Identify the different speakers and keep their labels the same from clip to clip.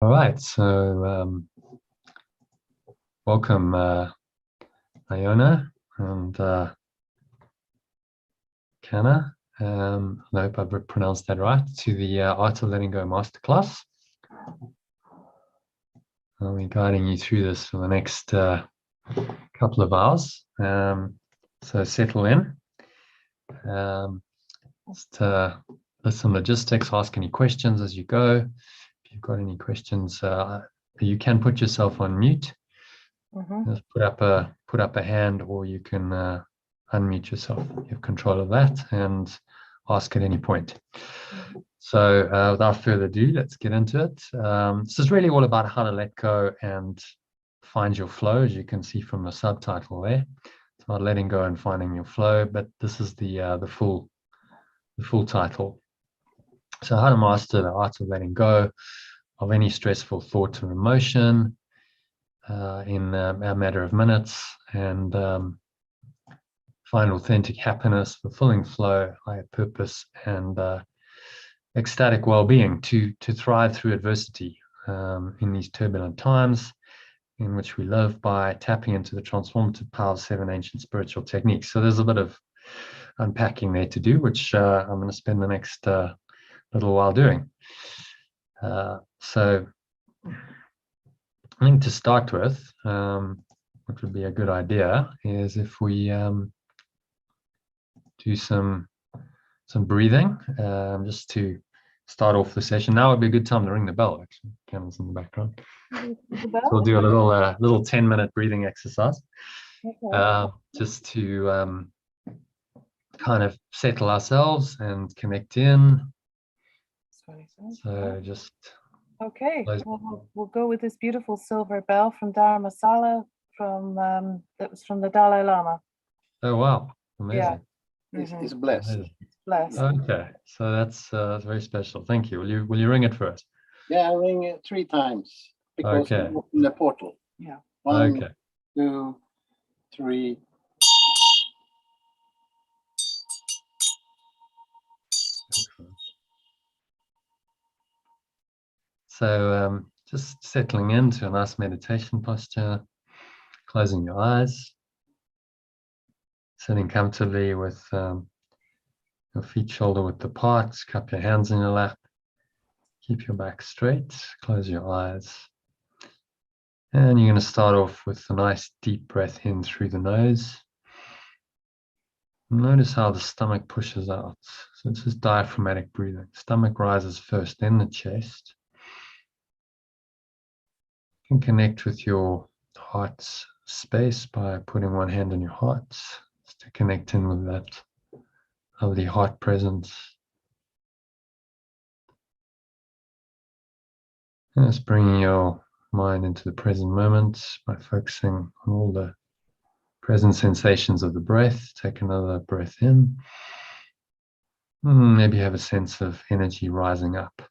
Speaker 1: All right, so welcome, Iona and Kana. I hope I've pronounced that right, to the Art of Letting Go Masterclass. I'll be guiding you through this for the next couple of hours. So settle in. Just list some logistics, ask any questions as you go. If you've got any questions, you can put yourself on mute. Just put up a hand, or you can unmute yourself. You have control of that and ask at any point. So without further ado, let's get into it. This is really all about how to let go and find your flow, as you can see from the subtitle there. It's about letting go and finding your flow, but this is the full title. So how to master the art of letting go of any stressful thought or emotion in a matter of minutes, and find authentic happiness, fulfilling flow, higher purpose, and ecstatic well-being to thrive through adversity in these turbulent times in which we live, by tapping into the transformative power of 7 ancient spiritual techniques. So there's a bit of unpacking there to do, which I'm going to spend the next little while doing. So I think to start with, what would be a good idea is if we do some breathing, just to start off the session. Now would be a good time to ring the bell, actually. Candles in the background. So we'll do a little 10-minute breathing exercise, just to kind of settle ourselves and connect in. So just
Speaker 2: we'll go with this beautiful silver bell from Dharamsala, that was from the Dalai Lama.
Speaker 1: Oh wow, amazing.
Speaker 2: Yeah.
Speaker 3: It's blessed.
Speaker 1: Amazing.
Speaker 2: Blessed.
Speaker 1: Okay, so that's very special. Thank you. Will you ring it for us?
Speaker 3: Yeah, I'll ring it 3 times because
Speaker 1: Okay.
Speaker 3: we open the portal.
Speaker 2: Yeah.
Speaker 3: 1,
Speaker 1: Okay.
Speaker 3: 2, 3.
Speaker 1: So just settling into a nice meditation posture, closing your eyes, sitting comfortably with your feet shoulder width apart, cup your hands in your lap, keep your back straight, close your eyes. And you're going to start off with a nice deep breath in through the nose. Notice how the stomach pushes out. So this is diaphragmatic breathing. Stomach rises first, then the chest. You can connect with your heart's space by putting one hand on your heart, just to connect in with that lovely heart presence. And just bringing your mind into the present moment by focusing on all the present sensations of the breath. Take another breath in. Maybe have a sense of energy rising up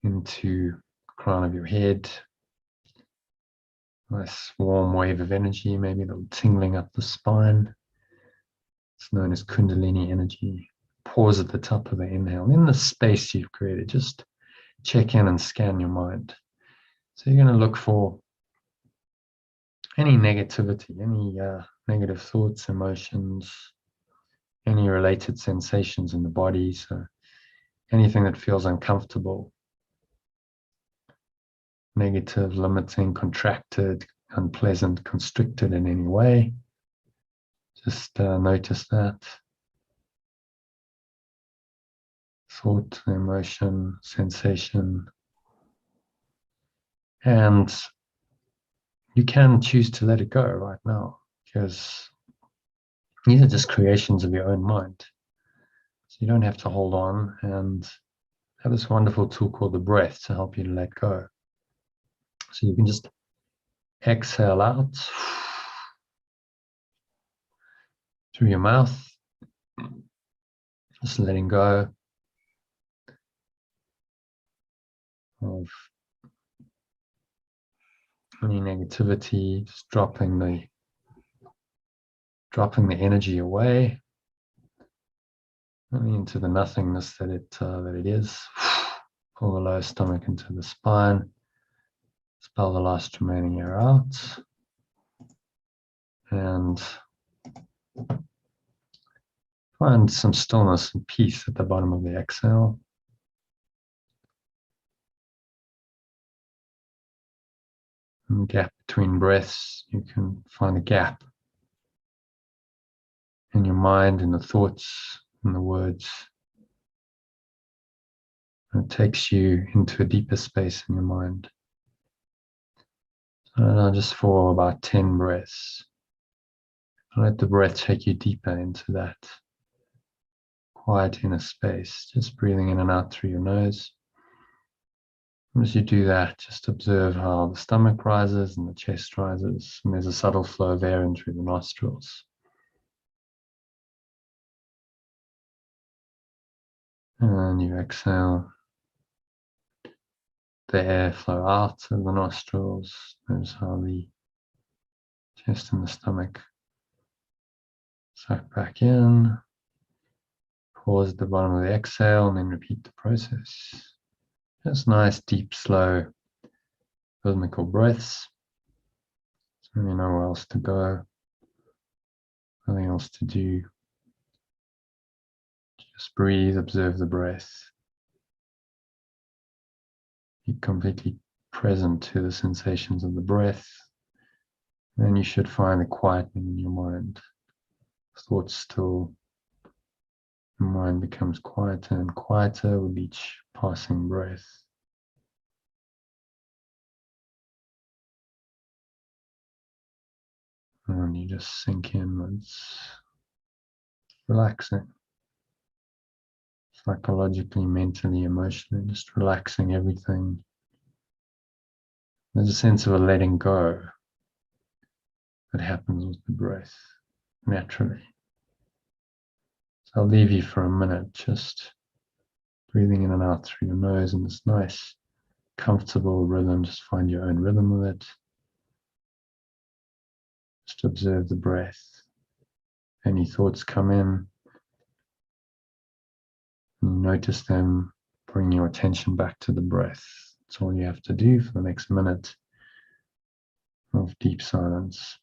Speaker 1: into the crown of your head. Nice warm wave of energy, maybe a little tingling up the spine. It's known as Kundalini energy. Pause at the top of the inhale. In the space you've created, just check in and scan your mind. So you're going to look for any negativity, any negative thoughts, emotions, any related sensations in the body. So anything that feels uncomfortable, negative, limiting, contracted, unpleasant, constricted in any way. Just notice that. Thought, emotion, sensation. And you can choose to let it go right now, because these are just creations of your own mind. So you don't have to hold on, and have this wonderful tool called the breath to help you to let go. So you can just exhale out through your mouth, just letting go of any negativity, just dropping the energy away into the nothingness that it is. Pull the lower stomach into the spine. Expel the last remaining air out. And find some stillness and peace at the bottom of the exhale. And the gap between breaths, you can find a gap in your mind, in the thoughts, in the words. And it takes you into a deeper space in your mind. So now just for about 10 breaths. Let the breath take you deeper into that quiet inner space, just breathing in and out through your nose. And as you do that, just observe how the stomach rises and the chest rises, and there's a subtle flow of air in through the nostrils. And you exhale, the air flow out of the nostrils. Notice how the chest and the stomach suck back in. Pause at the bottom of the exhale and then repeat the process. Just nice, deep, slow, rhythmical breaths. So you know where else to go, nothing else to do. Just breathe, observe the breath. Be completely present to the sensations of the breath. Then you should find a quietening in your mind. Thoughts still. The mind becomes quieter and quieter with each passing breath. And you just sink in. It's relaxing. Psychologically, mentally, emotionally, just relaxing everything. There's a sense of a letting go that happens with the breath naturally. So I'll leave you for a minute, just breathing in and out through your nose in this nice, comfortable rhythm. Just find your own rhythm with it. Just observe the breath. Any thoughts come in, and you notice them, bring your attention back to the breath. That's all you have to do for the next minute of deep silence.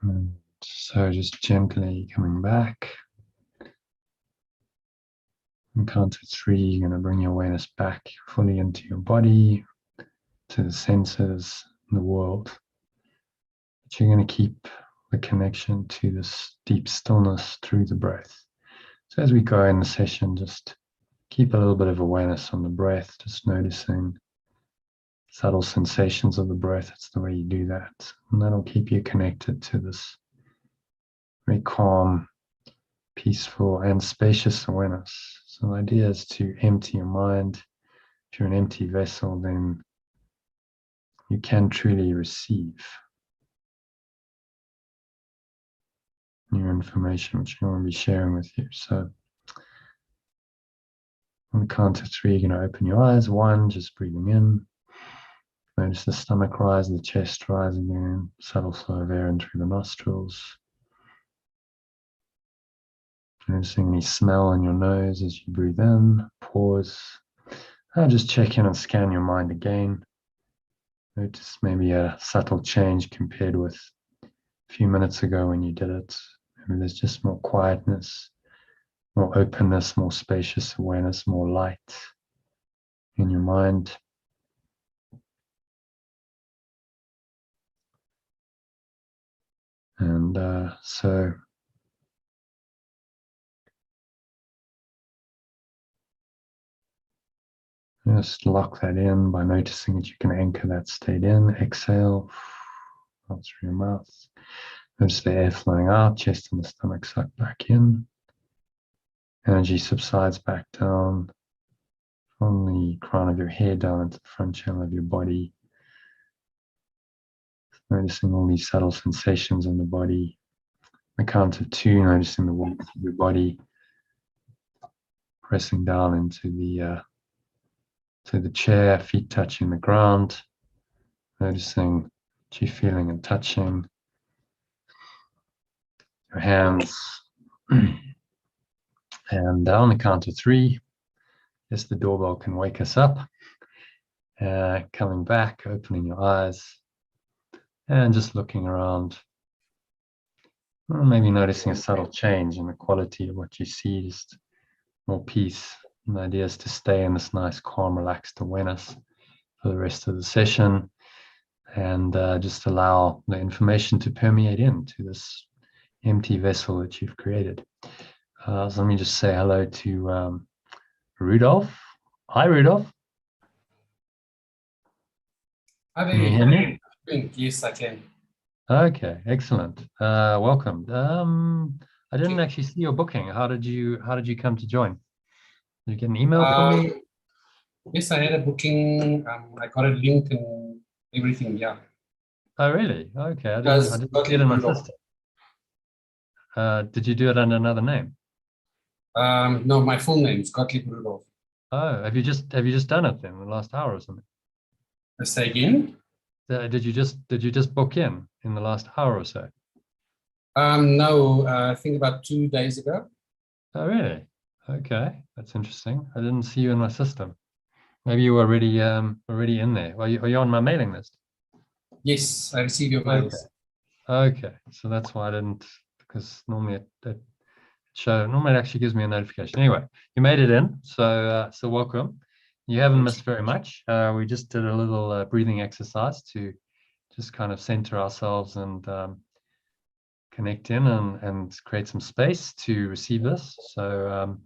Speaker 1: And so just gently coming back. And count to 3, you're going to bring your awareness back fully into your body, to the senses, the world. But you're going to keep the connection to this deep stillness through the breath. So as we go in the session, just keep a little bit of awareness on the breath, just noticing subtle sensations of the breath. It's the way you do that. And that'll keep you connected to this very calm, peaceful, and spacious awareness. So the idea is to empty your mind. If you're an empty vessel, then you can truly receive new information, which I want to be sharing with you. So on the count of 3, you're going to open your eyes. 1, just breathing in. Notice the stomach rise, the chest rise again. Subtle flow of air in through the nostrils. Noticing any smell in your nose as you breathe in. Pause. Now just check in and scan your mind again. Notice maybe a subtle change compared with few minutes ago when you did it. Maybe there's just more quietness, more openness, more spacious awareness, more light in your mind. And so just lock that in by noticing that you can anchor that state in. Exhale out through your mouth. Notice the air flowing out, chest and the stomach suck back in. Energy subsides back down from the crown of your head down into the front channel of your body. Noticing all these subtle sensations in the body. On the count of 2, noticing the warmth of your body. Pressing down into the chair, feet touching the ground. Noticing what you're feeling and touching. Your hands. And on the count of 3, yes, the doorbell can wake us up. Coming back, opening your eyes, and just looking around. Or maybe noticing a subtle change in the quality of what you see, just more peace. And the idea is to stay in this nice, calm, relaxed awareness for the rest of the session, and just allow the information to permeate into this empty vessel that you've created. So let me just say hello to Rudolph. Hi, Rudolph.
Speaker 4: Hi,
Speaker 1: Can you hear me?
Speaker 4: Yes, I can.
Speaker 1: Okay, excellent. Welcome. I didn't actually see your booking. How did you come to join? Did you get an email from me?
Speaker 4: Yes, I had a booking. I got a link and everything. Yeah.
Speaker 1: Oh, really? Okay, I didn't see it in my system. Did you do it under another name?
Speaker 4: No, my full name is Gottlieb Rudolph.
Speaker 1: Oh, have you just done it then in the last hour or something?
Speaker 4: Say again?
Speaker 1: Did you just book in the last hour or so?
Speaker 4: No, I think about 2 days ago.
Speaker 1: Oh, really? Okay, that's interesting. I didn't see you in my system. Maybe you were already in there. Are you on my mailing list?
Speaker 4: Yes, I received your mails.
Speaker 1: Okay, so that's why I didn't, because normally it actually gives me a notification. Anyway, you made it in, so welcome. You haven't missed very much. We just did a little breathing exercise to just kind of center ourselves and connect in and create some space to receive this. So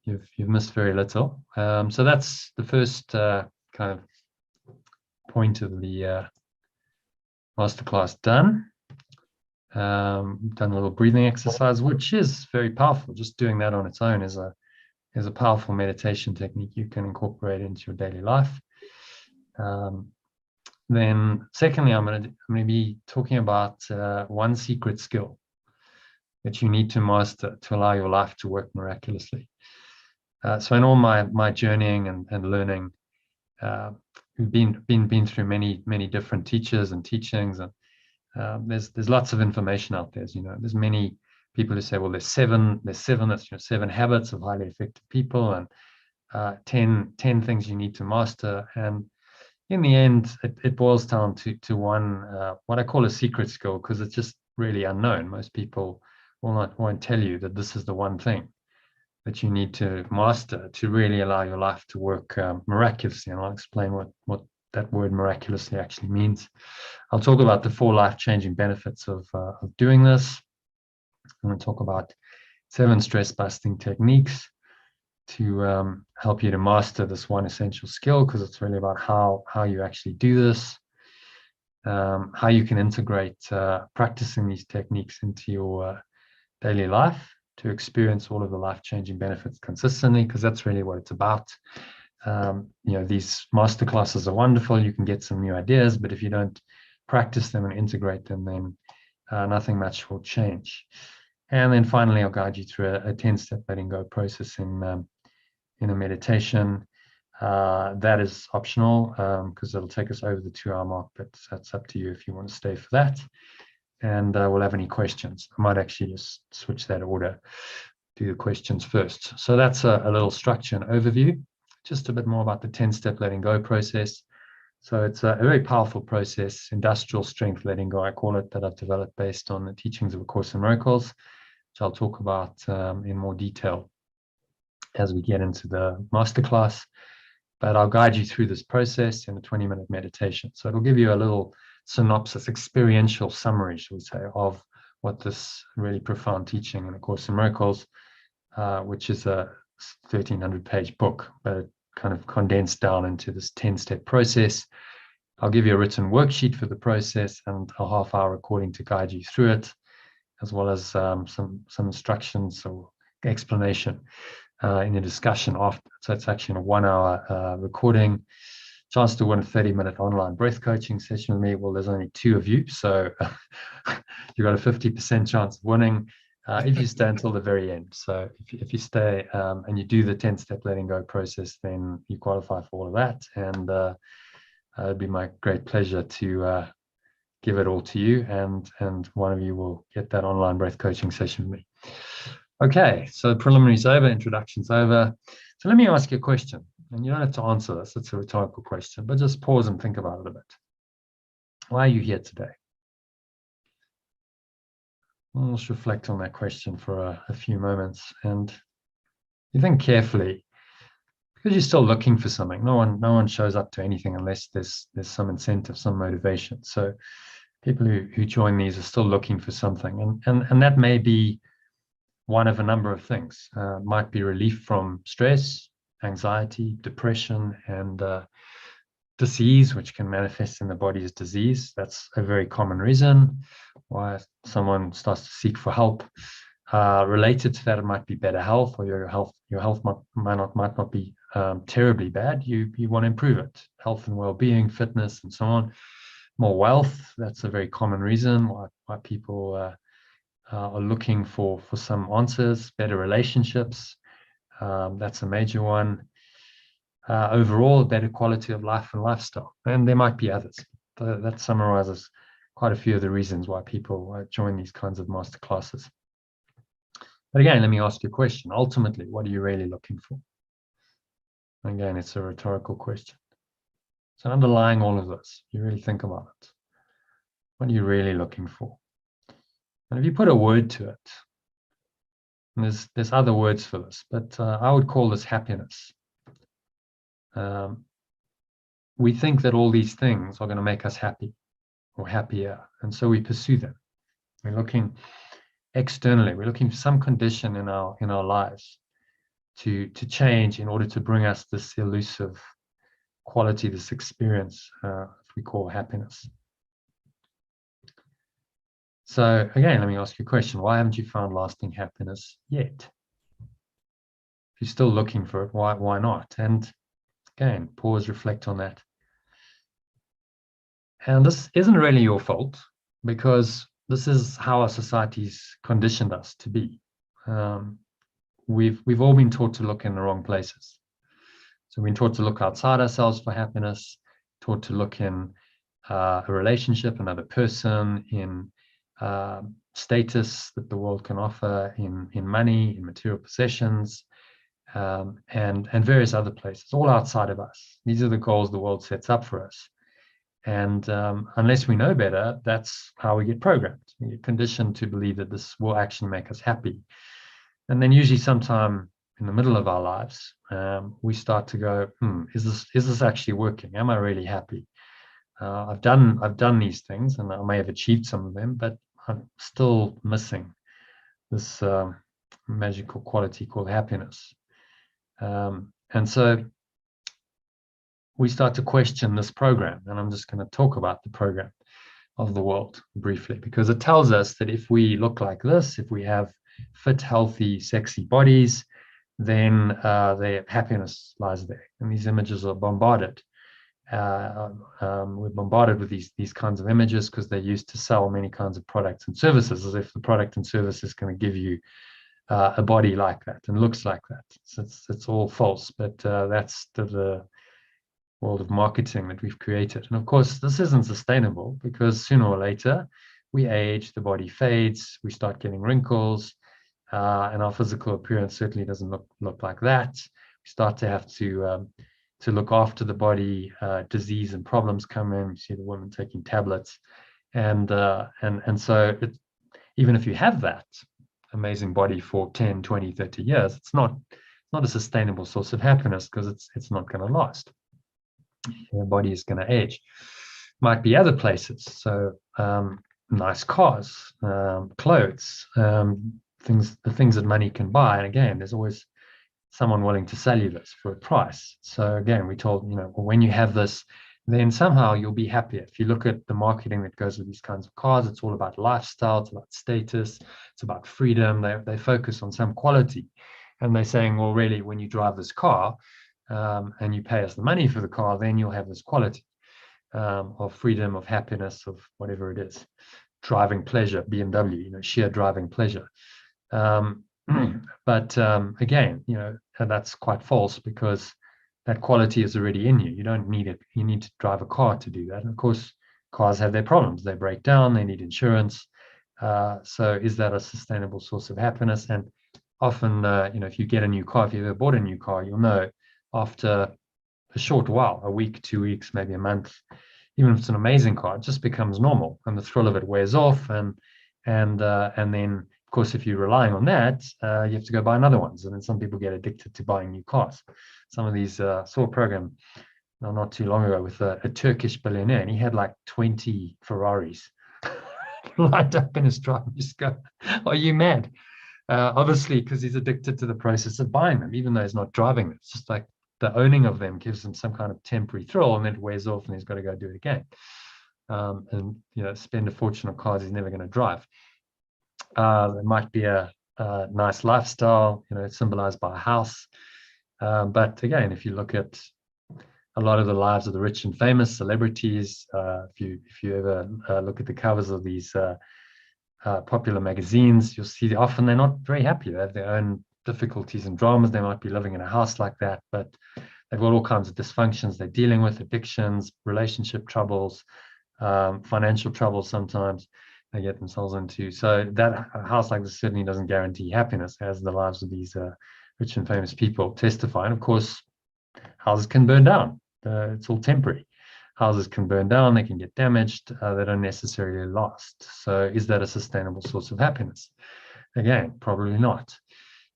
Speaker 1: you've missed very little. So that's the first kind of point of the masterclass done. Done a little breathing exercise, which is very powerful. Just doing that on its own is a powerful meditation technique you can incorporate into your daily life. Then secondly, I'm going to be talking about one secret skill that you need to master to allow your life to work miraculously. So in all my journeying and learning, we've been through many different teachers and teachings, and there's lots of information out there. As you know, there's many people who say, well, there's seven. That's 7 habits of highly effective people, and 10 things you need to master. And in the end, it boils down to one, what I call a secret skill, because it's just really unknown. Most people won't tell you that this is the one thing that you need to master to really allow your life to work miraculously. And I'll explain what that word miraculously actually means. I'll talk about the 4 life-changing benefits of doing this. I'm going to talk about 7 stress-busting techniques to help you to master this one essential skill, because it's really about how you actually do this, how you can integrate practicing these techniques into your daily life to experience all of the life-changing benefits consistently, because that's really what it's about. These masterclasses are wonderful. You can get some new ideas, but if you don't practice them and integrate them, then nothing much will change. And then finally, I'll guide you through a 10-step letting go process in a meditation. That is optional because it'll take us over the 2-hour mark, but that's up to you if you want to stay for that. And we'll have any questions. I might actually just switch that order, do the questions first. So that's a little structure and overview, just a bit more about the 10-step letting go process. So it's a very powerful process, industrial strength letting go, I call it, that I've developed based on the teachings of A Course in Miracles, which I'll talk about in more detail as we get into the masterclass. But I'll guide you through this process in a 20-minute meditation. So it'll give you a little synopsis, experiential summary, shall we say, of what this really profound teaching in A Course in Miracles, which is a 1,300-page book, but it kind of condensed down into this 10-step process. I'll give you a written worksheet for the process and a half-hour recording to guide you through it, as well as some instructions or explanation in a discussion after. So it's actually a 1-hour recording. Chance to win a 30-minute online breath coaching session with me. Well, there's only 2 of you, so you've got a 50% chance of winning if you stay until the very end. So if you stay and you do the 10-step letting go process, then you qualify for all of that. And it'd be my great pleasure to give it all to you, and one of you will get that online breath coaching session with me. Okay, so preliminaries over, introduction's over. So let me ask you a question, and you don't have to answer this, it's a rhetorical question, but just pause and think about it a bit. Why are you here today? Let's reflect on that question for a few moments, and you think carefully, because you're still looking for something. No one shows up to anything unless there's some incentive, some motivation. So people who join these are still looking for something, and that may be one of a number of things. Might be relief from stress, anxiety, depression, and disease, which can manifest in the body as disease. That's a very common reason why someone starts to seek for help. Related to that, it might be better health, or your health might not be terribly bad. You want to improve it. Health and well-being, fitness, and so on. More wealth, that's a very common reason why people are looking for some answers. Better relationships, that's a major one. Overall, better quality of life and lifestyle. And there might be others. That summarizes quite a few of the reasons why people join these kinds of masterclasses. But again, let me ask you a question. Ultimately, what are you really looking for? Again, it's a rhetorical question. So underlying all of this, you really think about it. What are you really looking for? And if you put a word to it, and there's other words for this, but I would call this happiness. We think that all these things are going to make us happy or happier, and so we pursue them. We're looking externally. We're looking for some condition in our lives to change in order to bring us this elusive quality, this experience we call happiness. So again, let me ask you a question. Why haven't you found lasting happiness yet? If you're still looking for it, why not? And again, pause, reflect on that. And this isn't really your fault, because this is how our society's conditioned us to be. We've all been taught to look in the wrong places. So we've been taught to look outside ourselves for happiness, taught to look in a relationship, another person, in status that the world can offer, in money, in material possessions, and various other places, all outside of us. These are the goals the world sets up for us. And unless we know better, that's how we get programmed. We get conditioned to believe that this will actually make us happy. And then usually sometime in the middle of our lives, we start to go, is this actually working? Am I really happy? I've done these things, and I may have achieved some of them, but I'm still missing this magical quality called happiness. And so we start to question this program, and I'm just going to talk about the program of the world briefly, because it tells us that if we look like this, if we have fit, healthy, sexy bodies, then their happiness lies there. And these images are bombarded. We're bombarded with these kinds of images because they're used to sell many kinds of products and services, as if the product and service is going to give you a body like that and looks like that. So it's all false, but that's the world of marketing that we've created. And of course, this isn't sustainable, because sooner or later we age, the body fades, we start getting wrinkles, and our physical appearance certainly doesn't look like that. We start to have to look after the body. Disease and problems come in. You see the woman taking tablets, and so even if you have that amazing body for 10, 20, 30 years, it's not a sustainable source of happiness, because it's not going to last. Your body is going to age. Might be other places. So nice cars, clothes, the things that money can buy. And again, there's always someone willing to sell you this for a price. So again, we told, well, when you have this, then somehow you'll be happier. If you look at the marketing that goes with these kinds of cars, it's all about lifestyle, it's about status, it's about freedom. They focus on some quality. And they're saying, well, really, when you drive this car and you pay us the money for the car, then you'll have this quality of freedom, of happiness, of whatever it is. Driving pleasure, BMW, sheer driving pleasure. But again, that's quite false, because that quality is already in you. You don't need it. You need to drive a car to do that. And of course, cars have their problems. They break down, they need insurance. So is that a sustainable source of happiness? And often, if you get a new car, if you've ever bought a new car, you'll know after a short while, a week, 2 weeks, maybe a month, even if it's an amazing car, it just becomes normal, and the thrill of it wears off. And then, of course, if you're relying on that, you have to go buy another one. And then some people get addicted to buying new cars. Some of these saw a program not too long ago with a Turkish billionaire, and he had like 20 Ferraris lined up in his drive. You just go, are you mad? Obviously, because he's addicted to the process of buying them, even though he's not driving them. It's just like the owning of them gives him some kind of temporary thrill, and then it wears off, and he's got to go do it again. And spend a fortune on cars he's never going to drive. There might be a nice lifestyle, symbolized by a house. But again, if you look at a lot of the lives of the rich and famous celebrities, if you ever look at the covers of these popular magazines, you'll see often they're not very happy. They have their own difficulties and dramas. They might be living in a house like that, but they've got all kinds of dysfunctions they're dealing with, addictions, relationship troubles, financial troubles sometimes they get themselves into. So that a house like this certainly doesn't guarantee happiness, as the lives of these rich and famous people testify. And of course, houses can burn down. It's all temporary. Houses can burn down, they can get damaged, they don't necessarily last. So is that a sustainable source of happiness? Again, probably not.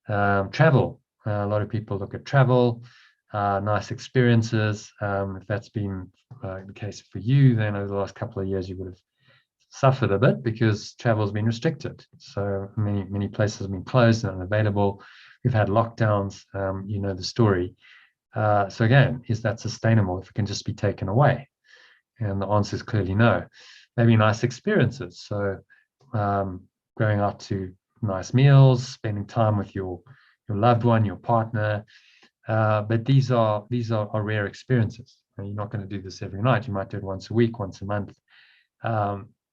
Speaker 1: Travel. A lot of people look at travel, nice experiences. If that's been the case for you, then over the last couple of years, you would have suffered a bit, because travel has been restricted. So many places have been closed and unavailable. We've had lockdowns, the story. So again, is that sustainable if it can just be taken away? And the answer is clearly no. Maybe nice experiences. So going out to nice meals, spending time with your loved one, your partner. But these are rare experiences. You're not going to do this every night. You might do it once a week, once a month.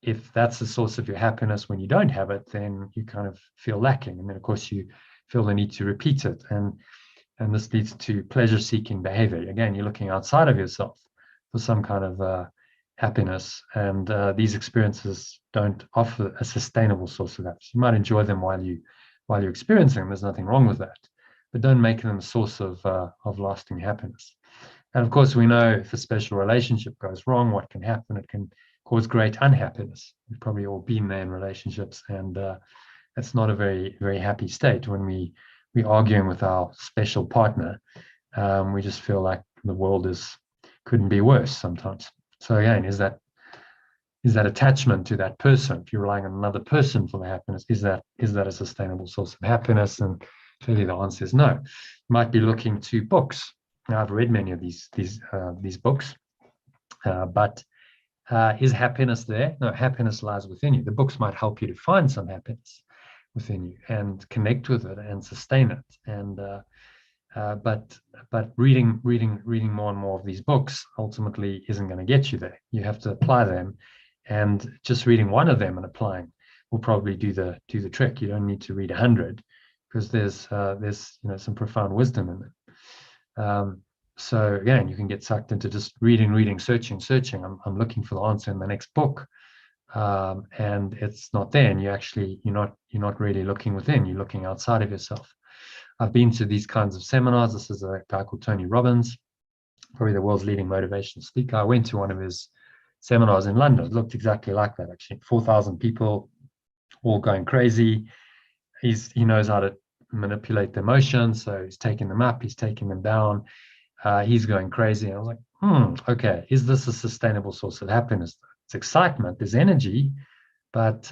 Speaker 1: If that's the source of your happiness when you don't have it, then you kind of feel lacking. And then, of course, you feel the need to repeat it. And this leads to pleasure-seeking behavior. Again, you're looking outside of yourself for some kind of happiness. And these experiences don't offer a sustainable source of happiness. You might enjoy them while you're experiencing them. There's nothing wrong with that. But don't make them a source of lasting happiness. And of course, we know if a special relationship goes wrong, what can happen? It can cause great unhappiness. We've probably all been there in relationships, and it's not a very, very happy state when we're arguing with our special partner. We just feel like the world couldn't be worse sometimes. So again, is that attachment to that person? If you're relying on another person for the happiness, is that a sustainable source of happiness? And clearly the answer is no. You might be looking to books. Now, I've read many of these books, but is happiness there? No, happiness lies within you. The books might help you to find some happiness within you and connect with it and sustain it. And but reading more and more of these books ultimately isn't going to get you there. You have to apply them, and just reading one of them and applying will probably do the trick. You don't need to read 100, because there's some profound wisdom in it. So again, you can get sucked into just reading, searching. I'm looking for the answer in the next book, and it's not there. And you're not really looking within. You're looking outside of yourself. I've been to these kinds of seminars. This is a guy called Tony Robbins. probably the world's leading motivational speaker. I went to one of his seminars in London. It looked exactly like that, actually. 4,000 people, all going crazy. He knows how to manipulate the emotions, so he's taking them up, he's taking them down. He's going crazy. And I was like, okay, is this a sustainable source of happiness? It's excitement, there's energy, but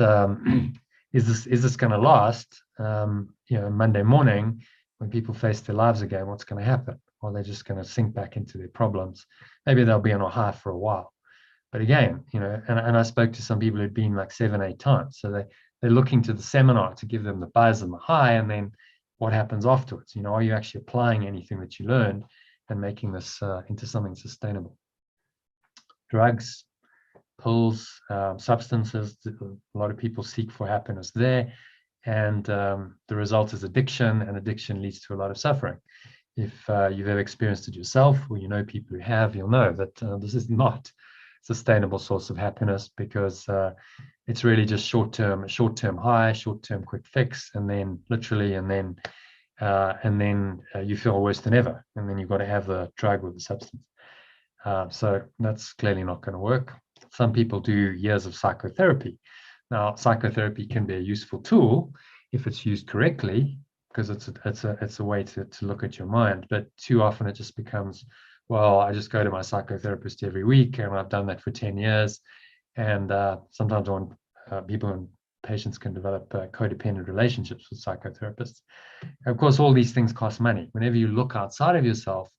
Speaker 1: is this going to last? Monday morning, when people face their lives again, what's going to happen? Or they're just going to sink back into their problems. Maybe they'll be on a high for a while. But again, and I spoke to some people who'd been like 7, 8 times. So they're looking to the seminar to give them the buzz and the high, and then what happens afterwards? Are you actually applying anything that you learned and making this into something sustainable? Drugs, pills, substances, a lot of people seek for happiness there. And the result is addiction, and addiction leads to a lot of suffering. If you've ever experienced it yourself, or you know people who have, you'll know that this is not a sustainable source of happiness, because it's really just short-term high, short-term quick fix, and then literally, and then you feel worse than ever, and then you've got to have the drug or the substance. So that's clearly not going to work. Some people do years of psychotherapy. Now, psychotherapy can be a useful tool if it's used correctly, because it's a way to look at your mind. But too often it just becomes, well, I just go to my psychotherapist every week, and I've done that for 10 years. And sometimes people and patients can develop codependent relationships with psychotherapists. Of course, all these things cost money. Whenever you look outside of yourself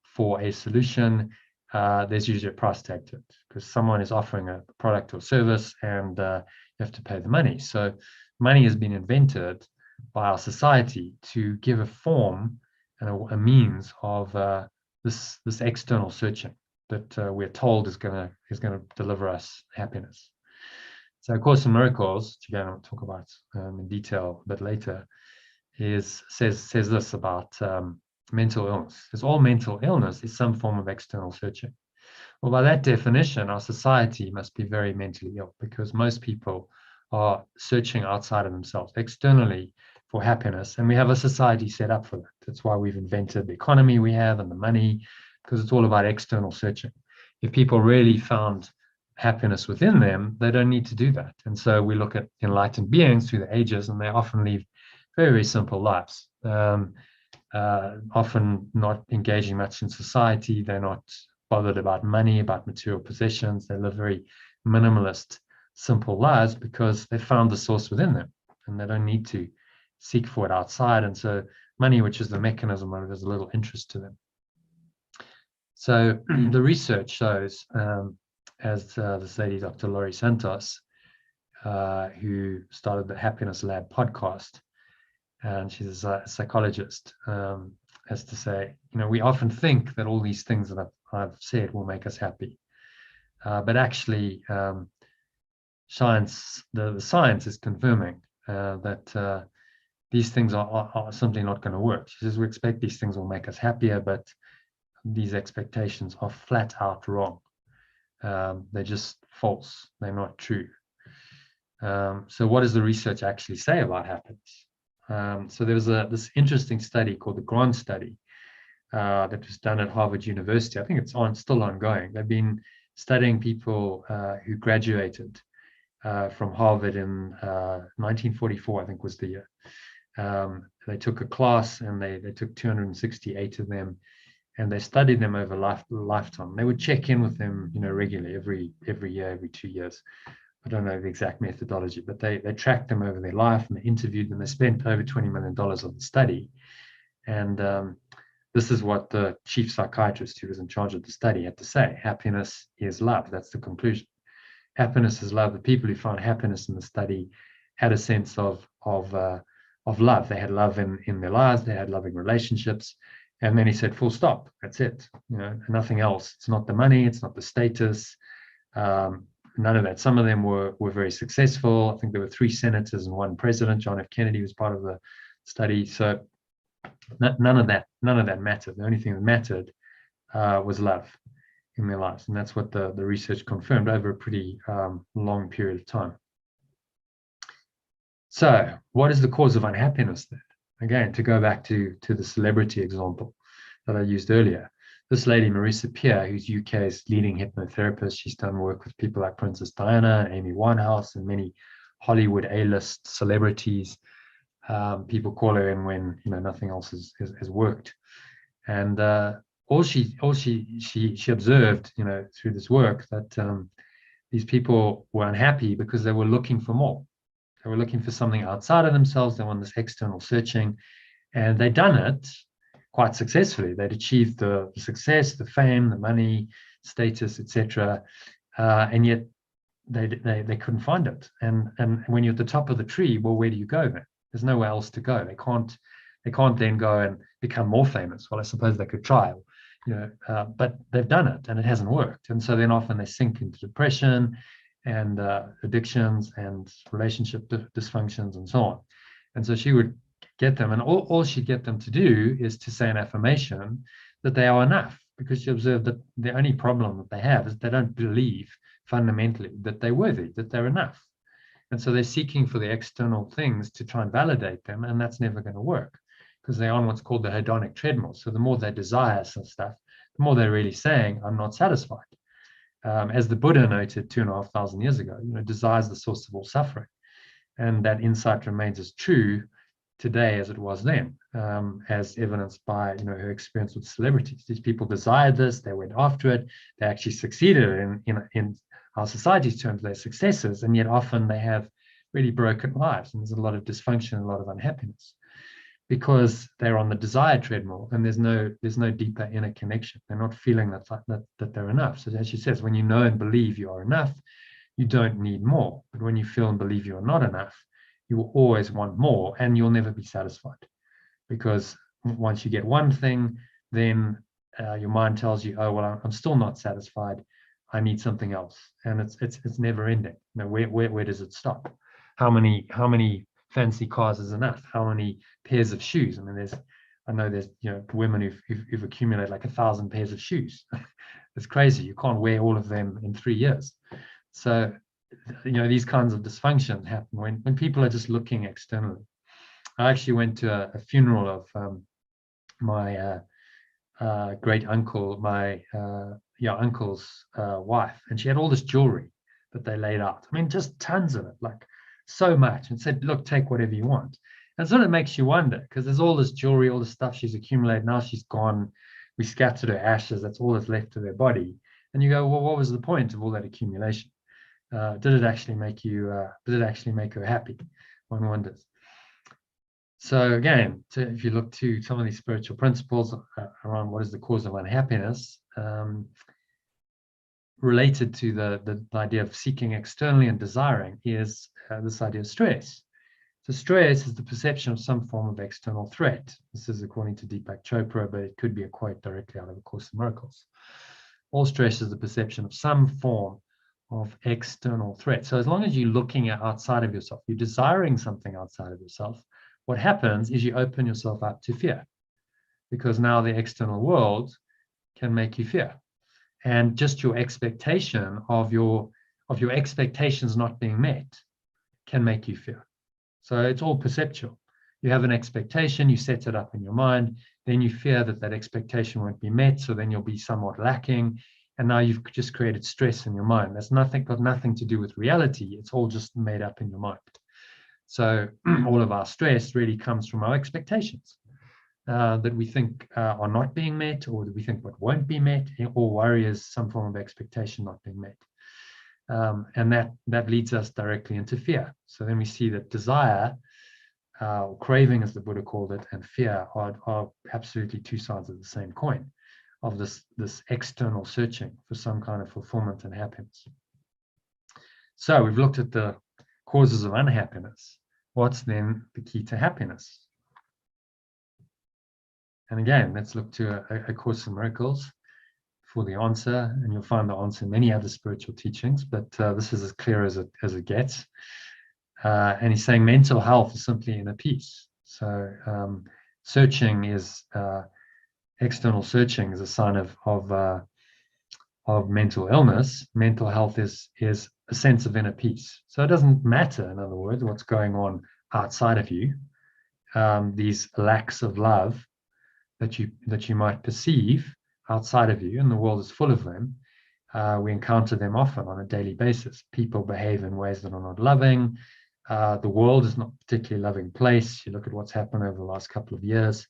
Speaker 1: for a solution, there's usually a price tag to it, because someone is offering a product or service, and you have to pay the money. So money has been invented by our society to give a form and a means of this external searching that we're told is going to deliver us happiness. So A Course in Miracles, which again I'll talk about in detail a bit later, says this about mental illness. Because all mental illness is some form of external searching. Well, by that definition, our society must be very mentally ill, because most people are searching outside of themselves, externally, for happiness. And we have a society set up for that. That's why we've invented the economy we have and the money, because it's all about external searching. If people really found happiness within them, they don't need to do that. And so we look at enlightened beings through the ages, and they often live very, very simple lives, often not engaging much in society. They're not bothered about money, about material possessions. They live very minimalist, simple lives, because they found the source within them, and they don't need to seek for it outside. And so money, which is the mechanism of it, is a little interest to them. So the research shows, as this lady, Dr. Laurie Santos, who started the Happiness Lab podcast, and she's a psychologist, has to say, we often think that all these things that I've said will make us happy, but actually, the science is confirming that these things are simply not going to work. She says we expect these things will make us happier, but these expectations are flat out wrong. They're just false. They're not true. So what does the research actually say about happiness? So there was this interesting study called the Grant Study that was done at Harvard University. I think it's still ongoing. They've been studying people who graduated from Harvard in 1944, I think was the year. They took a class, and they took 268 of them, and they studied them over lifetime. They would check in with them, regularly, every year, every 2 years. I don't know the exact methodology, but they tracked them over their life, and they interviewed them. They spent over $20 million on the study. And this is what the chief psychiatrist who was in charge of the study had to say. Happiness is love. That's the conclusion. Happiness is love. The people who found happiness in the study had a sense of love. They had love in their lives. They had loving relationships. And then he said, full stop. That's it. Nothing else. It's not the money. It's not the status. None of that. Some of them were very successful. I think there were 3 senators and 1 president. John F. Kennedy was part of the study. So none of that mattered. The only thing that mattered was love in their lives. And that's what the research confirmed over a pretty long period of time. So what is the cause of unhappiness then? Again, to go back to the celebrity example that I used earlier. this lady, Marisa Peer, who's UK's leading hypnotherapist, she's done work with people like Princess Diana and Amy Winehouse and many Hollywood A-list celebrities. People call her in when nothing else has worked. And all she observed, through this work, that these people were unhappy because they were looking for more. They were looking for something outside of themselves. They wanted this external searching, and they'd done it quite successfully. They'd achieved the success, the fame, the money, status, etc. And yet they couldn't find it. And when you're at the top of the tree, well, where do you go then? There's nowhere else to go. They can't then go and become more famous. Well, I suppose they could try, but they've done it and it hasn't worked. And so then often they sink into depression and addictions and relationship dysfunctions and so on. And so she would get them, and all she'd get them to do is to say an affirmation that they are enough, because she observed that the only problem that they have is they don't believe fundamentally that they're worthy, that they're enough. And so they're seeking for the external things to try and validate them, and that's never going to work, because they're on what's called the hedonic treadmill. So the more they desire some stuff, the more they're really saying, I'm not satisfied. As the Buddha noted 2,500 years ago, desire is the source of all suffering. And that insight remains as true today as it was then, as evidenced by her experience with celebrities. These people desired this, they went after it, they actually succeeded in our society's terms, their successes, and yet often they have really broken lives, and there's a lot of dysfunction, a lot of unhappiness, because they're on the desire treadmill, and there's no deeper inner connection. They're not feeling that they're enough. So as she says, when you know and believe you are enough, you don't need more. But when you feel and believe you are not enough, you will always want more, and you'll never be satisfied, because once you get one thing, then your mind tells you, oh, well, I'm still not satisfied. I need something else, and it's never ending. Where does it stop? How many fancy cars is enough? How many pairs of shoes? I mean, I know there's women who've accumulated like 1,000 pairs of shoes. It's crazy. You can't wear all of them in 3 years. So these kinds of dysfunction happen when people are just looking externally. I actually went to a funeral of my great uncle, my uncle's wife, and she had all this jewelry that they laid out. I mean, just tons of it, like so much, and said, look, take whatever you want. And sort of makes you wonder, because there's all this jewelry, all the stuff she's accumulated. Now she's gone. We scattered her ashes. That's all that's left of her body. And you go, well, what was the point of all that accumulation? Did it actually make her happy? One wonders. So again, if you look to some of these spiritual principles around what is the cause of unhappiness, related to the idea of seeking externally and desiring, is this idea of stress. So stress is the perception of some form of external threat. This is according to Deepak Chopra, but it could be a quote directly out of A Course in Miracles. All stress is the perception of some form of external threat. So as long as you're looking at outside of yourself, you're desiring something outside of yourself, what happens is you open yourself up to fear, because now the external world can make you fear. And just your expectation of your expectations not being met can make you fear. So it's all perceptual. You have an expectation, you set it up in your mind, then you fear that expectation won't be met, so then you'll be somewhat lacking, and now you've just created stress in your mind. That's got nothing to do with reality. It's all just made up in your mind. So all of our stress really comes from our expectations that we think are not being met, or that we think what won't be met, or worry is some form of expectation not being met. And that leads us directly into fear. So then we see that desire, or craving as the Buddha called it, and fear are absolutely two sides of the same coin, of this external searching for some kind of fulfillment and happiness. So we've looked at the causes of unhappiness. What's then the key to happiness? And again, let's look to A Course in Miracles for the answer, and you'll find the answer in many other spiritual teachings, but this is as clear as it gets. And he's saying mental health is simply inner peace. So searching is external searching is a sign of mental illness. Mental health is a sense of inner peace. So it doesn't matter, in other words, what's going on outside of you. These lacks of love that you might perceive outside of you, and the world is full of them. We encounter them often on a daily basis. People behave in ways that are not loving. The world is not a particularly loving place. You look at what's happened over the last couple of years.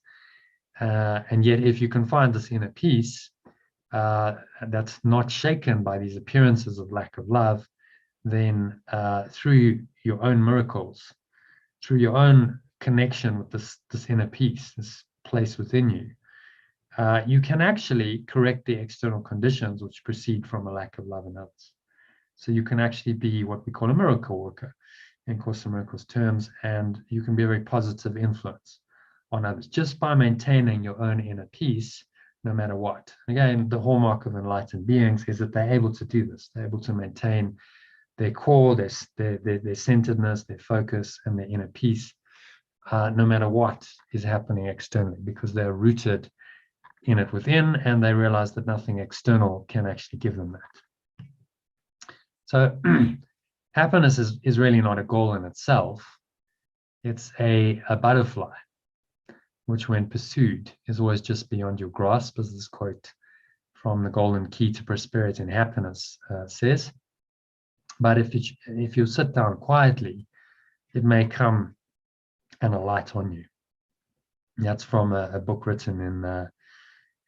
Speaker 1: And yet, if you can find this inner peace that's not shaken by these appearances of lack of love, then through your own miracles, through your own connection with this inner peace, this place within you, you can actually correct the external conditions which proceed from a lack of love in others. So you can actually be what we call a miracle worker in Course in Miracles terms, and you can be a very positive influence on others just by maintaining your own inner peace, no matter what. Again, the hallmark of enlightened beings is that they're able to do this. They're able to maintain their core, their centeredness, their focus, and their inner peace, no matter what is happening externally, because they're rooted in it within, and they realize that nothing external can actually give them that. So happiness is really not a goal in itself. It's a butterfly, which when pursued is always just beyond your grasp, as this quote from The Golden Key to Prosperity and Happiness says. But if you sit down quietly, it may come and alight on you. That's from a book written in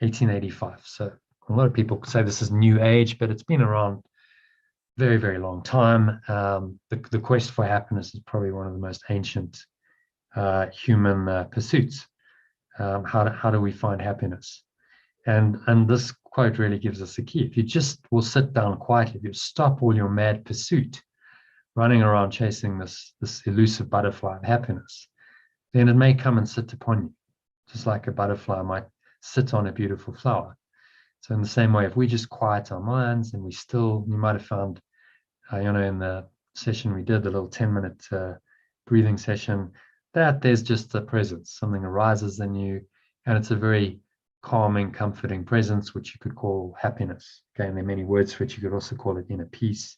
Speaker 1: 1885. So a lot of people say this is new age, but it's been around very, very long time. The quest for happiness is probably one of the most ancient human pursuits. How do we find happiness? And this quote really gives us a key. If you just will sit down quietly, if you stop all your mad pursuit, running around chasing this elusive butterfly of happiness, then it may come and sit upon you, just like a butterfly might sit on a beautiful flower. So in the same way, if we just quiet our minds and you might have found, in the session we did, the little 10-minute breathing session, that there's just a presence. Something arises in you, and it's a very calming, comforting presence, which you could call happiness. Again, there are many words for it. You could also call it inner peace.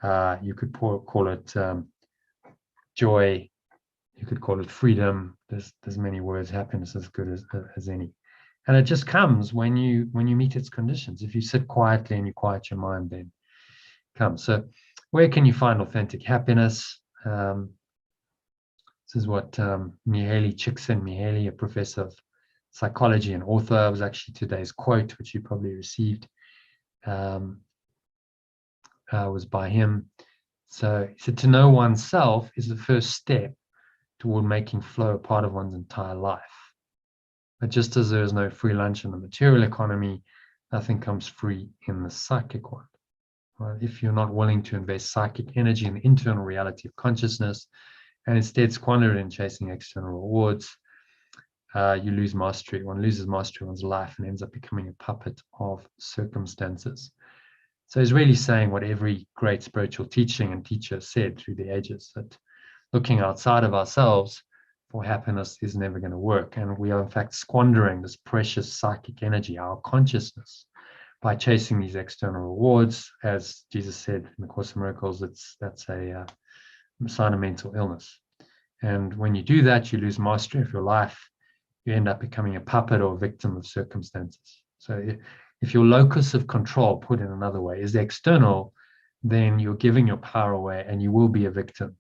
Speaker 1: You could call it joy. You could call it freedom. There's many words. Happiness is as good as any. And it just comes when you meet its conditions. If you sit quietly and you quiet your mind, then it comes. So where can you find authentic happiness? This is what Mihaly Csikszentmihalyi, a professor of psychology and author, was actually today's quote, which you probably received, was by him. So he said, to know oneself is the first step toward making flow a part of one's entire life. But just as there is no free lunch in the material economy, nothing comes free in the psychic one. Right? If you're not willing to invest psychic energy in the internal reality of consciousness and instead squander it in chasing external rewards, you lose mastery. One loses mastery of one's life and ends up becoming a puppet of circumstances. So he's really saying what every great spiritual teaching and teacher said through the ages, that looking outside of ourselves for happiness is never going to work. And we are in fact squandering this precious psychic energy, our consciousness, by chasing these external rewards. As Jesus said in the Course in Miracles, that's a sign of mental illness. And when you do that, you lose mastery of your life. You end up becoming a puppet or a victim of circumstances. So if your locus of control, put in another way, is external, then you're giving your power away and you will be a victim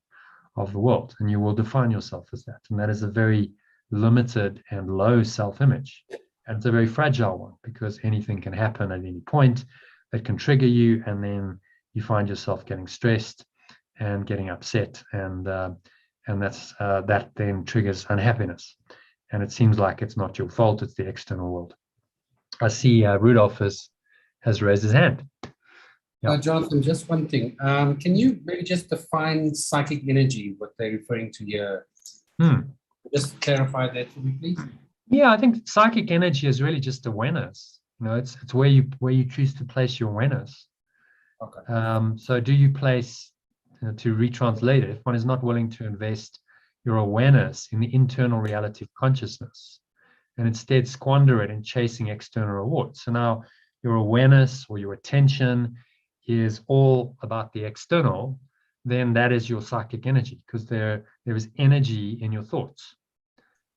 Speaker 1: of the world, and you will define yourself as that. And that is a very limited and low self-image. And it's a very fragile one, because anything can happen at any point that can trigger you, and then you find yourself getting stressed and getting upset, and that then triggers unhappiness. And it seems like it's not your fault, it's the external world. I see Rudolph has raised his hand. Yeah.
Speaker 4: Jonathan, just one thing. Can you maybe just define psychic energy, what they're referring to here? Just clarify that for me, please.
Speaker 1: Yeah, I think psychic energy is really just awareness. It's where you choose to place your awareness.
Speaker 4: Okay.
Speaker 1: So do you place, to retranslate it, if one is not willing to invest your awareness in the internal reality of consciousness and instead squander it in chasing external rewards. So now your awareness or your attention is all about the external, then that is your psychic energy, because there is energy in your thoughts.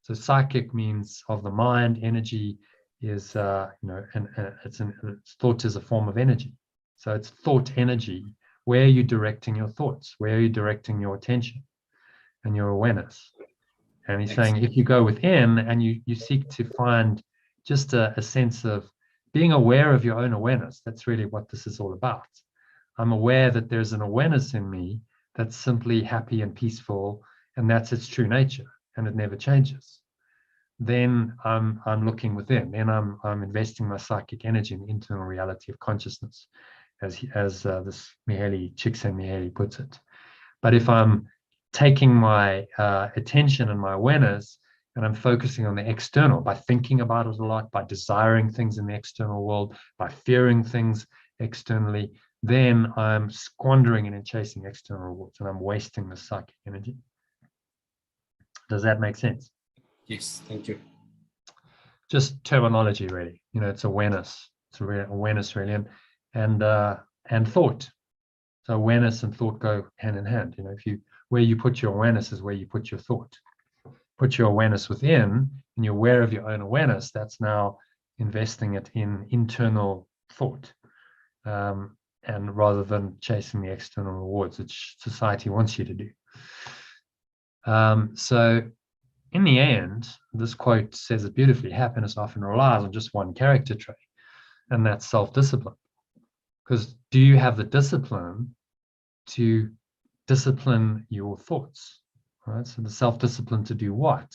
Speaker 1: So psychic means of the mind, energy is, thought is a form of energy. So it's thought energy. Where are you directing your thoughts? Where are you directing your attention and your awareness? And he's saying, if you go within and you seek to find just a sense of being aware of your own awareness, that's really what this is all about. I'm aware that there's an awareness in me that's simply happy and peaceful, and that's its true nature, and it never changes. Then I'm looking within. Then I'm investing my psychic energy in the internal reality of consciousness, as this Csikszentmihalyi puts it. But if I'm taking my attention and my awareness, and I'm focusing on the external by thinking about it a lot, by desiring things in the external world, by fearing things externally, then I'm squandering it and chasing external rewards, and I'm wasting the psychic energy. Does that make sense?
Speaker 4: Yes, thank you.
Speaker 1: Just terminology, really. It's awareness. It's awareness, really, and thought. So awareness and thought go hand in hand. Where you put your awareness is where you put your thought. Put your awareness within, and you're aware of your own awareness. That's now investing it in internal thought, and rather than chasing the external rewards, which society wants you to do. So in the end, this quote says it beautifully: happiness often relies on just one character trait, and that's self-discipline. Because do you have the discipline to discipline your thoughts? Right? So the self-discipline to do what?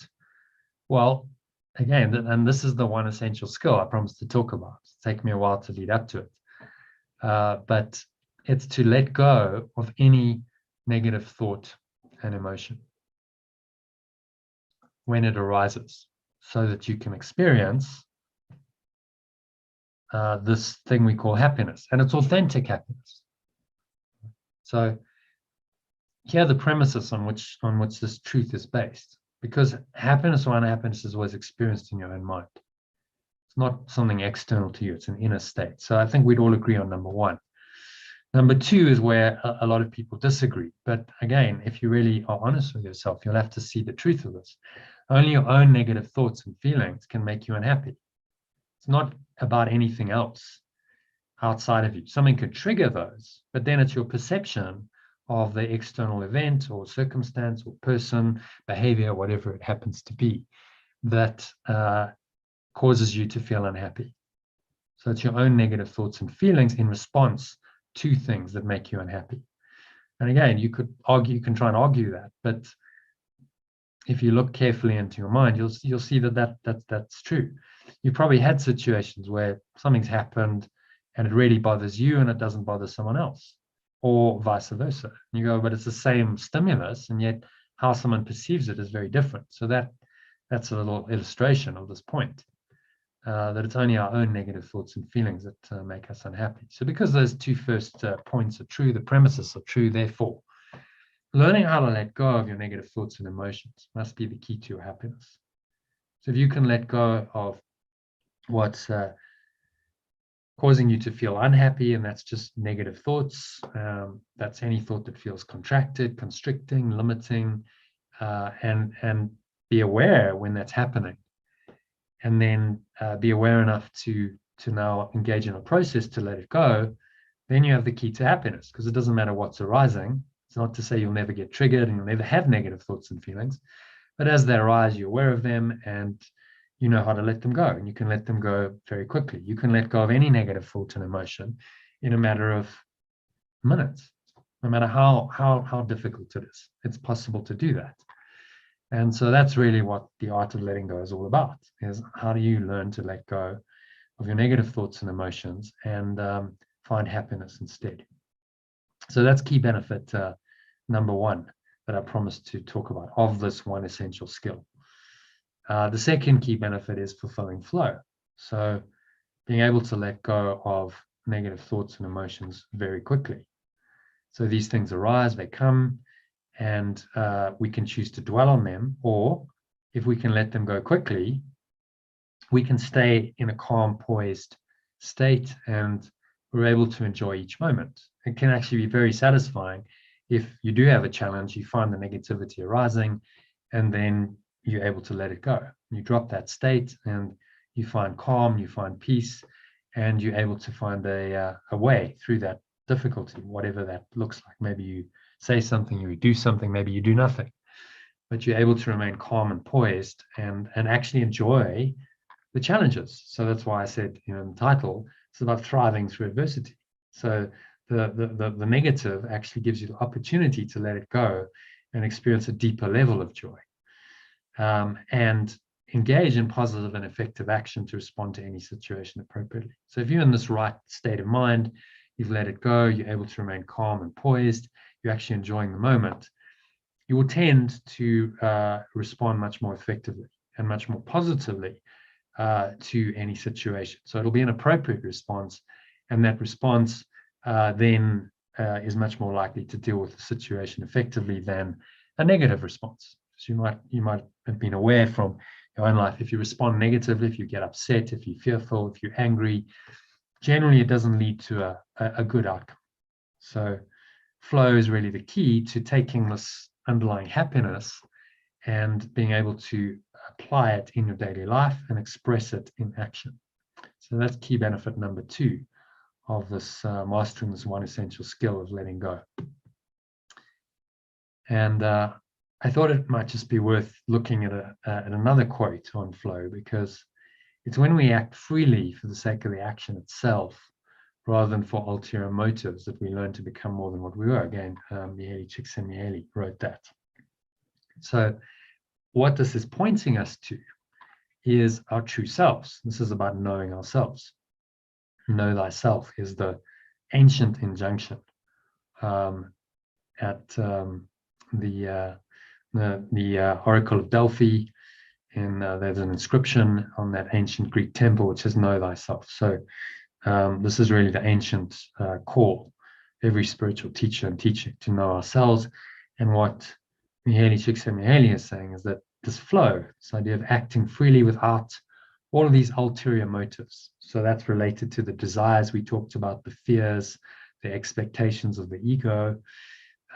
Speaker 1: Well, again, and this is the one essential skill I promised to talk about. It'll take me a while to lead up to it. But it's to let go of any negative thought and emotion when it arises, so that you can experience this thing we call happiness, and it's authentic happiness. So here are the premises on which this truth is based, because happiness or unhappiness is always experienced in your own mind. It's not something external to you, it's an inner state. So I think we'd all agree on number one. Number two is where a lot of people disagree. But again, if you really are honest with yourself, you'll have to see the truth of this. Only your own negative thoughts and feelings can make you unhappy. It's not about anything else outside of you. Something could trigger those, but then it's your perception of the external event or circumstance or person, behavior, whatever it happens to be, that causes you to feel unhappy. So it's your own negative thoughts and feelings in response to things that make you unhappy. And again, you can try and argue that, but if you look carefully into your mind, you'll see that's true. You've probably had situations where something's happened and it really bothers you and it doesn't bother someone else, or vice versa. And you go, but it's the same stimulus, and yet how someone perceives it is very different. So that's a little illustration of this point, that it's only our own negative thoughts and feelings that make us unhappy. So because those two first points are true, the premises are true, therefore, learning how to let go of your negative thoughts and emotions must be the key to your happiness. So if you can let go of what's causing you to feel unhappy, and that's just negative thoughts, that's any thought that feels contracted, constricting, limiting, and be aware when that's happening, and then be aware enough to now engage in a process to let it go, then you have the key to happiness, because it doesn't matter what's arising. It's not to say you'll never get triggered and you'll never have negative thoughts and feelings, but as they arise, you're aware of them and you know how to let them go, and you can let them go very quickly. You can let go of any negative thought and emotion in a matter of minutes, no matter how difficult it is. It's possible to do that. And so that's really what the art of letting go is all about, is how do you learn to let go of your negative thoughts and emotions and find happiness instead. So that's key benefit number one that I promised to talk about of this one essential skill. The second key benefit is fulfilling flow. So being able to let go of negative thoughts and emotions very quickly. So these things arise, they come, and we can choose to dwell on them, or if we can let them go quickly, we can stay in a calm, poised state, and we're able to enjoy each moment. It can actually be very satisfying if you do have a challenge, you find the negativity arising, and then you're able to let it go. You drop that state and you find calm, you find peace, and you're able to find a way through that difficulty, whatever that looks like. Maybe you say something, you do something, maybe you do nothing, but you're able to remain calm and poised and actually enjoy the challenges. So that's why I said, in the title, it's about thriving through adversity. So the negative actually gives you the opportunity to let it go and experience a deeper level of joy, and engage in positive and effective action to respond to any situation appropriately. So if you're in this right state of mind, you've let it go, you're able to remain calm and poised, you're actually enjoying the moment, you will tend to respond much more effectively and much more positively to any situation. So it'll be an appropriate response, and that response then is much more likely to deal with the situation effectively than a negative response. So you might have been aware from your own life, if you respond negatively, if you get upset, if you're fearful, if you're angry, generally it doesn't lead to a good outcome. So flow is really the key to taking this underlying happiness and being able to apply it in your daily life and express it in action. So that's key benefit number 2 of this mastering this one essential skill of letting go. And I thought it might just be worth looking at another quote on flow, because it's when we act freely for the sake of the action itself, rather than for ulterior motives, that we learn to become more than what we were. Again, Mihaly Csikszentmihalyi wrote that. So what this is pointing us to is our true selves. This is about knowing ourselves. Know thyself is the ancient injunction at the Oracle of Delphi, and there's an inscription on that ancient Greek temple which says know thyself. So this is really the ancient call, every spiritual teacher and teaching, to know ourselves. And what Mihaly Csikszentmihalyi is saying is that this flow, this idea of acting freely without all of these ulterior motives. So that's related to the desires we talked about, the fears, the expectations of the ego.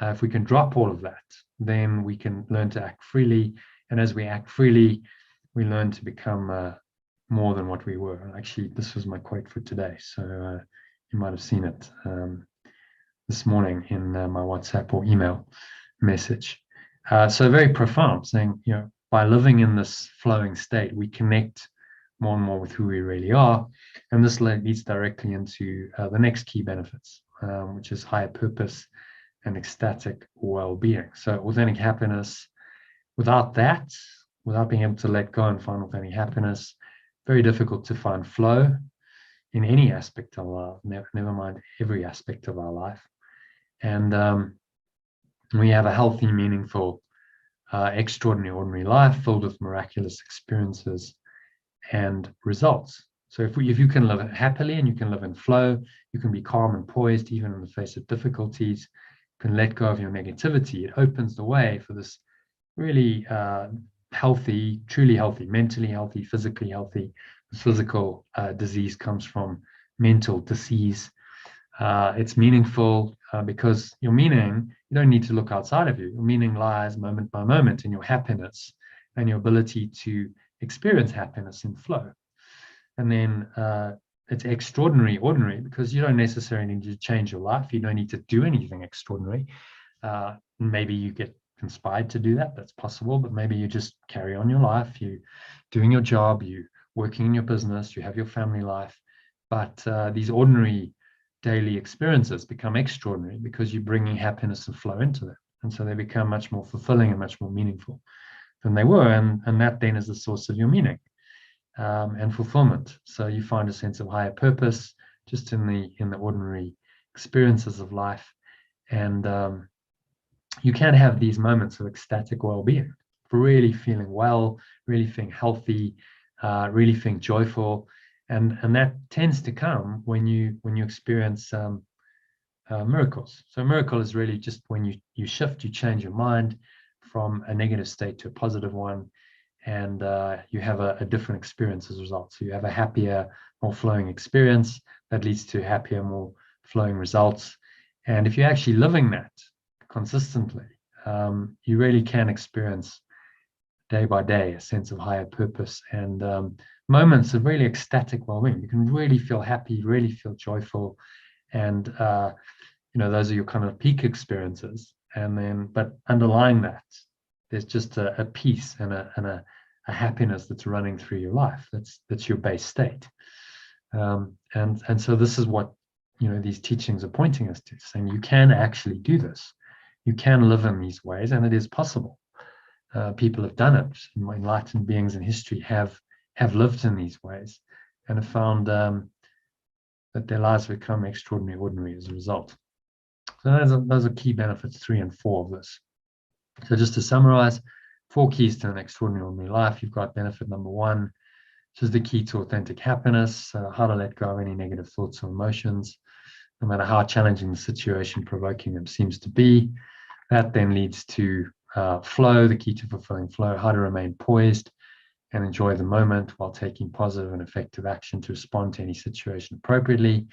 Speaker 1: If we can drop all of that, then we can learn to act freely. And as we act freely, we learn to become more than what we were. Actually, this was my quote for today. So you might have seen it this morning in my WhatsApp or email message. So very profound, saying, by living in this flowing state, we connect more and more with who we really are. And this leads directly into the next key benefits, which is higher purpose and ecstatic well-being. So authentic happiness, without that, without being able to let go and find authentic happiness, very difficult to find flow in any aspect of our life, never mind every aspect of our life. And we have a healthy, meaningful, extraordinary, ordinary life filled with miraculous experiences and results. So if you can live happily and you can live in flow, you can be calm and poised even in the face of difficulties, you can let go of your negativity. It opens the way for this really healthy, truly healthy, mentally healthy, physically healthy. Physical disease comes from mental disease. It's meaningful because your meaning, you don't need to look outside of you. Your meaning lies moment by moment in your happiness and your ability to experience happiness in flow. And then it's extraordinary, ordinary, because you don't necessarily need to change your life. You don't need to do anything extraordinary. Maybe you get inspired to do that. That's possible. But maybe you just carry on your life. You're doing your job. You're working in your business. You have your family life. But these ordinary daily experiences become extraordinary because you're bringing happiness and flow into them. And so they become much more fulfilling and much more meaningful than they were. And that then is the source of your meaning and fulfillment. So you find a sense of higher purpose just in the ordinary experiences of life. And you can have these moments of ecstatic well-being, really feeling well, really feeling healthy, really feeling joyful. And that tends to come when you experience miracles. So a miracle is really just when you shift, you change your mind from a negative state to a positive one, and you have a different experience as a result. So you have a happier, more flowing experience that leads to happier, more flowing results. And if you're actually living that consistently, you really can experience day by day a sense of higher purpose and moments of really ecstatic well-being. You can really feel happy, really feel joyful, and those are your kind of peak experiences. And then, but underlying that, there's just a peace and a happiness that's running through your life. That's your base state. And so this is what these teachings are pointing us to, saying you can actually do this. You can live in these ways, and it is possible. People have done it. Enlightened beings in history have lived in these ways and have found that their lives become extraordinarily ordinary as a result. So those are key benefits 3 and 4 of this. So just to summarize, 4 keys to an extraordinary ordinary life. You've got benefit number 1, which is the key to authentic happiness, how to let go of any negative thoughts or emotions, no matter how challenging the situation provoking them seems to be. That then leads to flow, the key to fulfilling flow, how to remain poised and enjoy the moment while taking positive and effective action to respond to any situation appropriately,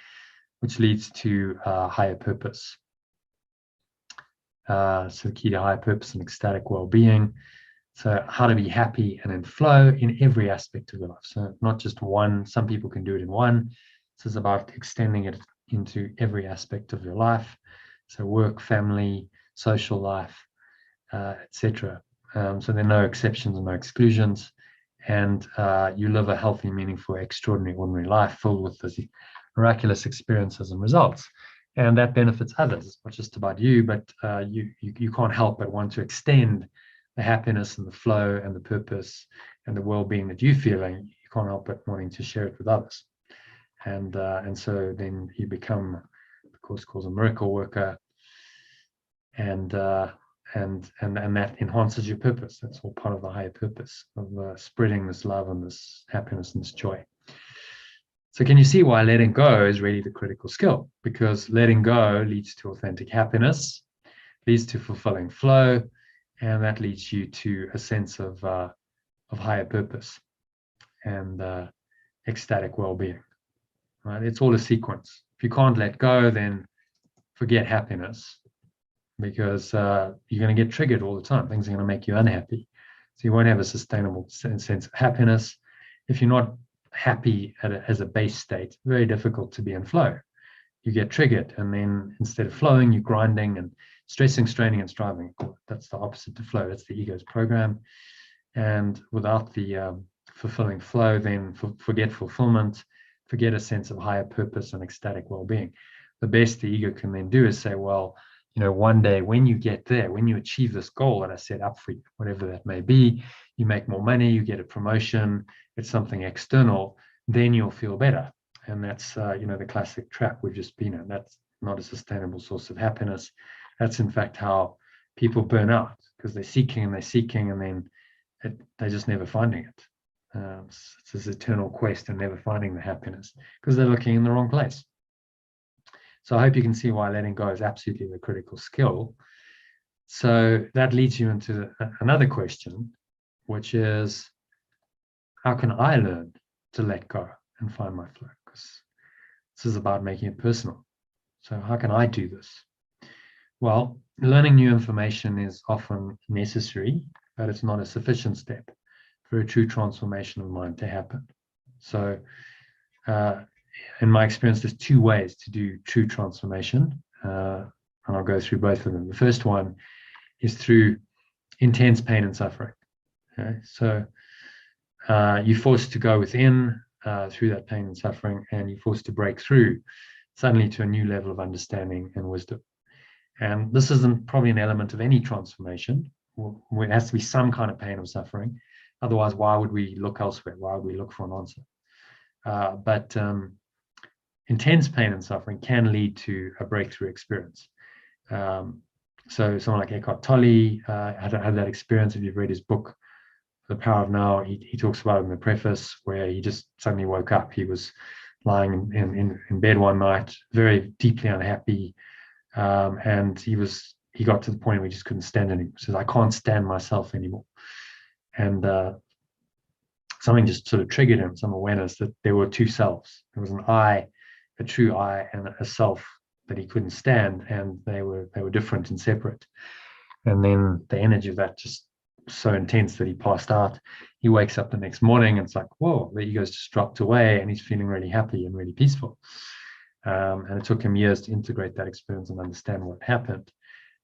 Speaker 1: which leads to higher purpose. So the key to higher purpose and ecstatic well-being. So how to be happy and in flow in every aspect of your life. So not just one. Some people can do it in one. This is about extending it into every aspect of your life. So work, family, social life, etc. So there are no exceptions and no exclusions. And you live a healthy, meaningful, extraordinary, ordinary life filled with these miraculous experiences and results. And that benefits others. It's not just about you, but you can't help but want to extend the happiness and the flow and the purpose and the well-being that you're feeling. You can't help but wanting to share it with others. And so then you become, the Course calls a miracle worker, and that enhances your purpose. That's all part of the higher purpose of spreading this love and this happiness and this joy. So can you see why letting go is really the critical skill? Because letting go leads to authentic happiness, leads to fulfilling flow, and that leads you to a sense of higher purpose and ecstatic well-being. Right? It's all a sequence. If you can't let go, then forget happiness, because you're going to get triggered all the time. Things are going to make you unhappy. So you won't have a sustainable sense of happiness. If you're not happy as a base state, very difficult to be in flow. You get triggered, and then instead of flowing, you're grinding and stressing, straining, and striving. That's the opposite to flow. That's the ego's program. And without the fulfilling flow, then forget fulfillment, forget a sense of higher purpose and ecstatic well-being. The best the ego can then do is say, well, one day when you get there, when you achieve this goal that I set up for you, whatever that may be, you make more money, you get a promotion, it's something external, then you'll feel better. And that's, the classic trap we've just been in. That's not a sustainable source of happiness. That's in fact how people burn out, because they're seeking, and then they're just never finding it. It's this eternal quest and never finding the happiness because they're looking in the wrong place. So I hope you can see why letting go is absolutely the critical skill. So that leads you into another question, which is, how can I learn to let go and find my flow? Because this is about making it personal. So how can I do this? Well, learning new information is often necessary, but it's not a sufficient step for a true transformation of mind to happen. So in my experience, there's 2 ways to do true transformation, and I'll go through both of them. The first one is through intense pain and suffering. Okay? So you're forced to go within through that pain and suffering, and you're forced to break through suddenly to a new level of understanding and wisdom. And this isn't probably an element of any transformation. It has to be some kind of pain or suffering. Otherwise, why would we look elsewhere? Why would we look for an answer? But intense pain and suffering can lead to a breakthrough experience. So someone like Eckhart Tolle had that experience. If you've read his book, The Power of Now, he talks about it in the preface, where he just suddenly woke up. He was lying in bed one night, very deeply unhappy, and he got to the point where he just couldn't stand anymore. He says, I can't stand myself anymore. And something just sort of triggered him, some awareness that there were 2 selves. There was an I, a true I, and a self that he couldn't stand, and they were different and separate. And then the energy of that just so intense that he passed out. He wakes up the next morning and it's like, whoa, the ego's just dropped away, and he's feeling really happy and really peaceful. And it took him years to integrate that experience and understand what happened.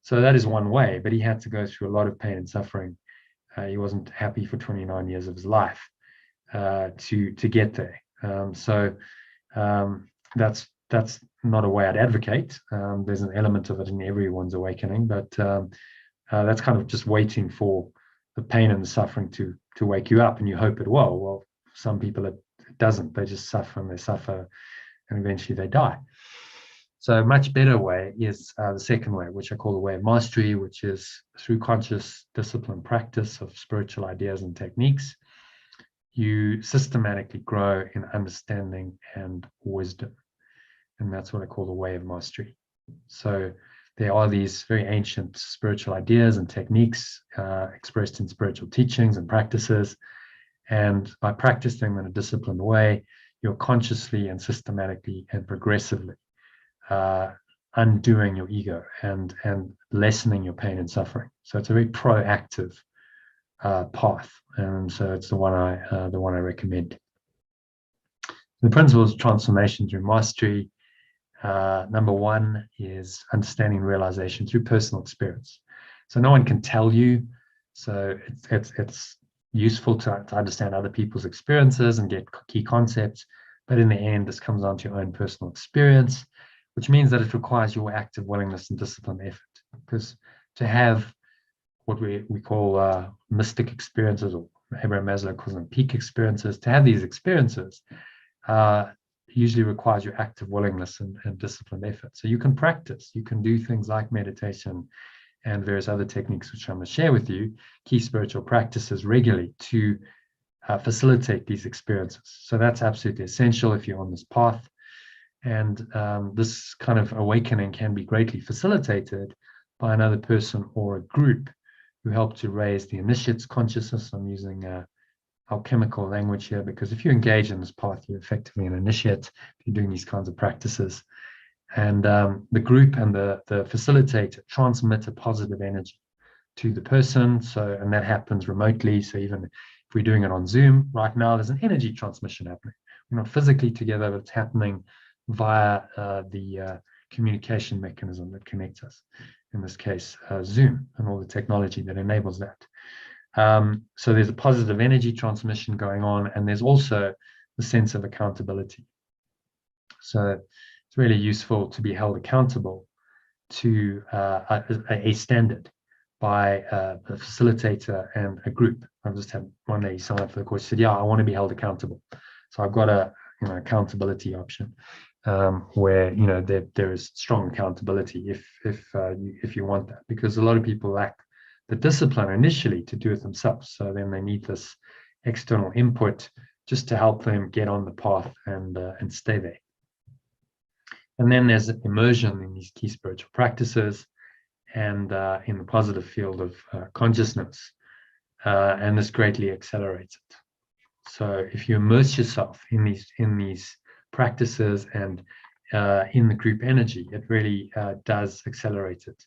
Speaker 1: So that is one way, but he had to go through a lot of pain and suffering. He wasn't happy for 29 years of his life to get there. That's not a way I'd advocate. There's an element of it in everyone's awakening, but that's kind of just waiting for the pain and the suffering to wake you up, and you hope it will. Well, some people it doesn't. They just suffer and they suffer, and eventually they die. So a much better way is the second way, which I call the way of mastery, which is through conscious discipline practice of spiritual ideas and techniques. You systematically grow in understanding and wisdom. And that's what I call the way of mastery. So there are these very ancient spiritual ideas and techniques expressed in spiritual teachings and practices. And by practicing them in a disciplined way, you're consciously and systematically and progressively undoing your ego and lessening your pain and suffering. So it's a very proactive path, and so it's the one I recommend. The principles of transformation through mastery. Number one is understanding realization through personal experience. So no one can tell you. So it's useful to understand other people's experiences and get key concepts. But in the end, this comes down to your own personal experience, which means that it requires your active willingness and disciplined effort. Because to have what we call mystic experiences, or Abraham Maslow calls them peak experiences, to have these experiences usually requires your active willingness and disciplined effort. So you can practice, you can do things like meditation and various other techniques, which I'm going to share with you, key spiritual practices regularly to facilitate these experiences. So that's absolutely essential if you're on this path. And this kind of awakening can be greatly facilitated by another person or a group who help to raise the initiate's consciousness. I'm using alchemical language here, because if you engage in this path, you're effectively an initiate if you're doing these kinds of practices. And the group and the facilitator transmit a positive energy to the person. So, and that happens remotely. So even if we're doing it on Zoom right now, there's an energy transmission happening. We're not physically together, but it's happening via the communication mechanism that connects us. In this case, Zoom and all the technology that enables that. So there's a positive energy transmission going on, and there's also the sense of accountability. So it's really useful to be held accountable to a standard by a facilitator and a group. I've just had one lady sign up for the course, said, yeah, I want to be held accountable. So I've got a accountability option where there is strong accountability if you want that, because a lot of people lack the discipline initially to do it themselves. So then they need this external input just to help them get on the path and stay there. And then there's immersion in these key spiritual practices and in the positive field of consciousness, and this greatly accelerates it. So if you immerse yourself in these practices and in the group energy, it really does accelerate it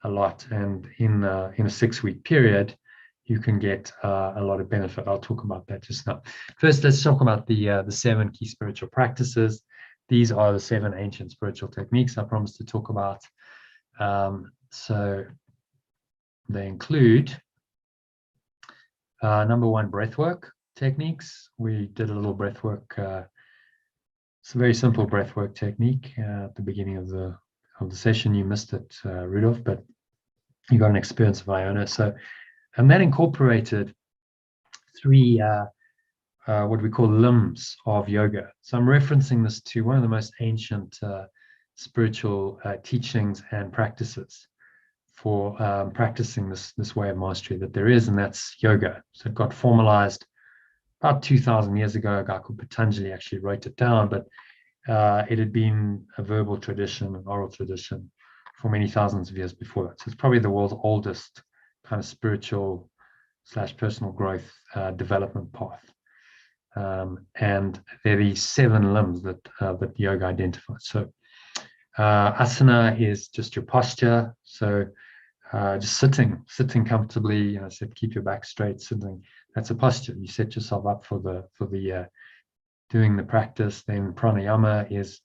Speaker 1: a lot. And in a 6-week period, you can get a lot of benefit. I'll talk about that just now. First, let's talk about the 7 key spiritual practices. These are the 7 ancient spiritual techniques I promised to talk about. So they include number 1, breathwork techniques. We did a little breathwork. It's a very simple breathwork technique at the beginning of the session. You missed it, Rudolph, but you got an experience of Iona. So, and that incorporated 3 what we call limbs of yoga. So I'm referencing this to one of the most ancient spiritual teachings and practices for practicing this way of mastery that there is, and that's yoga. So it got formalized about 2,000 years ago. A guy called Patanjali actually wrote it down, but it had been a verbal tradition, an oral tradition for many thousands of years before that. So it's probably the world's oldest kind of spiritual / personal growth development path. And there are these 7 limbs that yoga identifies. So asana is just your posture. So just sitting comfortably. I said keep your back straight. Sitting, that's a posture. You set yourself up for the doing the practice. Then pranayama is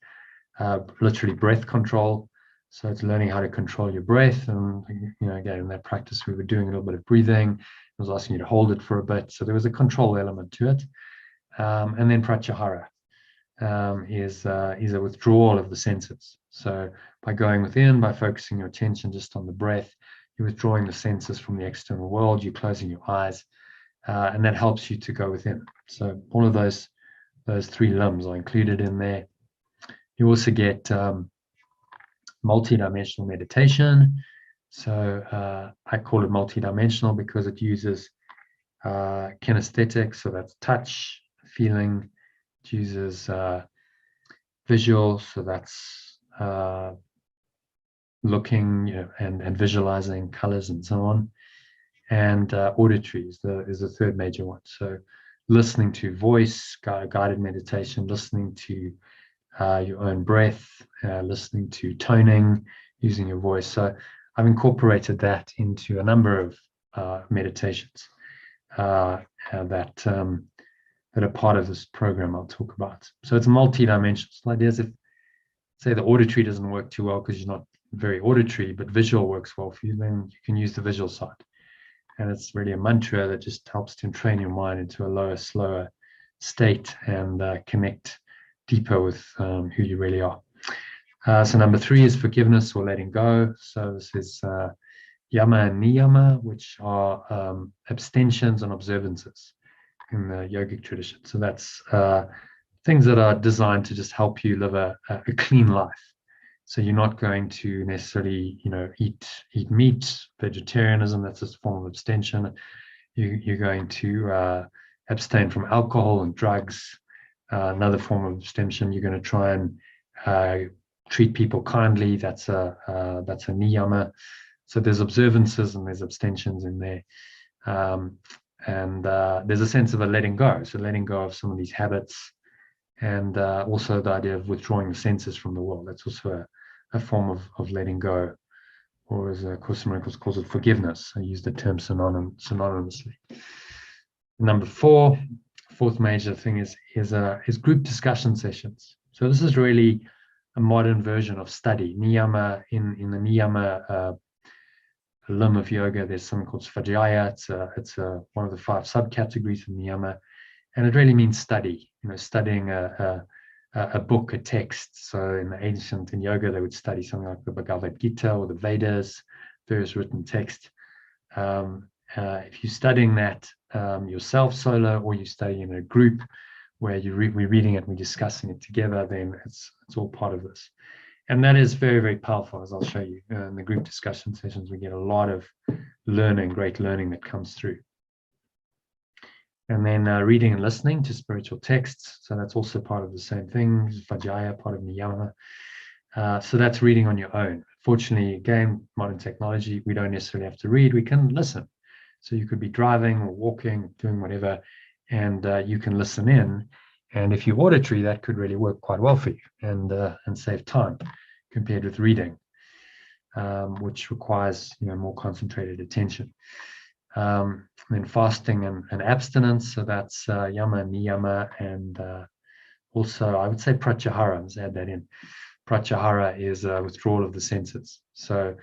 Speaker 1: literally breath control. So it's learning how to control your breath. And again, in that practice, we were doing a little bit of breathing. I was asking you to hold it for a bit. So there was a control element to it. And then pratyahara is a withdrawal of the senses. So by going within, by focusing your attention just on the breath, you're withdrawing the senses from the external world. You're closing your eyes, and that helps you to go within. So all of those three limbs are included in there. You also get multi-dimensional meditation. So I call it multi-dimensional because it uses kinesthetic, so that's touch, feeling. It uses visual, so that's looking, and visualizing colors and so on. And auditory is the third major one. So listening to voice, guided meditation, listening to your own breath, listening to toning, using your voice. So I've incorporated that into a number of meditations that are part of this program I'll talk about. So it's multi-dimensional. So ideas, if say the auditory doesn't work too well because you're not very auditory, but visual works well for you, then you can use the visual side. And it's really a mantra that just helps to train your mind into a lower, slower state and connect deeper with who you really are. So number 3 is forgiveness or letting go. So this is yama and niyama, which are abstentions and observances in the yogic tradition. So that's things that are designed to just help you live a clean life. So you're not going to necessarily, eat meat, vegetarianism, that's a form of abstention. You're going to abstain from alcohol and drugs, another form of abstention. You're going to try and treat people kindly, that's a niyama. So there's observances and there's abstentions in there. And there's a sense of a letting go. So letting go of some of these habits, and also the idea of withdrawing the senses from the world. That's also a form of letting go, or as Course in Miracles calls it, forgiveness. I use the term synonymously. Number 4, fourth major thing is group discussion sessions. So this is really a modern version of study. Niyama, in the niyama limb of yoga, there's something called Fajiya. It's one of the 5 subcategories of niyama, and it really means study. Studying a book, a text. So in yoga, they would study something like the Bhagavad Gita or the Vedas, various written texts. If you're studying that yourself solo, or you study in a group where we're reading it and we're discussing it together, then it's all part of this. And that is very, very powerful, as I'll show you. In the group discussion sessions, we get a lot of great learning that comes through. And then reading and listening to spiritual texts. So that's also part of the same thing, Fajiya, part of niyama. So that's reading on your own. Fortunately, again, modern technology, we don't necessarily have to read, we can listen. So you could be driving or walking, doing whatever, and you can listen in. And if you're auditory, that could really work quite well for you and save time compared with reading, which requires more concentrated attention. And then fasting and abstinence, so that's yama, niyama, and also I would say pratyahara. Let's add that in. Pratyahara is withdrawal of the senses. So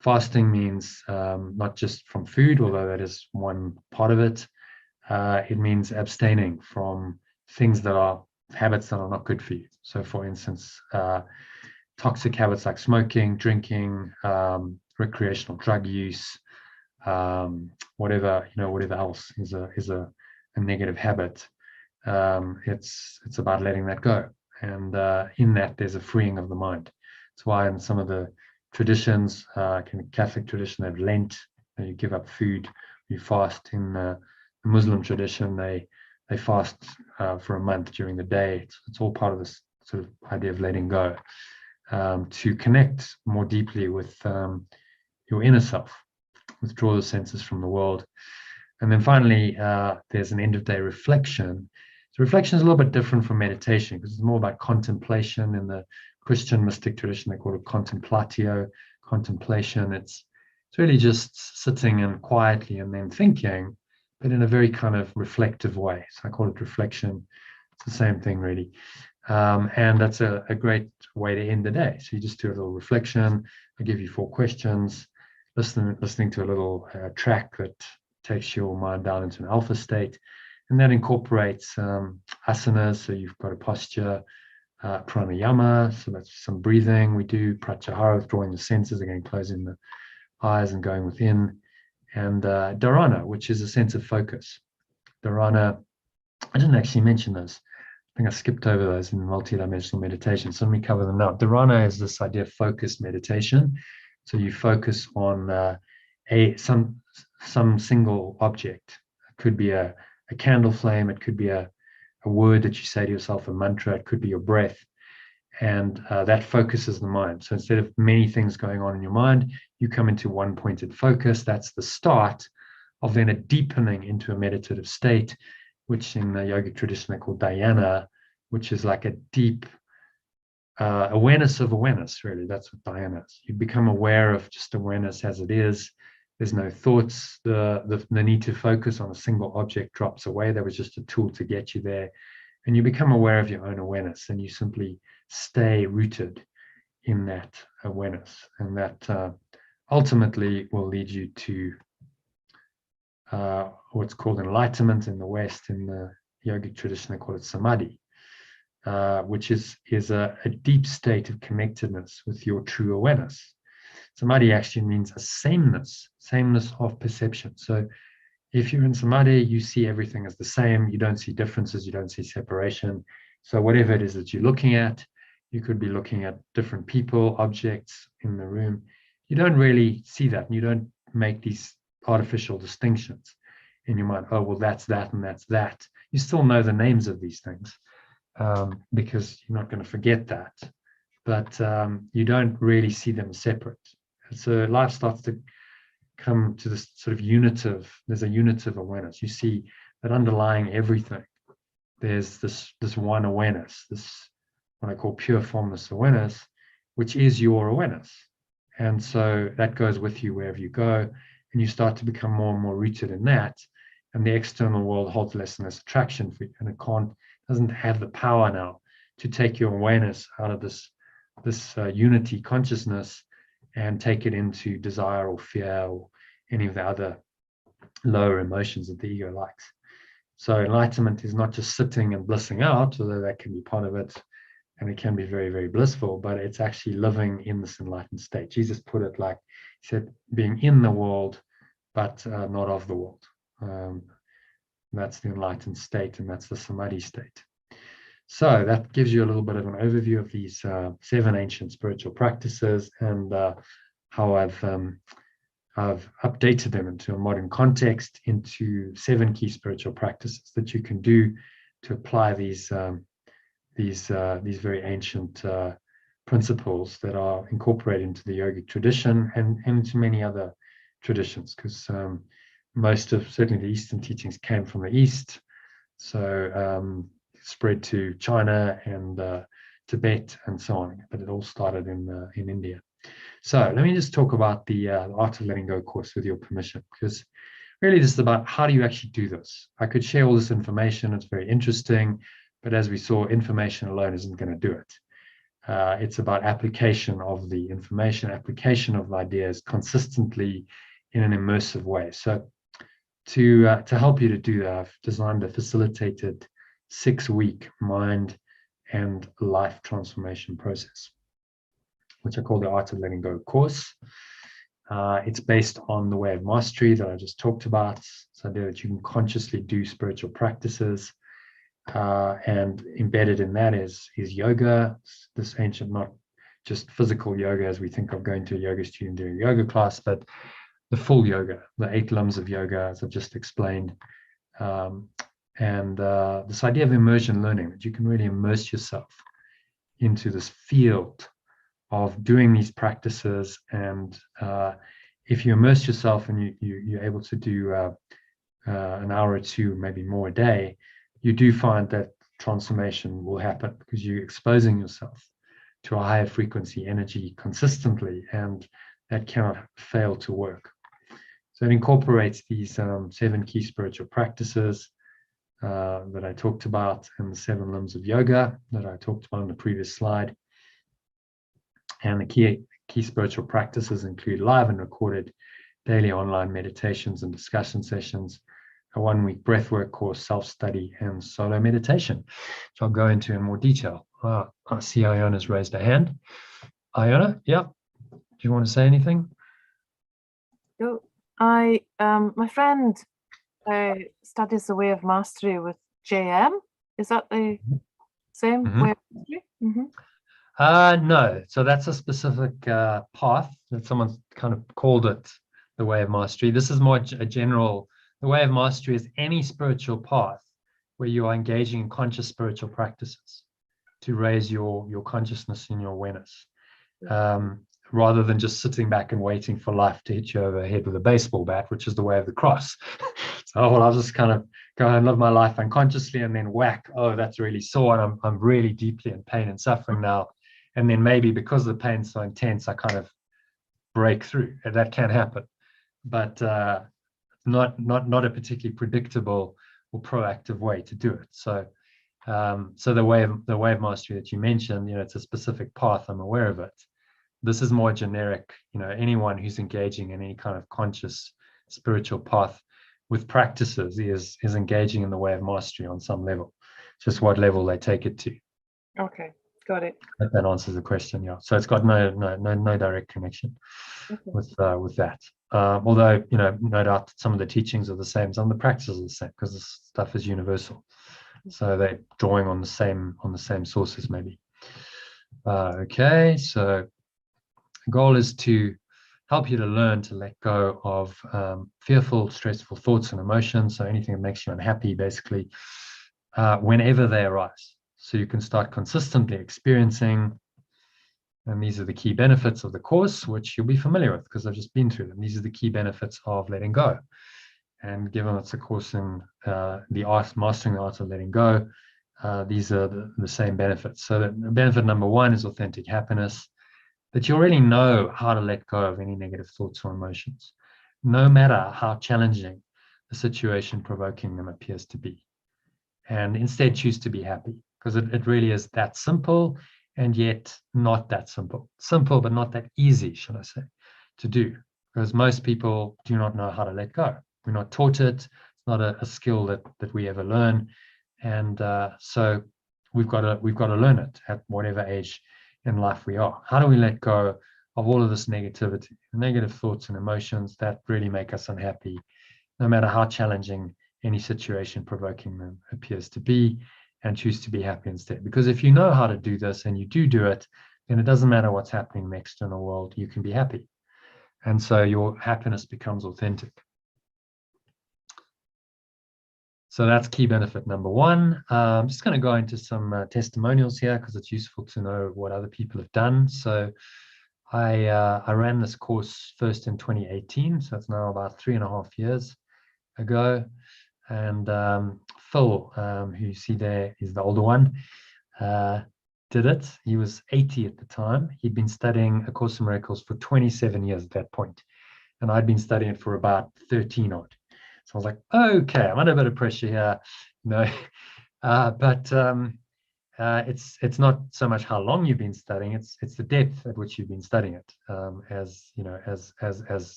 Speaker 1: fasting means not just from food, although that is one part of it. It means abstaining from things that are habits that are not good for you. So for instance, toxic habits like smoking, drinking, recreational drug use, whatever else is a negative habit. It's about letting that go, and in that there's a freeing of the mind. That's why in some of the traditions, Catholic tradition, they've Lent, you give up food, you fast. In the Muslim tradition, they fast for a month during the day. It's all part of this sort of idea of letting go, to connect more deeply with your inner self, withdraw the senses from the world. And then finally, there's an end-of-day reflection. So reflection is a little bit different from meditation because it's more about contemplation. In the Christian mystic tradition, they call it contemplatio, contemplation. It's really just sitting and quietly and then thinking, but in a very kind of reflective way. So I call it reflection. It's the same thing, really. And that's a great way to end the day. So you just do a little reflection. I give you 4 questions, listening to a little track that takes your mind down into an alpha state. And that incorporates asanas. So you've got a posture, pranayama. So that's some breathing. We do pratyahara, withdrawing the senses, again, closing the eyes and going within. And dharana, which is a sense of focus. Dharana, I didn't actually mention those. I think I skipped over those in multidimensional meditation. So let me cover them now. Dharana is this idea of focused meditation. So you focus on some single object. It could be a candle flame. It could be a word that you say to yourself, a mantra. It could be your breath. And that focuses the mind. So instead of many things going on in your mind, you come into one pointed focus. That's the start of then a deepening into a meditative state, which in the yogic tradition they call dhyana, which is like a deep awareness of awareness, really. That's what dhyana is. You become aware of just awareness as it is. There's no thoughts. The need to focus on a single object drops away. That was just a tool to get you there. And you become aware of your own awareness, and you simply stay rooted in that awareness. And that ultimately will lead you to what's called enlightenment in the West. In the yogic tradition, they call it Samadhi, which is a deep state of connectedness with your true awareness. Samadhi actually means a sameness of perception. So if you're in Samadhi, you see everything as the same. You don't see differences. You don't see separation. So whatever it is that you're looking at, you could be looking at different people, objects in the room. You don't really see that. You don't make these artificial distinctions in your mind. Oh, well, that's that and that's that. You still know the names of these things because you're not going to forget that. But you don't really see them separate. So life starts to come to this sort of there's a unitive awareness. You see that underlying everything, there's this one awareness, this what I call pure formless awareness, which is your awareness. And so that goes with you wherever you go, and you start to become more and more rooted in that. And the external world holds less and less attraction for you, and it doesn't have the power now to take your awareness out of this unity consciousness and take it into desire or fear or any of the other lower emotions that the ego likes. So enlightenment is not just sitting and blissing out, although that can be part of it, and it can be very, very blissful, but it's actually living in this enlightened state. Jesus put it like, he said, being in the world, but not of the world. That's the enlightened state, and that's the Samadhi state. So that gives you a little bit of an overview of these 7 ancient spiritual practices and how I've updated them into a modern context into 7 key spiritual practices that you can do to apply these very ancient principles that are incorporated into the yogic tradition and into many other traditions, because most of certainly the Eastern teachings came from the East. So spread to China and Tibet and so on, but it all started in India. So let me just talk about the Art of Letting Go course with your permission, because really this is about how do you actually do this. I could share all this information, it's very interesting, but as we saw, information alone isn't going to do it. It's about application of the information, application of ideas consistently in an immersive way. So to help you to do that, I've designed a facilitated 6-week mind and life transformation process, which I call the Art of Letting Go course. It's based on the way of mastery that I just talked about. It's the idea that you can consciously do spiritual practices, and embedded in that is yoga, this ancient, not just physical yoga as we think of going to a yoga studio and doing a yoga class, but the full yoga, the 8 limbs of yoga, as I've just explained. And this idea of immersion learning, that you can really immerse yourself into this field of doing these practices. And if you immerse yourself and you're able to do an hour or 2, maybe more a day, you do find that transformation will happen because you're exposing yourself to a higher frequency energy consistently. And that cannot fail to work. So it incorporates these 7 key spiritual practices that I talked about, and the 7 limbs of yoga that I talked about on the previous slide. And the key spiritual practices include live and recorded daily online meditations and discussion sessions, a 1-week breathwork course, self-study, and solo meditation, which I'll go into in more detail. I see Iona's raised a hand. Iona, yeah, do you want to say anything?
Speaker 2: So my friend studies the Way of Mastery with JM. Is that the same Way of Mastery?
Speaker 1: No, so that's a specific path that someone's kind of called it the Way of Mastery. This is more a general. The Way of Mastery is any spiritual path where you are engaging in conscious spiritual practices to raise your consciousness and your awareness, rather than just sitting back and waiting for life to hit you over the head with a baseball bat, which is the way of the cross. So, well, I'll just kind of go and live my life unconsciously, and then whack, oh, that's really sore, and I'm really deeply in pain and suffering now. And then maybe because the pain's so intense, I kind of break through. And that can happen, but not a particularly predictable or proactive way to do it. So, so the way of mastery that you mentioned, it's a specific path. I'm aware of it. This is more generic. Anyone who's engaging in any kind of conscious spiritual path with practices is engaging in the way of mastery on some level. Just what level they take it to.
Speaker 2: Okay. Got it.
Speaker 1: That answers the question, yeah. So it's got no direct connection with that. Although no doubt some of the teachings are the same, some of the practices are the same because this stuff is universal. So they're drawing on the same sources, maybe. Okay, so the goal is to help you to learn to let go of fearful, stressful thoughts and emotions. So anything that makes you unhappy, basically, whenever they arise. So you can start consistently experiencing, and these are the key benefits of the course, which you'll be familiar with because I've just been through them. These are the key benefits of letting go. And given it's a course in mastering the art of letting go, these are the same benefits. So that benefit number 1 is authentic happiness, that you already know how to let go of any negative thoughts or emotions, no matter how challenging the situation provoking them appears to be. And instead choose to be happy. Because it really is that simple, and yet not that simple. Simple, but not that easy, should I say, to do. Because most people do not know how to let go. We're not taught it. It's not a skill that we ever learn. And so we've got to learn it at whatever age in life we are. How do we let go of all of this negativity, negative thoughts and emotions that really make us unhappy, no matter how challenging any situation provoking them appears to be, and choose to be happy instead? Because if you know how to do this and you do it, then it doesn't matter what's happening in the external world, you can be happy. And so your happiness becomes authentic. So that's key benefit number 1. I'm just going to go into some testimonials here because it's useful to know what other people have done. So I ran this course first in 2018, so it's now about 3.5 years ago. And Phil, who you see there is the older one, did it. He was 80 at the time. He'd been studying A Course in Miracles for 27 years at that point, and I'd been studying it for about 13 odd. So I was like, okay, I'm under a bit of pressure here, but it's not so much how long you've been studying; it's the depth at which you've been studying it, as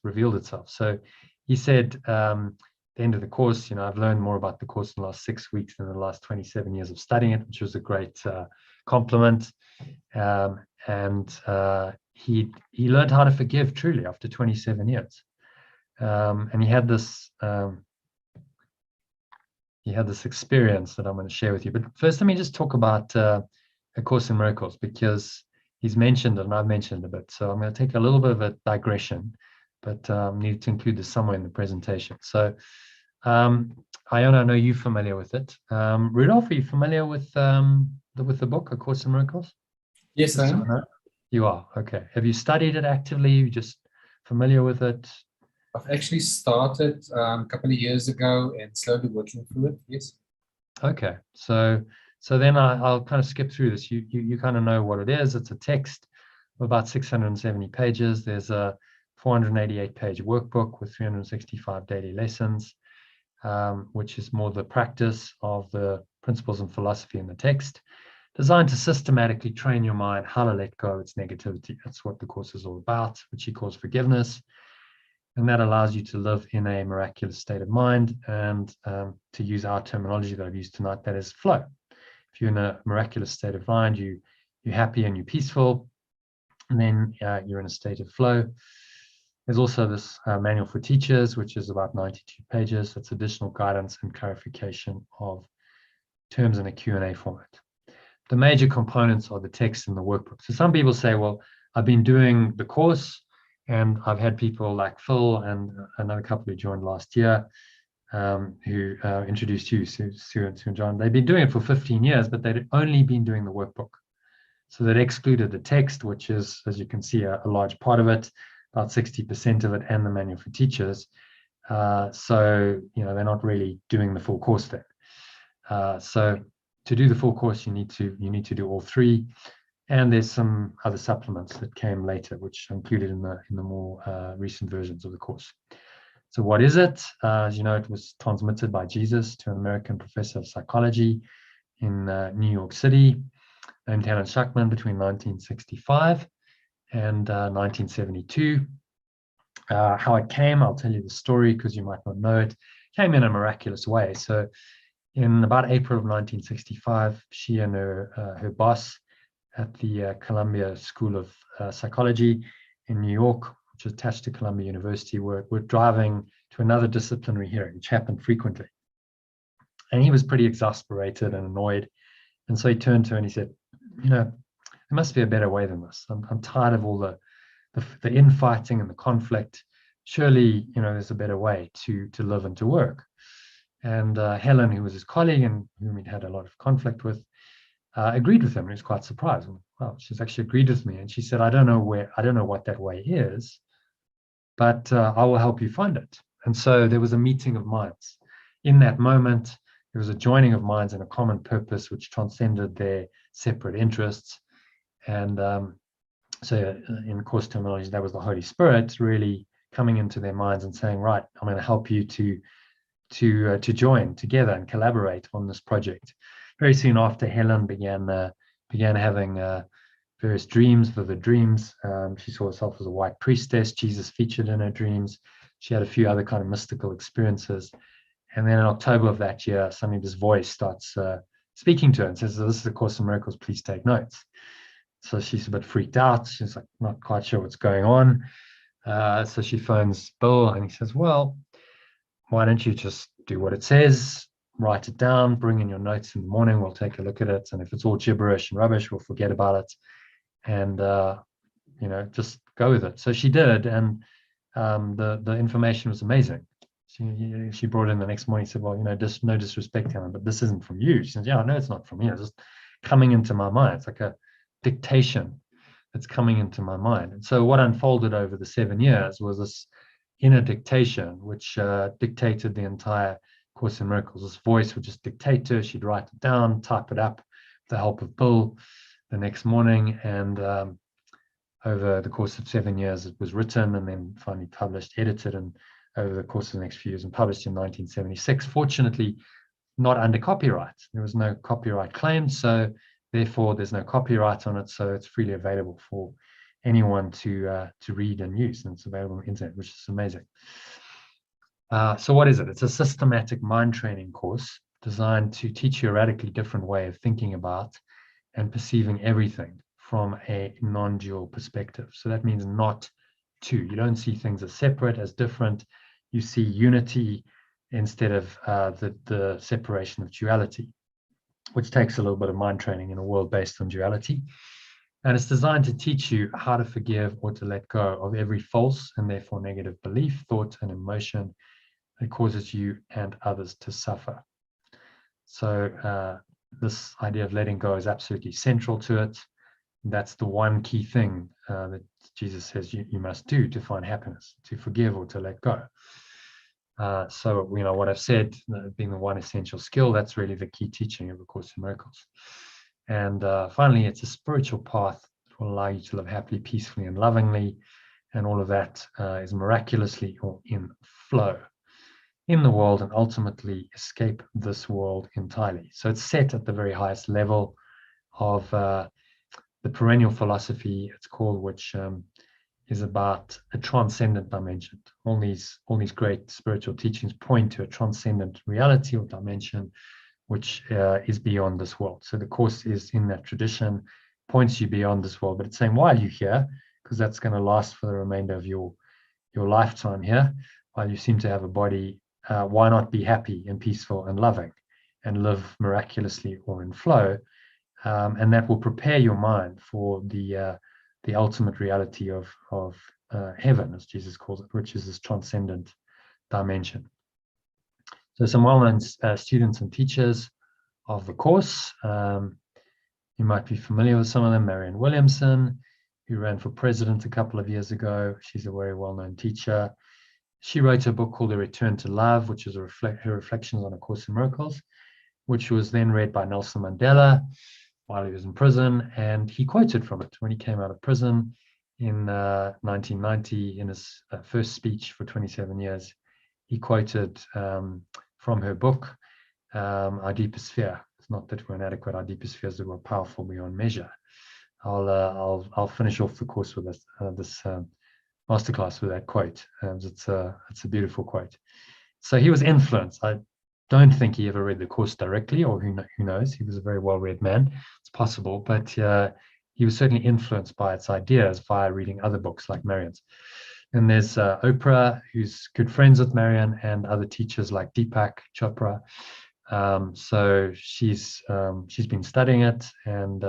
Speaker 1: revealed itself. So he said. The end of the course, I've learned more about the course in the last 6 weeks than the last 27 years of studying it, which was a great compliment. And he learned how to forgive truly after 27 years. And he had this experience that I'm going to share with you. But first, let me just talk about A Course in Miracles, because he's mentioned it and I've mentioned it a bit. So I'm going to take a little bit of a digression, but need to include this somewhere in the presentation. So, Iona, I know you're familiar with it. Rudolph, are you familiar with the book, A Course in Miracles?
Speaker 4: Yes, I am.
Speaker 1: You are, okay. Have you studied it actively? You're just familiar with it?
Speaker 4: I've actually started a couple of years ago and slowly working through it, yes.
Speaker 1: Okay, so then I'll kind of skip through this. You kind of know what it is. It's a text of about 670 pages. There's a 488-page workbook with 365 daily lessons, which is more the practice of the principles and philosophy in the text, designed to systematically train your mind how to let go of its negativity. That's what the course is all about, which he calls forgiveness. And that allows you to live in a miraculous state of mind. And to use our terminology that I've used tonight, that is flow. If you're in a miraculous state of mind, you're happy and you're peaceful, and then you're in a state of flow. There's also this manual for teachers, which is about 92 pages. That's additional guidance and clarification of terms in a Q&A format. The major components are the text and the workbook. So some people say, well, I've been doing the course and I've had people like Phil and another couple who joined last year who introduced you, Sue and John. They've been doing it for 15 years, but they'd only been doing the workbook. So that excluded the text, which is, as you can see, a large part of it, about 60% of it, and the manual for teachers. So, they're not really doing the full course there. So to do the full course, you need to do all three. And there's some other supplements that came later, which are included in the more recent versions of the course. So what is it? As you know, it was transmitted by Jesus to an American professor of psychology in New York City, named Helen Schuckman, between 1965 and 1972. How it came, I'll tell you the story because you might not know it. It came in a miraculous way. So in about April of 1965, she and her boss at the Columbia School of Psychology in New York, which is attached to Columbia University, were driving to another disciplinary hearing, which happened frequently. And he was pretty exasperated and annoyed. And so he turned to her and he said, there must be a better way than this. I'm tired of all the infighting and the conflict. Surely, there's a better way to live and to work. And Helen, who was his colleague and whom he'd had a lot of conflict with, agreed with him. He was quite surprised. Wow, she's actually agreed with me. And she said, I don't know what that way is, but I will help you find it. And so there was a meeting of minds. In that moment, there was a joining of minds in a common purpose, which transcended their separate interests. And so in course terminology, that was the Holy Spirit really coming into their minds and saying, right, I'm going to help you to join together and collaborate on this project. Very soon after, Helen began having various dreams, vivid dreams. She saw herself as a white priestess. Jesus featured in her dreams. She had a few other kind of mystical experiences. And then in October of that year, suddenly this voice starts speaking to her and says, this is a Course in Miracles, please take notes. So she's a bit freaked out. She's like not quite sure what's going on. So she phones Bill and he says, well, why don't you just do what it says, write it down, bring in your notes in the morning, we'll take a look at it. And if it's all gibberish and rubbish, we'll forget about it. And, just go with it. So she did. And the information was amazing. She brought in the next morning and said, well, just no disrespect, Helen, but this isn't from you. She said, yeah, I know it's not from you. It's just coming into my mind. It's like a dictation that's coming into my mind. And so what unfolded over the 7 years was this inner dictation, which dictated the entire Course in Miracles. This voice would just dictate to her. She'd write it down, type it up with the help of Bill the next morning. And over the course of 7 years, it was written and then finally published, edited, and over the course of the next few years and published in 1976. Fortunately, not under copyright. There was no copyright claim, so therefore there's no copyright on it, so it's freely available for anyone to read and use, and it's available on the internet, which is amazing. So what is it? It's a systematic mind training course designed to teach you a radically different way of thinking about and perceiving everything from a non-dual perspective. So that means not two. You don't see things as separate, as different. You see unity instead of the separation of duality, which takes a little bit of mind training in a world based on duality. And it's designed to teach you how to forgive or to let go of every false and therefore negative belief, thought, and emotion that causes you and others to suffer. So this idea of letting go is absolutely central to it. That's the one key thing that Jesus says you must do to find happiness, to forgive or to let go. So, what I've said, being the one essential skill, that's really the key teaching of A Course in Miracles. And finally, it's a spiritual path that will allow you to live happily, peacefully, and lovingly. and all of that is miraculously or in flow in the world, and ultimately escape this world entirely. So it's set at the very highest level of the perennial philosophy, it's called, which is about a transcendent dimension. All these great spiritual teachings point to a transcendent reality or dimension, which is beyond this world. So the Course is in that tradition, points you beyond this world, but it's saying while you're here, because that's going to last for the remainder of your lifetime here, while you seem to have a body, why not be happy and peaceful and loving and live miraculously or in flow? And that will prepare your mind for the ultimate reality of heaven, as Jesus calls it, which is this transcendent dimension. So some well-known students and teachers of the Course, you might be familiar with some of them. Marianne Williamson, who ran for president a couple of years ago. She's a very well-known teacher. She wrote a book called A Return to Love, which is her reflections on A Course in Miracles, which was then read by Nelson Mandela while he was in prison, and he quoted from it when he came out of prison in 1990 in his first speech for 27 years. He quoted from her book, Our Deepest Fear. It's not that we're inadequate, our deepest fears that we're powerful beyond measure. I'll finish off the course with this masterclass with that quote. It's a beautiful quote. So he was influenced. I don't think he ever read the Course directly, or who knows, he was a very well-read man. It's possible, but he was certainly influenced by its ideas via reading other books like Marianne's. And there's Oprah, who's good friends with Marianne, and other teachers like Deepak Chopra. So she's been studying it and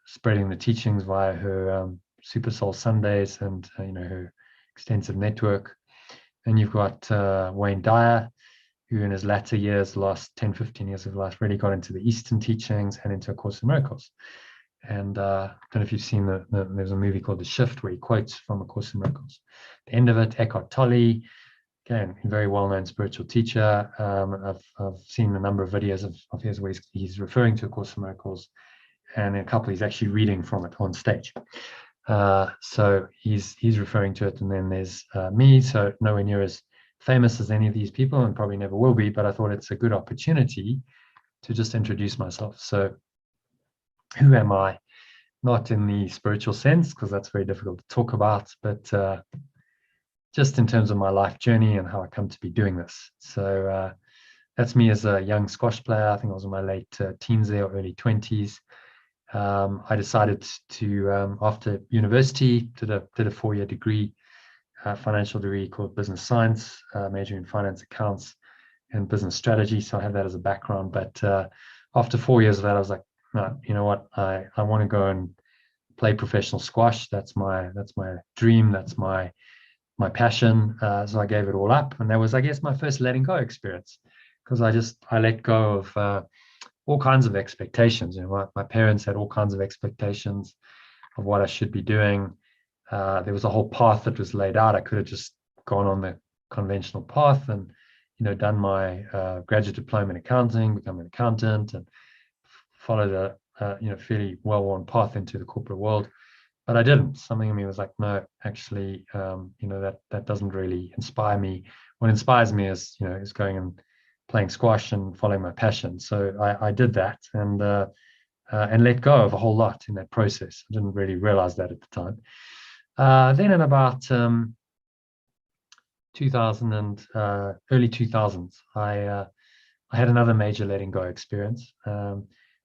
Speaker 1: spreading the teachings via her Super Soul Sundays and her extensive network. And you've got Wayne Dyer, who in his latter years, last 10, 15 years of life, really got into the Eastern teachings and into A Course in Miracles. And I don't know if you've seen there's a movie called The Shift where he quotes from A Course in Miracles. At the end of it, Eckhart Tolle, again, a very well-known spiritual teacher. I've seen a number of videos of his where he's referring to A Course in Miracles, and in a couple he's actually reading from it on stage. So he's referring to it, and then there's me, so nowhere near as famous as any of these people, and probably never will be, but I thought it's a good opportunity to just introduce myself. So who am I? Not in the spiritual sense, because that's very difficult to talk about, but just in terms of my life journey and how I come to be doing this. So that's me as a young squash player. I think I was in my late teens there, or early 20s. I decided to, after university, did a 4-year degree, financial degree called business science, majoring in finance, accounts, and business strategy. So I have that as a background. But after 4 years of that, I was like, no, you know what? I want to go and play professional squash. That's my dream. That's my passion. So I gave it all up, and that was, I guess, my first letting go experience, because I let go of all kinds of expectations. My parents had all kinds of expectations of what I should be doing. There was a whole path that was laid out. I could have just gone on the conventional path and, done my graduate diploma in accounting, become an accountant, and followed a fairly well-worn path into the corporate world. But I didn't. Something in me was like, no, actually, that doesn't really inspire me. What inspires me is going and playing squash and following my passion. So I did that and let go of a whole lot in that process. I didn't really realize that at the time. Then in about 2000 and early 2000s, I had another major letting go experience,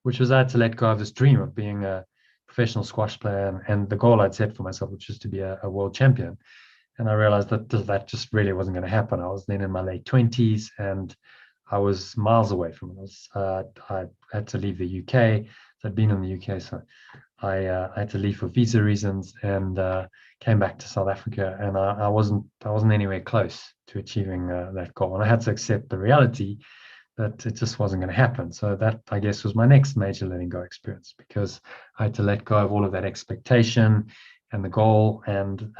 Speaker 1: which was I had to let go of this dream of being a professional squash player and the goal I'd set for myself, which was to be a world champion. And I realized that just really wasn't going to happen. I was then in my late 20s and I was miles away from it. I had to leave the UK. So I'd been in the UK, so I had to leave for visa reasons and came back to South Africa. And I wasn't anywhere close to achieving that goal. And I had to accept the reality that it just wasn't going to happen. So that, I guess, was my next major letting go experience, because I had to let go of all of that expectation and the goal. And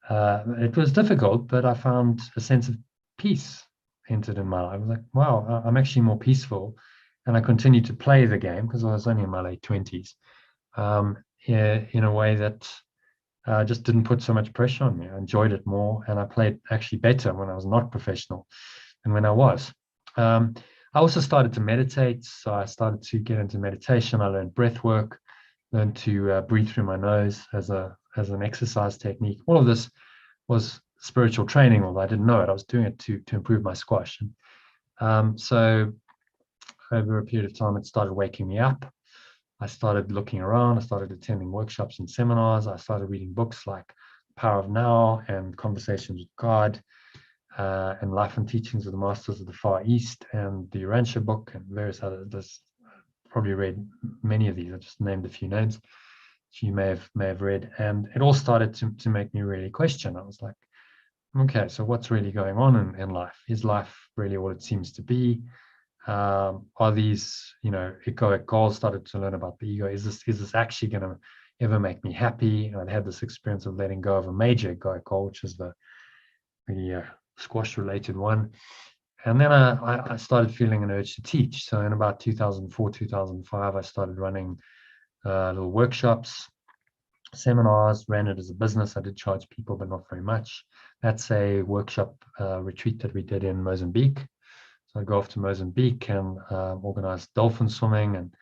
Speaker 1: it was difficult, but I found a sense of peace entered in my life. I was like, wow, I'm actually more peaceful. And I continued to play the game because I was only in my late 20s, in a way that just didn't put so much pressure on me. I enjoyed it more, and I played actually better when I was not professional than when I was. I also started to meditate, so I started to get into meditation. I learned breath work, learned to breathe through my nose as an exercise technique. All of this was spiritual training, although I didn't know it. I was doing it to improve my squash. And, so over a period of time, it started waking me up. I started looking around. I started attending workshops and seminars. I started reading books like Power of Now and Conversations with God, and Life and Teachings of the Masters of the Far East, and the Urantia book, and various others. Probably read many of these. I just named a few names which you may have read, and it all started to make me really question. I was like, okay, so what's really going on in life? Is life really what it seems to be? Are these, egoic goals? Started to learn about the ego. Is this actually going to ever make me happy? And I'd had this experience of letting go of a major egoic goal, which is the squash related one. And then I started feeling an urge to teach. So in about 2004, 2005, I started running little workshops, seminars, ran it as a business. I did charge people, but not very much. That's a workshop retreat that we did in Mozambique. So I go off to Mozambique and organized dolphin swimming, and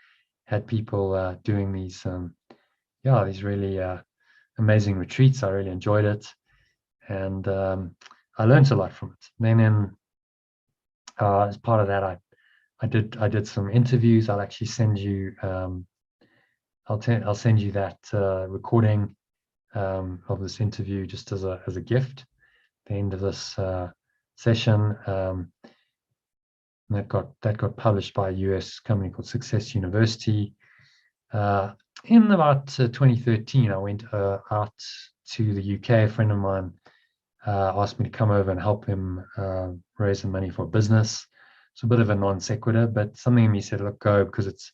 Speaker 1: had people doing these really amazing retreats. I really enjoyed it, and I learned a lot from it. Then as part of that, I did some interviews. I'll actually send you I'll send you that recording of this interview just as a gift at the end of this session. That got published by a US company called Success University. In about 2013, I went out to the UK. A friend of mine asked me to come over and help him raise some money for a business. It's a bit of a non sequitur, but something in me said, look, go, because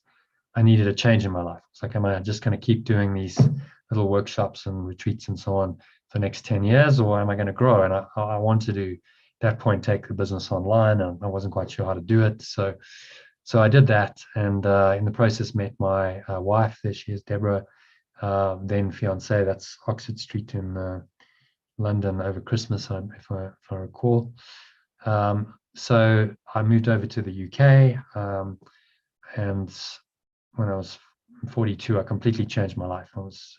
Speaker 1: I needed a change in my life. It's like, am I just going to keep doing these little workshops and retreats and so on for the next 10 years, or am I going to grow? And I wanted to, at that point, take the business online, and I wasn't quite sure how to do it. So I did that, and in the process met my wife. There she is, Deborah, then fiance. That's Oxford Street in London over Christmas, if I recall. So I moved over to the UK, and when I was 42, I completely changed my life. I was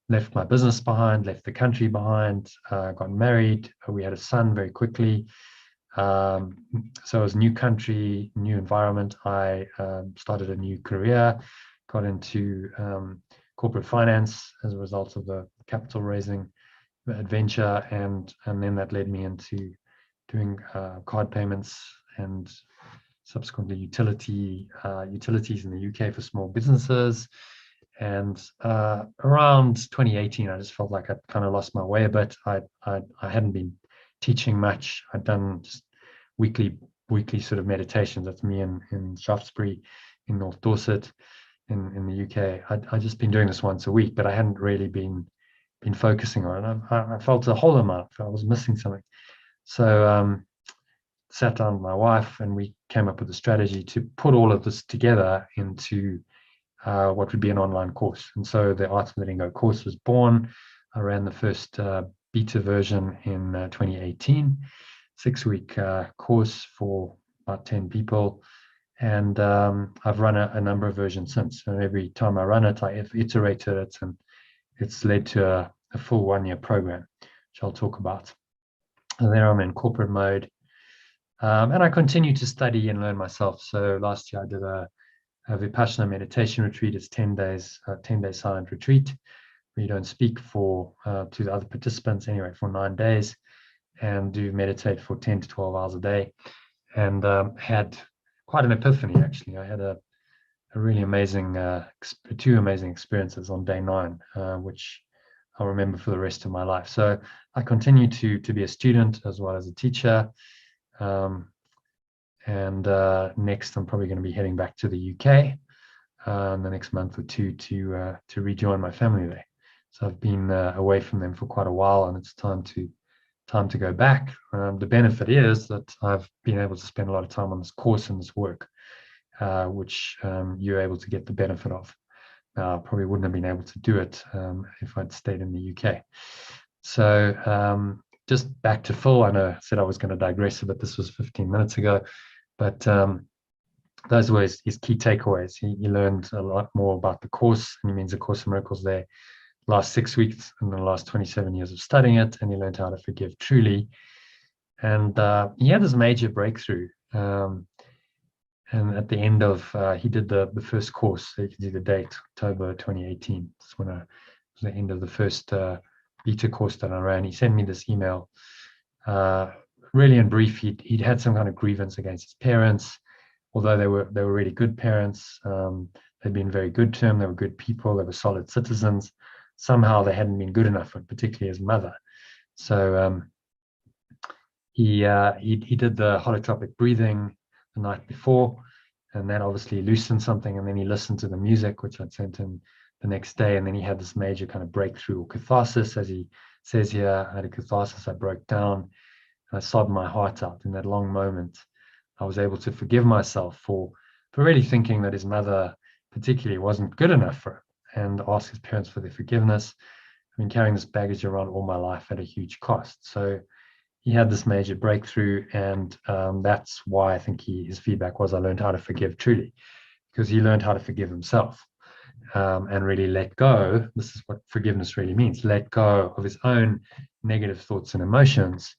Speaker 1: left my business behind, left the country behind, got married. We had a son very quickly. So it was new country, new environment. I started a new career, got into corporate finance as a result of the capital raising adventure, and then that led me into doing card payments and subsequently utilities in the UK for small businesses. And around 2018, I just felt like I'd kind of lost my way a bit. I hadn't been teaching much. I'd done just weekly sort of meditations. That's me in Shaftesbury in North Dorset in the UK. I'd just been doing this once a week, but I hadn't really been focusing on it. I felt a hole in my life. I was missing something. So sat down with my wife, and we came up with a strategy to put all of this together into what would be an online course. And so the Art of Letting Go course was born. I ran the first beta version in 2018, 6-week course for about 10 people. And I've run a number of versions since. And every time I run it, I've iterated it, and it's led to a full 1-year program, which I'll talk about. And there I'm in corporate mode. And I continue to study and learn myself. So last year I did a Vipassana meditation retreat. It's 10 days, 10-day silent retreat where you don't speak to the other participants anyway for 9 days, and do meditate for 10 to 12 hours a day. And had quite an epiphany, actually. I had a really amazing, 2 amazing experiences on day 9, which I'll remember for the rest of my life. So I continue to be a student as well as a teacher. And next, I'm probably going to be heading back to the UK in the next month or 2 to rejoin my family there. So I've been away from them for quite a while, and it's time to go back. The benefit is that I've been able to spend a lot of time on this course and this work, which you're able to get the benefit of. probably wouldn't have been able to do it if I'd stayed in the UK. So just back to Phil. I know I said I was going to digress a bit. This was 15 minutes ago, but those were his key takeaways. He learned a lot more about the course, and he means the Course in Miracles there. Last 6 weeks and the last 27 years of studying it, and he learned how to forgive truly. And he had this major breakthrough. And at the end of, he did the first course, so you can see the date, October 2018. That's when it was the end of the first beta course that I ran. He sent me this email. Really in brief, he'd had some kind of grievance against his parents, although they were really good parents. They'd been very good to him. They were good people. They were solid citizens. Somehow they hadn't been good enough for him, particularly his mother. So he did the holotropic breathing the night before, and that obviously loosened something. And then he listened to the music, which I'd sent him the next day. And then he had this major kind of breakthrough or catharsis, as he says here. I had a catharsis. I broke down and I sobbed my heart out. In that long moment, I was able to forgive myself for really thinking that his mother particularly wasn't good enough for him, and ask his parents for their forgiveness. I've been carrying this baggage around all my life at a huge cost. So he had this major breakthrough, and that's why I think his feedback was, I learned how to forgive truly, because he learned how to forgive himself and really let go. This is what forgiveness really means: let go of his own negative thoughts and emotions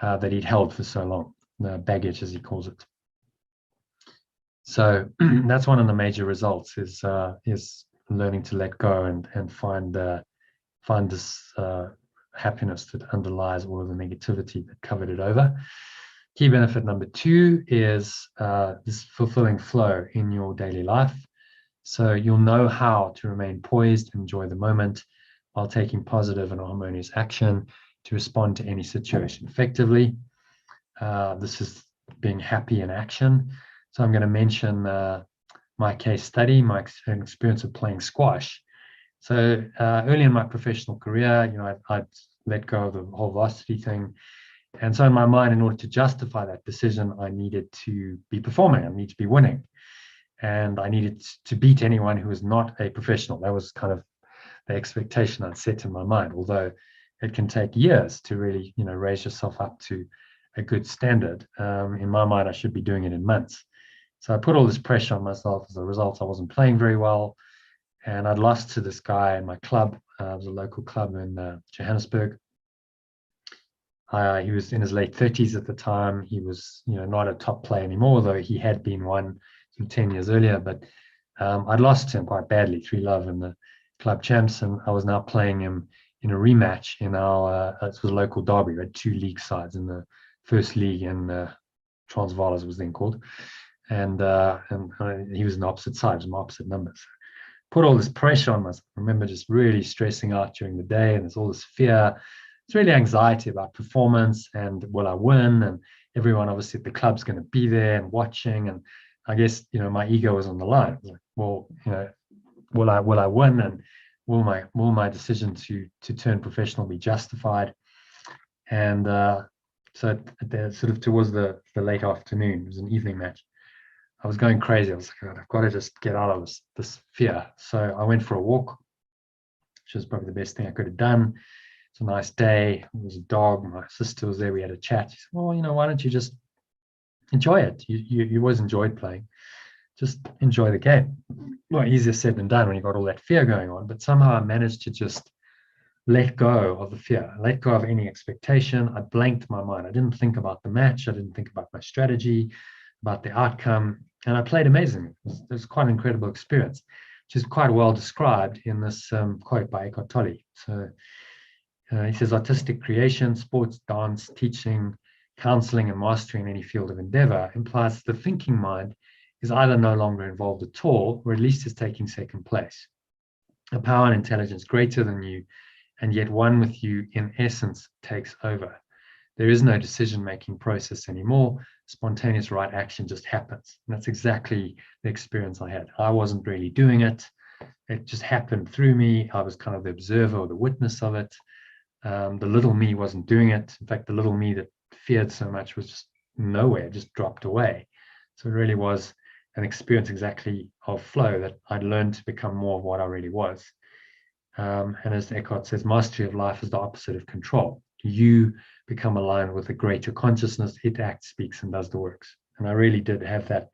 Speaker 1: that he'd held for so long, the baggage, as he calls it. So that's one of the major results, is learning to let go and find this happiness that underlies all of the negativity that covered it over. Key benefit number 2 is this fulfilling flow in your daily life. So you'll know how to remain poised and enjoy the moment while taking positive and harmonious action to respond to any situation effectively. This is being happy in action. So I'm going to mention my case study, my experience of playing squash. So early in my professional career, I'd let go of the whole varsity thing. And so in my mind, in order to justify that decision, I needed to be performing. I needed to be winning. And I needed to beat anyone who was not a professional. That was kind of the expectation I'd set in my mind, although it can take years to really, raise yourself up to a good standard. In my mind, I should be doing it in months. So I put all this pressure on myself. As a result, I wasn't playing very well. And I'd lost to this guy in my club. It was a local club in Johannesburg. He was in his late 30s at the time. He was, not a top player anymore, though he had been one 10 years earlier. But I'd lost to him quite badly, 3-love in the club champs. And I was now playing him in a rematch in our, it was a local derby. We had 2 league sides in the first league in Transvaal, as it was then called. And he was on the opposite side, it was my opposite numbers. Put all this pressure on myself. I remember just really stressing out during the day, and there's all this fear. It's really anxiety about performance and will I win? And everyone obviously at the club's going to be there and watching. And I guess, my ego was on the line. Like, well, will I win? And will my decision to turn professional be justified? And so sort of towards the late afternoon, it was an evening match, I was going crazy. I was like, God, I've got to just get out of this fear. So I went for a walk, which was probably the best thing I could have done. It's a nice day. There was a dog. My sister was there. We had a chat. She said, well, why don't you just enjoy it? You always enjoyed playing. Just enjoy the game. Well, easier said than done when you got all that fear going on. But somehow I managed to just let go of the fear, let go of any expectation. I blanked my mind. I didn't think about the match. I didn't think about my strategy, about the outcome. And I played amazingly. It was quite an incredible experience, which is quite well described in this quote by Eckhart Tolle. So he says, artistic creation, sports, dance, teaching, counseling, and mastering any field of endeavor implies the thinking mind is either no longer involved at all, or at least is taking second place. A power and intelligence greater than you, and yet one with you in essence, takes over. There is no decision-making process anymore. Spontaneous right action just happens. And that's exactly the experience I had. I wasn't really doing it. It just happened through me. I was kind of the observer or the witness of it. The little me wasn't doing it. In fact, the little me that feared so much was just nowhere, just dropped away. So it really was an experience exactly of flow, that I'd learned to become more of what I really was. And as Eckhart says, mastery of life is the opposite of control. You become aligned with a greater consciousness. It acts, speaks, and does the works. And I really did have that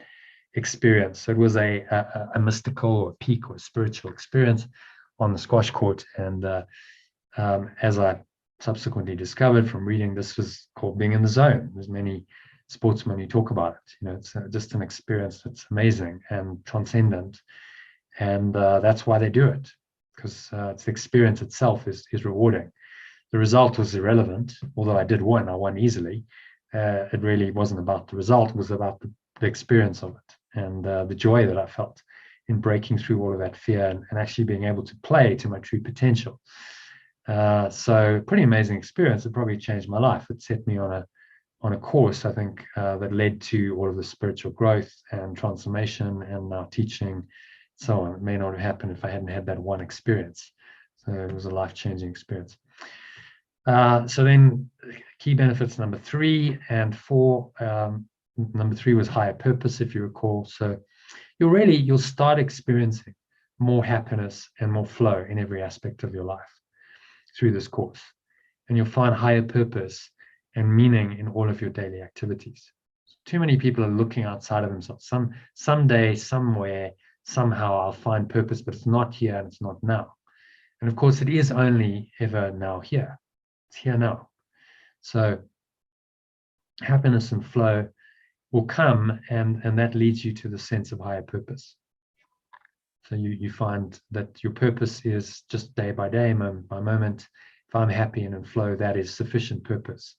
Speaker 1: experience. So it was a mystical or peak or spiritual experience on the squash court. And as I subsequently discovered from reading, this was called being in the zone. There's many sportsmen who talk about it. You know, it's just an experience that's amazing and transcendent. And that's why they do it, because it's the experience itself is rewarding. The result was irrelevant, although I did win. I won easily. It really wasn't about the result. It was about the experience of it and the joy that I felt in breaking through all of that fear and actually being able to play to my true potential. So pretty amazing experience. It probably changed my life. It set me on a course, I think, that led to all of the spiritual growth and transformation and now teaching, so on. It may not have happened if I hadn't had that one experience. So it was a life-changing experience. So then key benefits number 3 and 4. Number 3 was higher purpose, if you recall. So you'll start experiencing more happiness and more flow in every aspect of your life through this course. And you'll find higher purpose and meaning in all of your daily activities. Too many people are looking outside of themselves. Someday, somewhere, somehow I'll find purpose, but it's not here and it's not now. And of course, it is only ever now here. It's here now. So happiness and flow will come, and that leads you to the sense of higher purpose. So you find that your purpose is just day by day, moment by moment. If I'm happy and in flow, that is sufficient purpose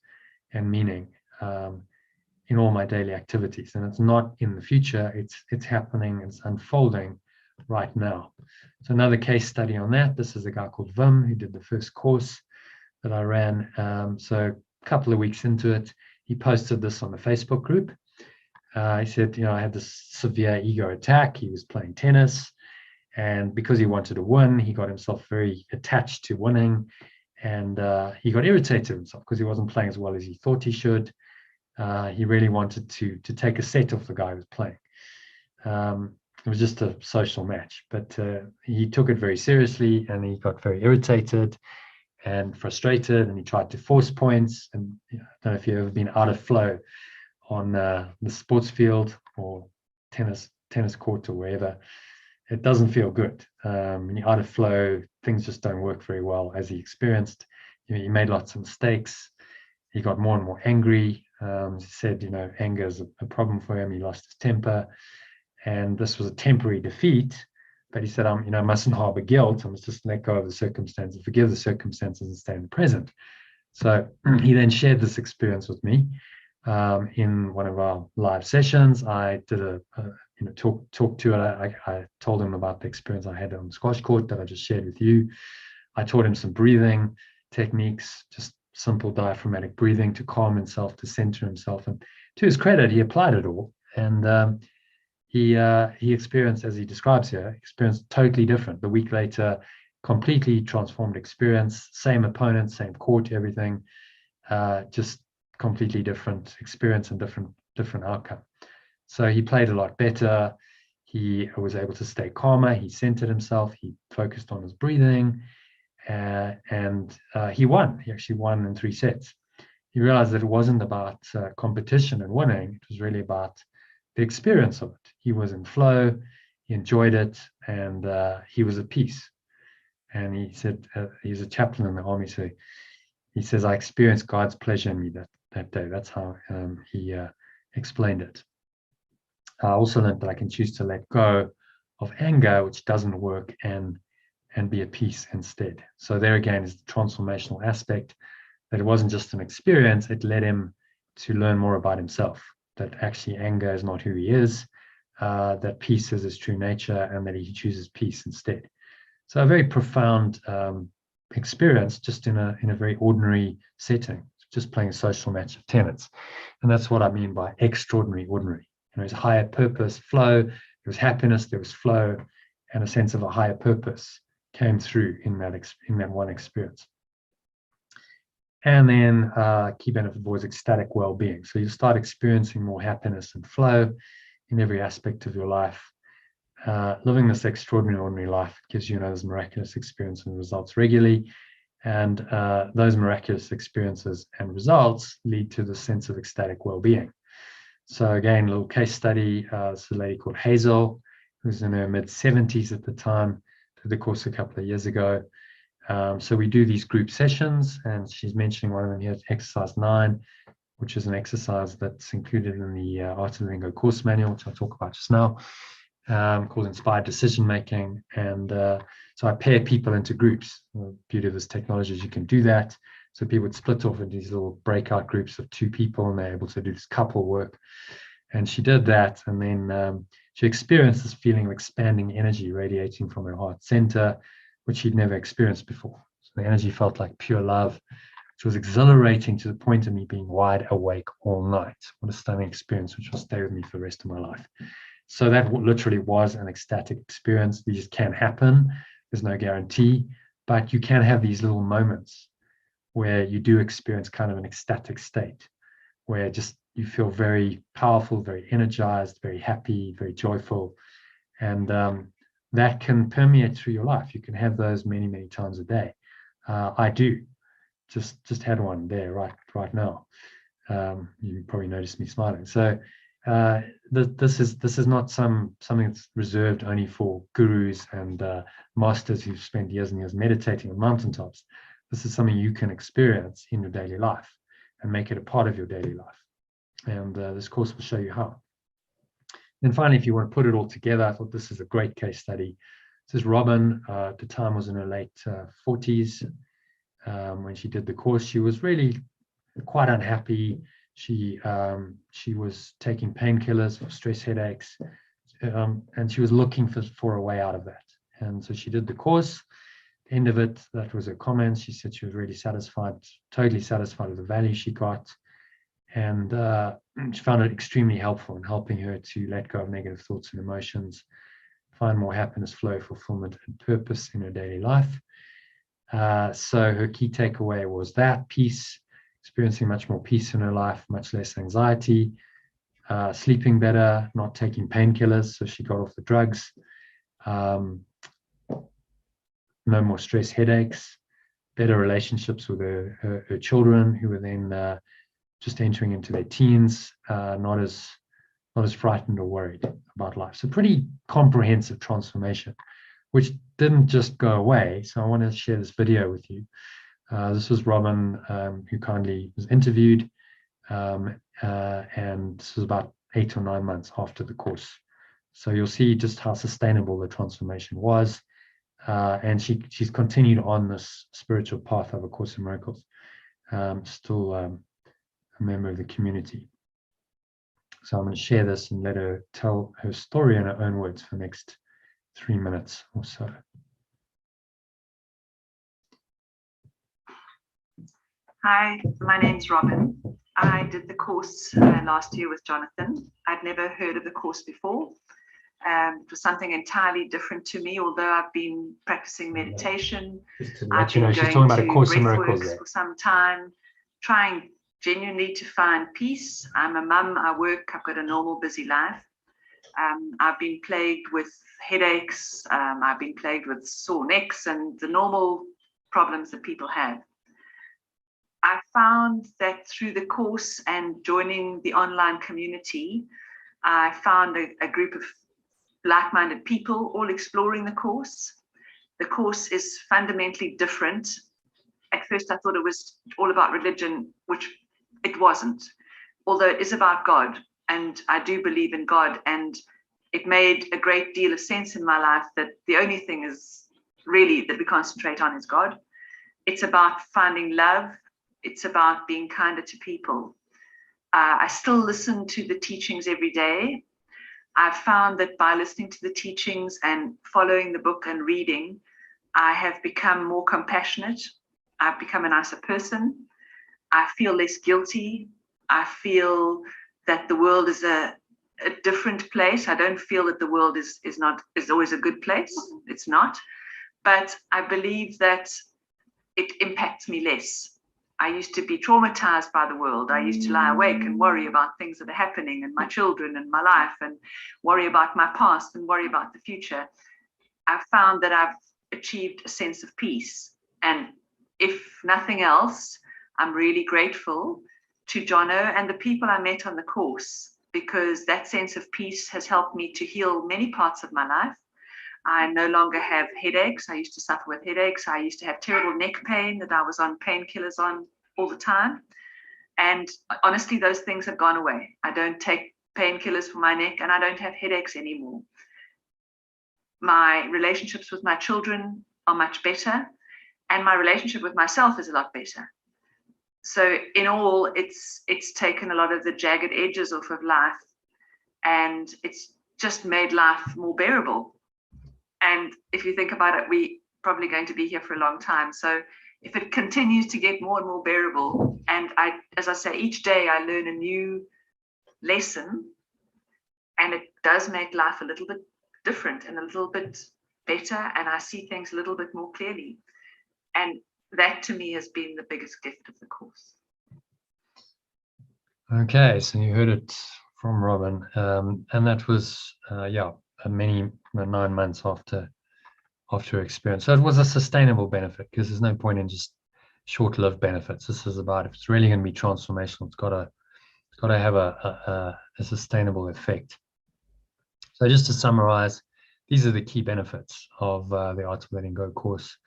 Speaker 1: and meaning in all my daily activities. And it's not in the future, it's happening, it's unfolding right now. So another case study on that, this is a guy called Wim who did the first course that I ran. So a couple of weeks into it, he posted this on the Facebook group. He said, I had this severe ego attack. He was playing tennis, and because he wanted to win, he got himself very attached to winning, and he got irritated with himself because he wasn't playing as well as he thought he should. He really wanted to take a set off the guy who was playing. It was just a social match, but he took it very seriously, and he got very irritated and frustrated, and he tried to force points. And I don't know if you've ever been out of flow on the sports field or tennis court or wherever. It doesn't feel good. When you're out of flow, things just don't work very well, as he experienced. He made lots of mistakes. He got more and more angry. He said, anger is a problem for him. He lost his temper. And this was a temporary defeat. But he said, I mustn't harbor guilt. I must just let go of the circumstances, forgive the circumstances, and stay in the present. So he then shared this experience with me in one of our live sessions. I did talk to it. I told him about the experience I had on the squash court that I just shared with you. I taught him some breathing techniques, just simple diaphragmatic breathing to calm himself, to center himself. And to his credit, he applied it all. And he experienced, as he describes here, experienced totally different. The week later, completely transformed experience, same opponent, same court, everything, just completely different experience and different outcome. So he played a lot better. He was able to stay calmer. He centered himself. He focused on his breathing, and he won. He actually won in 3 sets. He realized that it wasn't about competition and winning. It was really about the experience of it. He was in flow. He enjoyed it, and he was at peace. And he said, he's a chaplain in the army, so he says, I experienced God's pleasure in me that day. That's how he explained it. I also learned that I can choose to let go of anger, which doesn't work, and be at peace instead. So there again is the transformational aspect, that it wasn't just an experience, it led him to learn more about himself, that actually anger is not who he is, that peace is his true nature, and that he chooses peace instead. So a very profound experience, just in a very ordinary setting, just playing a social match of tennis. And that's what I mean by extraordinary ordinary. There's higher purpose, flow, there was happiness, there was flow, and a sense of a higher purpose came through in that one experience. And then key benefit was ecstatic well-being. So you start experiencing more happiness and flow in every aspect of your life. Living this extraordinary, ordinary life gives you those miraculous experiences and results regularly. And those miraculous experiences and results lead to the sense of ecstatic well-being. So again, a little case study. It's a lady called Hazel, who's in her mid-70s at the time, did the course a couple of years ago. So we do these group sessions, and she's mentioning one of them here, exercise 9, which is an exercise that's included in the Art of Living Go course manual, which I'll talk about just now, called Inspired Decision Making. And so I pair people into groups. The beauty of this technology is you can do that. So people would split off into these little breakout groups of 2 people, and they're able to do this couple work. And she did that, and then she experienced this feeling of expanding energy radiating from her heart center, which she'd never experienced before. So the energy felt like pure love, which was exhilarating to the point of me being wide awake all night. What a stunning experience, which will stay with me for the rest of my life. So that literally was an ecstatic experience. These can happen. There's no guarantee, but you can have these little moments where you do experience kind of an ecstatic state, where just you feel very powerful, very energized, very happy, very joyful. And that can permeate through your life. You can have those many, many times a day. I do. Just had one there right now. You probably noticed me smiling. So this is not something that's reserved only for gurus and masters who've spent years and years meditating on mountaintops. This is something you can experience in your daily life and make it a part of your daily life. And this course will show you how. And finally, if you want to put it all together, I thought this is a great case study. This is Robin. At the time was in her late 40s. When she did the course, she was really quite unhappy. She was taking painkillers for stress headaches, and she was looking for a way out of that. And so she did the course. At the end of it, that was her comments. She said she was really satisfied, totally satisfied with the value she got. And she found it extremely helpful in helping her to let go of negative thoughts and emotions, find more happiness, flow, fulfillment, and purpose in her daily life. So her key takeaway was that peace, experiencing much more peace in her life, much less anxiety, sleeping better, not taking painkillers. So she got off the drugs, no more stress headaches, better relationships with her children, who were then just entering into their teens, not as frightened or worried about life. So pretty comprehensive transformation, which didn't just go away. So I want to share this video with you. This was Robin, who kindly was interviewed, and this was about 8 or 9 months after the course. So you'll see just how sustainable the transformation was, and she's continued on this spiritual path of A Course in Miracles, still a member of the community. So I'm going to share this and let her tell her story in her own words for the next 3 minutes or so.
Speaker 5: Hi, my name's Robin. I did the course last year with Jonathan. I'd never heard of the course before. It was something entirely different to me, although I've been practicing meditation. I've been
Speaker 1: she's talking about A Course in
Speaker 5: breath
Speaker 1: Miracles
Speaker 5: works for some time, trying genuinely to find peace. I'm a mum, I work, I've got a normal busy life. I've been plagued with headaches, I've been plagued with sore necks and the normal problems that people have. I found that through the course and joining the online community, I found a group of like-minded people all exploring the course. The course is fundamentally different. At first, I thought it was all about religion, which it wasn't, although it is about God. And I do believe in God. And it made a great deal of sense in my life that the only thing is really that we concentrate on is God. It's about finding love. It's about being kinder to people. I still listen to the teachings every day. I've found that by listening to the teachings and following the book and reading, I have become more compassionate. I've become a nicer person. I feel less guilty. I feel that the world is a different place. I don't feel that the world is always a good place. It's not. But I believe that it impacts me less. I used to be traumatized by the world. I used to lie awake and worry about things that are happening and my children and my life, and worry about my past and worry about the future. I've found that I've achieved a sense of peace. And if nothing else, I'm really grateful to Jono and the people I met on the course, because that sense of peace has helped me to heal many parts of my life. I no longer have headaches. I used to suffer with headaches. I used to have terrible neck pain that I was on painkillers on all the time. And honestly, those things have gone away. I don't take painkillers for my neck, and I don't have headaches anymore. My relationships with my children are much better, and my relationship with myself is a lot better. So in all, it's taken a lot of the jagged edges off of life, and it's just made life more bearable. And if you think about it, we're probably going to be here for a long time. So if it continues to get more and more bearable, and as I say, each day I learn a new lesson, and it does make life a little bit different and a little bit better, and I see things a little bit more clearly. And that to me has been the biggest gift of the course.
Speaker 1: Okay, so you heard it from Robin, and that was many 9 months after experience. So it was a sustainable benefit, because there's no point in just short-lived benefits. This is about, if it's really going to be transformational, it's got to have a sustainable effect. So just to summarize, these are the key benefits of the Art of Letting Go course.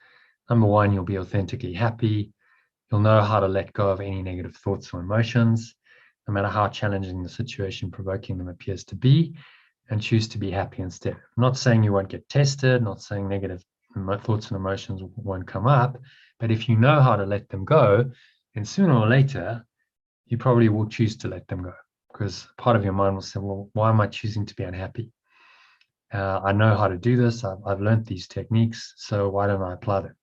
Speaker 1: Number one, you'll be authentically happy. You'll know how to let go of any negative thoughts or emotions, no matter how challenging the situation provoking them appears to be, and choose to be happy instead. I'm not saying you won't get tested, not saying negative thoughts and emotions won't come up, but if you know how to let them go, then sooner or later, you probably will choose to let them go, because part of your mind will say, well, why am I choosing to be unhappy? I know how to do this. I've learned these techniques, so why don't I apply them?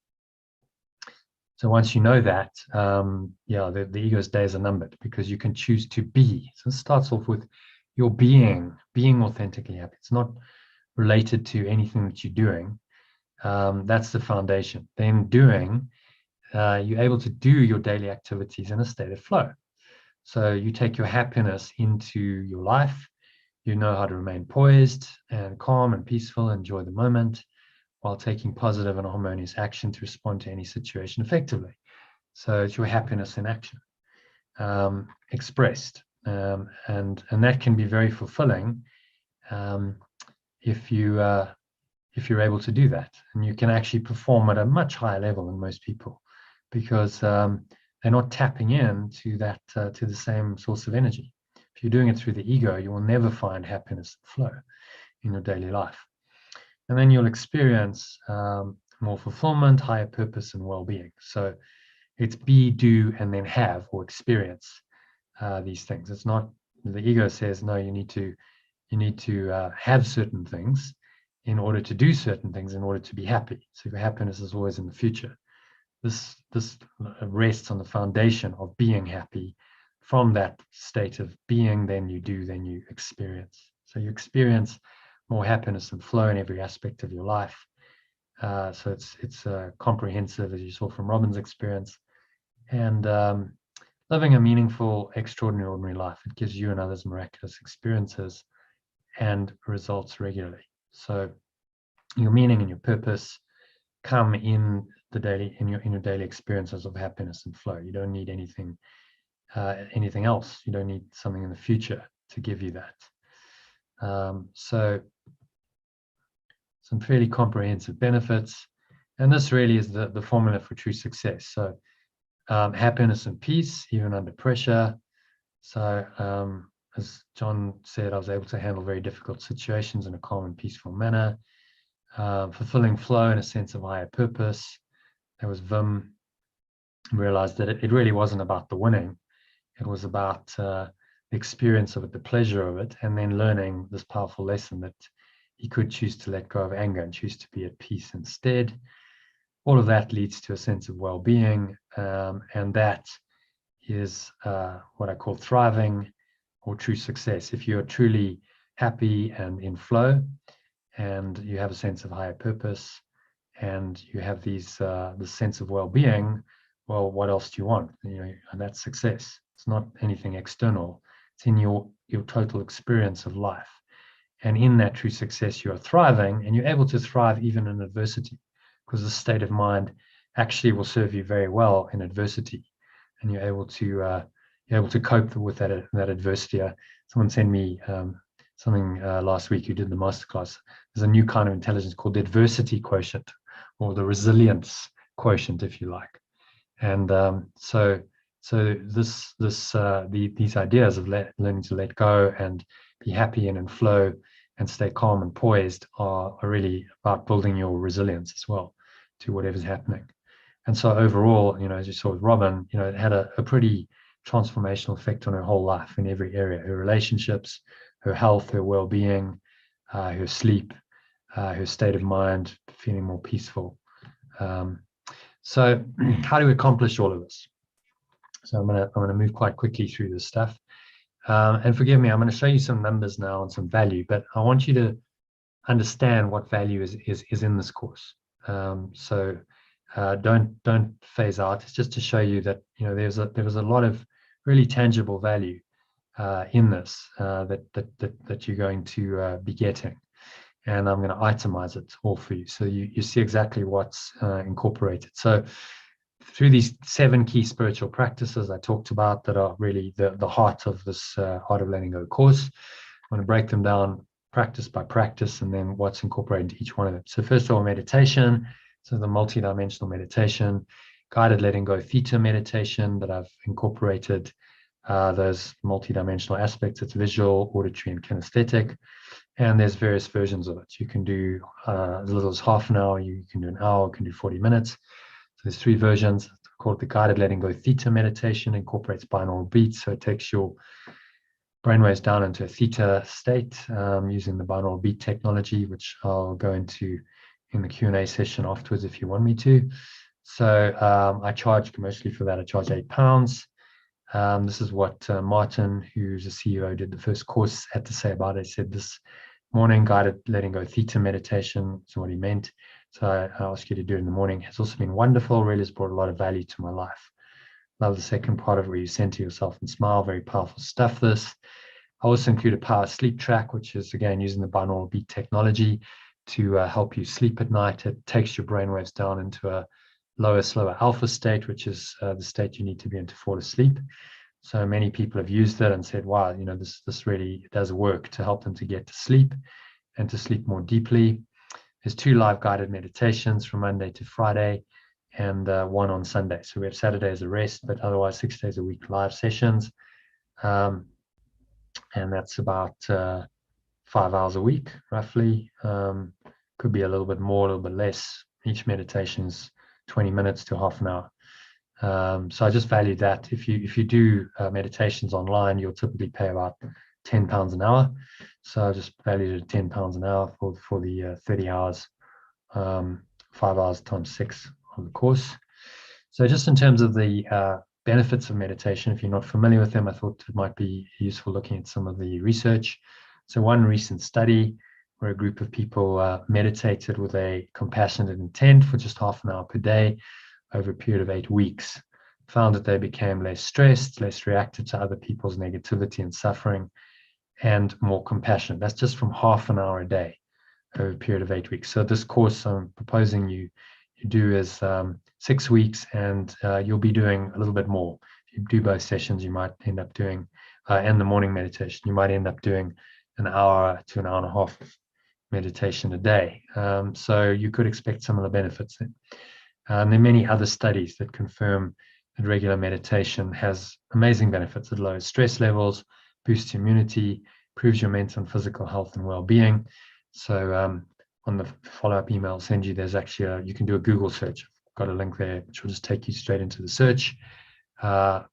Speaker 1: So once you know that, the ego's days are numbered, because you can choose to be. So it starts off with your being authentically happy. It's not related to anything that you're doing. That's the foundation. Then doing, you're able to do your daily activities in a state of flow. So you take your happiness into your life. You know how to remain poised and calm and peaceful, enjoy the moment, while taking positive and harmonious action to respond to any situation effectively. So it's your happiness in action, expressed. And that can be very fulfilling if you're able to do that. And you can actually perform at a much higher level than most people, because they're not tapping in to that, to the same source of energy. If you're doing it through the ego, you will never find happiness and flow in your daily life. And then you'll experience more fulfillment, higher purpose, and well-being. So it's be, do, and then have, or experience these things. It's not, the ego says, no, you need to have certain things in order to do certain things in order to be happy. So your happiness is always in the future. This rests on the foundation of being happy. From that state of being, then you do, then you experience. So you experience more happiness and flow in every aspect of your life. So it's comprehensive, as you saw from Robin's experience, and living a meaningful, extraordinary, ordinary life. It gives you and others miraculous experiences and results regularly. So your meaning and your purpose come in the daily, in your daily experiences of happiness and flow. You don't need anything else. You don't need something in the future to give you that. So some fairly comprehensive benefits, and this really is the formula for true success. So happiness and peace, even under pressure. So as John said, I was able to handle very difficult situations in a calm and peaceful manner. Fulfilling flow and a sense of higher purpose. There was Vim, realized that it really wasn't about the winning. It was about the experience of it, the pleasure of it, and then learning this powerful lesson that he could choose to let go of anger and choose to be at peace instead. All of that leads to a sense of well-being, and that is what I call thriving or true success. If you're truly happy and in flow, and you have a sense of higher purpose, and you have these the sense of well-being, well, what else do you want? And that's success. It's not anything external. It's in your total experience of life. And in that true success, you are thriving, and you're able to thrive even in adversity, because the state of mind actually will serve you very well in adversity, and you're able to cope with that adversity. Someone sent me something last week who did the masterclass. There's a new kind of intelligence called the adversity quotient, or the resilience quotient, if you like. And so these ideas of learning to let go and be happy and in flow and stay calm and poised are really about building your resilience as well to whatever's happening. And so overall, as you saw with Robin, it had a pretty transformational effect on her whole life in every area: her relationships, her health, her well-being, her sleep, her state of mind, feeling more peaceful. So how do we accomplish all of this? So I'm gonna move quite quickly through this stuff. And forgive me, I'm going to show you some numbers now and some value, but I want you to understand what value is in this course. So don't phase out. It's just to show you that there was a lot of really tangible value in this that you're going to be getting, and I'm going to itemize it all for you, so you see exactly what's incorporated. So through these 7 key spiritual practices I talked about that are really the heart of this Art of Letting Go course, I'm going to break them down practice by practice and then what's incorporated into each one of them. So first of all, meditation. So the multidimensional meditation, guided letting go Theta meditation that I've incorporated those multidimensional aspects. It's visual, auditory, and kinesthetic. And there's various versions of it. You can do as little as half an hour, you can do an hour, you can do 40 minutes. So there's 3 versions. Called the guided letting go Theta meditation, incorporates binaural beats. So it takes your brainwaves down into a Theta state using the binaural beat technology, which I'll go into in the Q&A session afterwards if you want me to. So I charge commercially for that. I charge £8. This is what Martin, who's a CEO, did the first course, had to say about it. He said this morning guided letting go Theta meditation is what he meant. So I ask you to do it in the morning. It's also been wonderful, really has brought a lot of value to my life. Love the second part of it where you center yourself and smile. Very powerful stuff, this. I also include a power sleep track, which is again using the binaural beat technology to help you sleep at night. It takes your brainwaves down into a lower, slower alpha state, which is the state you need to be in to fall asleep. So many people have used it and said, wow, this really does work to help them to get to sleep and to sleep more deeply. There's 2 live guided meditations from Monday to Friday and 1 on Sunday. So we have Saturday as a rest, but otherwise 6 days a week live sessions. And that's about 5 hours a week, roughly. Could be a little bit more, a little bit less. Each meditation is 20 minutes to half an hour. So I just value that. If you do meditations online, you'll typically pay about £10 an hour. So I just valued it at £10 an hour for the 30 hours, 5 hours times 6 of the course. So just in terms of the benefits of meditation, if you're not familiar with them, I thought it might be useful looking at some of the research. So one recent study where a group of people meditated with a compassionate intent for just half an hour per day over a period of 8 weeks, found that they became less stressed, less reactive to other people's negativity and suffering, and more compassionate. That's just from half an hour a day over a period of 8 weeks. So this course I'm proposing you do is 6 weeks, and you'll be doing a little bit more. If you do both sessions, you might end up doing, and the morning meditation, you might end up doing an hour to an hour and a half of meditation a day. So you could expect some of the benefits. There are many other studies that confirm that regular meditation has amazing benefits. It lowers stress levels, boosts immunity, improves your mental and physical health and well-being. So on the follow-up email I'll send you, there's actually you can do a Google search. I've got a link there which will just take you straight into the search,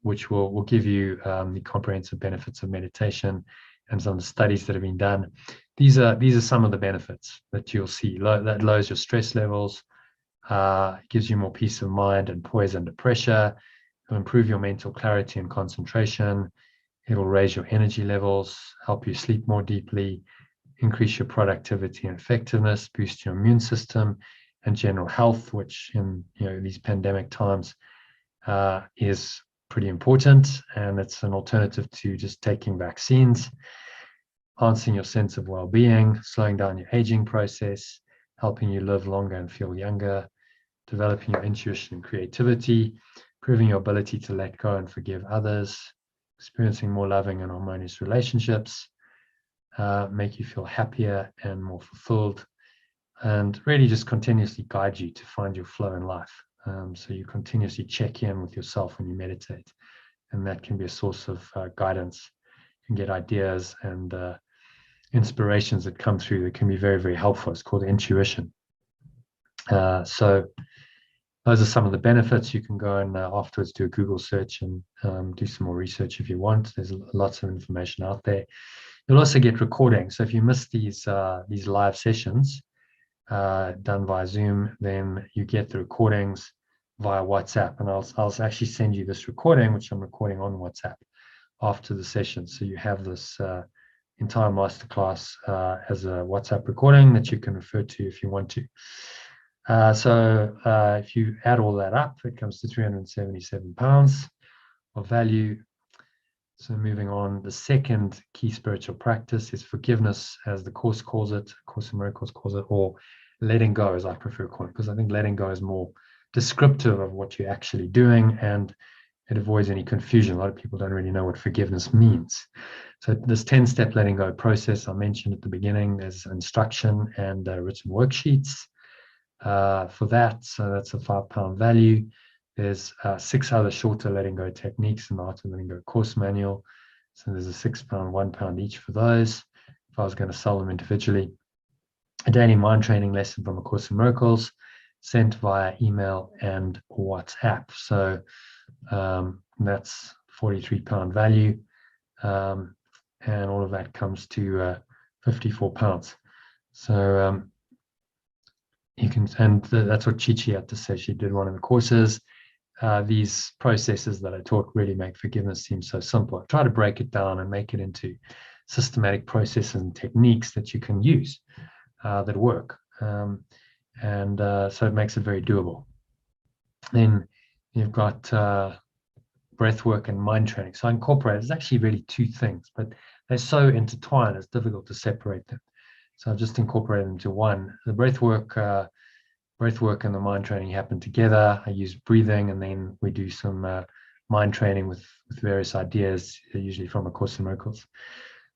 Speaker 1: which will give you the comprehensive benefits of meditation and some of the studies that have been done. These are some of the benefits that you'll see. That lowers your stress levels, gives you more peace of mind and poise under pressure. It'll improve your mental clarity and concentration. It'll raise your energy levels, help you sleep more deeply, increase your productivity and effectiveness, boost your immune system and general health, which in these pandemic times is pretty important, and it's an alternative to just taking vaccines, enhancing your sense of well-being, slowing down your aging process, helping you live longer and feel younger, developing your intuition and creativity, improving your ability to let go and forgive others, experiencing more loving and harmonious relationships, make you feel happier and more fulfilled, and really just continuously guide you to find your flow in life. So you continuously check in with yourself when you meditate, and that can be a source of guidance. You can get ideas and inspirations that come through that can be very, very helpful. It's called intuition. So those are some of the benefits. You can go and afterwards do a Google search and do some more research if you want. There's lots of information out there. You'll also get recordings. So if you miss these live sessions done via Zoom, then you get the recordings via WhatsApp. And I'll actually send you this recording, which I'm recording on WhatsApp after the session. So you have this entire masterclass as a WhatsApp recording that you can refer to if you want to. So if you add all that up, it comes to £377 of value. So moving on, the second key spiritual practice is forgiveness, as the Course calls it, Course in Miracles calls it, or letting go, as I prefer calling it, because I think letting go is more descriptive of what you're actually doing, and it avoids any confusion. A lot of people don't really know what forgiveness means. So this 10-step letting go process I mentioned at the beginning, there's instruction and written worksheets for that. So that's a £5 value. There's 6 other shorter letting go techniques in the Art of Letting Go course manual. So there's a £6, £1 each for those, if I was going to sell them individually. A daily mind training lesson from A Course in Miracles, sent via email and WhatsApp. So that's £43 value. And all of that comes to £54. So you can, and that's what Chi had to say. She did one of the courses. These processes that I taught really make forgiveness seem so simple. I try to break it down and make it into systematic processes and techniques that you can use that work. So it makes it very doable. Then you've got breath work and mind training. So I incorporate, it's actually really 2 things, but they're so intertwined, it's difficult to separate them. So I've just incorporated them into one. The breath work and the mind training happen together. I use breathing, and then we do some mind training with various ideas, usually from A Course in Miracles.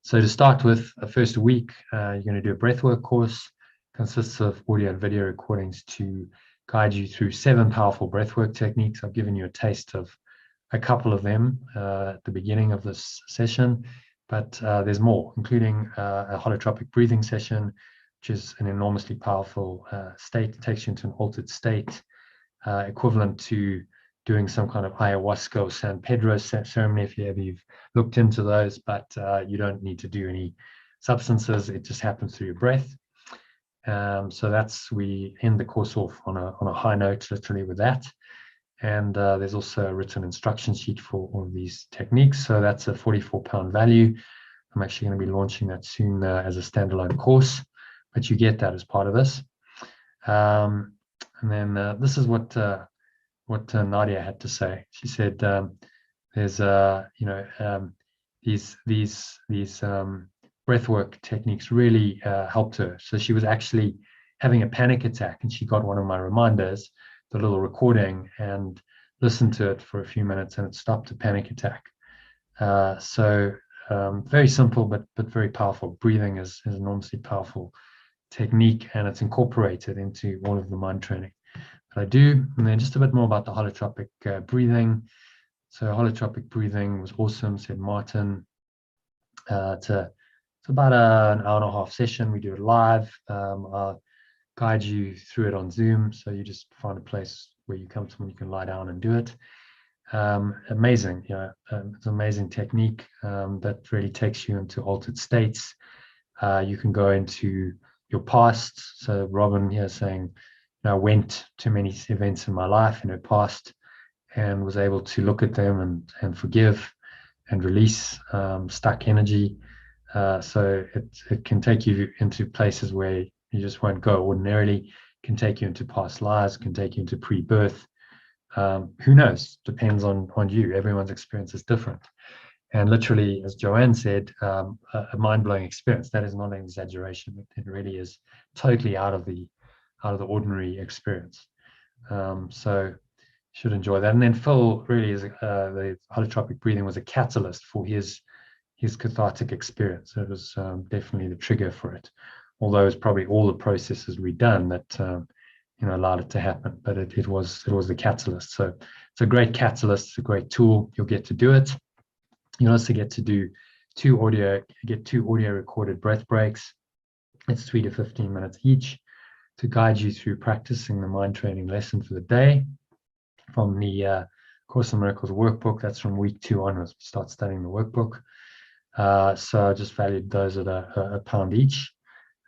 Speaker 1: So to start with, the first week, you're going to do a breathwork course. Consists of audio and video recordings to guide you through 7 powerful breathwork techniques. I've given you a taste of a couple of them at the beginning of this session, but there's more, including a holotropic breathing session, which is an enormously powerful state. It takes you into an altered state, equivalent to doing some kind of ayahuasca or San Pedro ceremony, if you've looked into those, but you don't need to do any substances. It just happens through your breath. So we end the course off on a high note, literally, with that. And there's also a written instruction sheet for all of these techniques. So that's a £44 value. I'm actually going to be launching that soon as a standalone course, but you get that as part of this. And then this is what Nadia had to say. She said there's these breathwork techniques really helped her. So she was actually having a panic attack, and she got one of my reminders, the little recording, and listened to it for a few minutes, and it stopped the panic attack. So very simple, but very powerful. Breathing is an enormously powerful technique, and it's incorporated into all of the mind training that I do. And then just a bit more about the holotropic breathing. So holotropic breathing was awesome, said Martin. It's about an hour and a half session. We do it live. I'll guide you through it on Zoom. So you just find a place where you come to when you can lie down and do it. Amazing, it's an amazing technique that really takes you into altered states. You can go into your past. So Robin here saying, I went to many events in my life in her past and was able to look at them and forgive and release stuck energy. So it can take you into places where you just won't go ordinarily. It can take you into past lives, can take you into pre-birth, Who knows? Depends on you. Everyone's experience is different. And literally, as Joanne said, a mind-blowing experience. That is not an exaggeration. It really is totally out of the ordinary experience. So should enjoy that. And then Phil really is the holotropic breathing was a catalyst for his cathartic experience. It was definitely the trigger for it. Although it's probably all the processes we've done that allowed it to happen. But it was the catalyst. So it's a great catalyst. It's a great tool. You'll get to do it. You'll also get to do two audio recorded breath breaks. It's 3 to 15 minutes each to guide you through practicing the mind training lesson for the day from the Course in Miracles workbook. That's from week 2 onwards. We start studying the workbook. So I just valued those at a £1 each.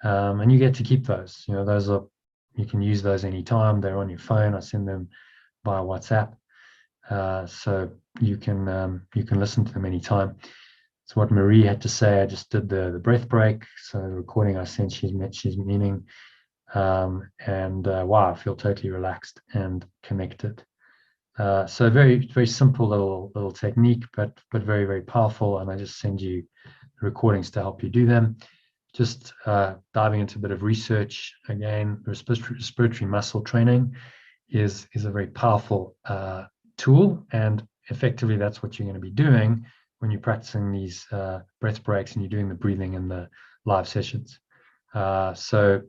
Speaker 1: And you get to keep those. You can use those anytime. They're on your phone. I send them via WhatsApp. So you can listen to them anytime. So what Marie had to say, I just did the breath break. So the recording I sent, she's meaning, and wow, I feel totally relaxed and connected. So very, very simple little technique, but very, very powerful. And I just send you recordings to help you do them. Just diving into a bit of research again. Respiratory muscle training is a very powerful tool, and effectively that's what you're going to be doing when you're practicing these breath breaks and you're doing the breathing in the live sessions. So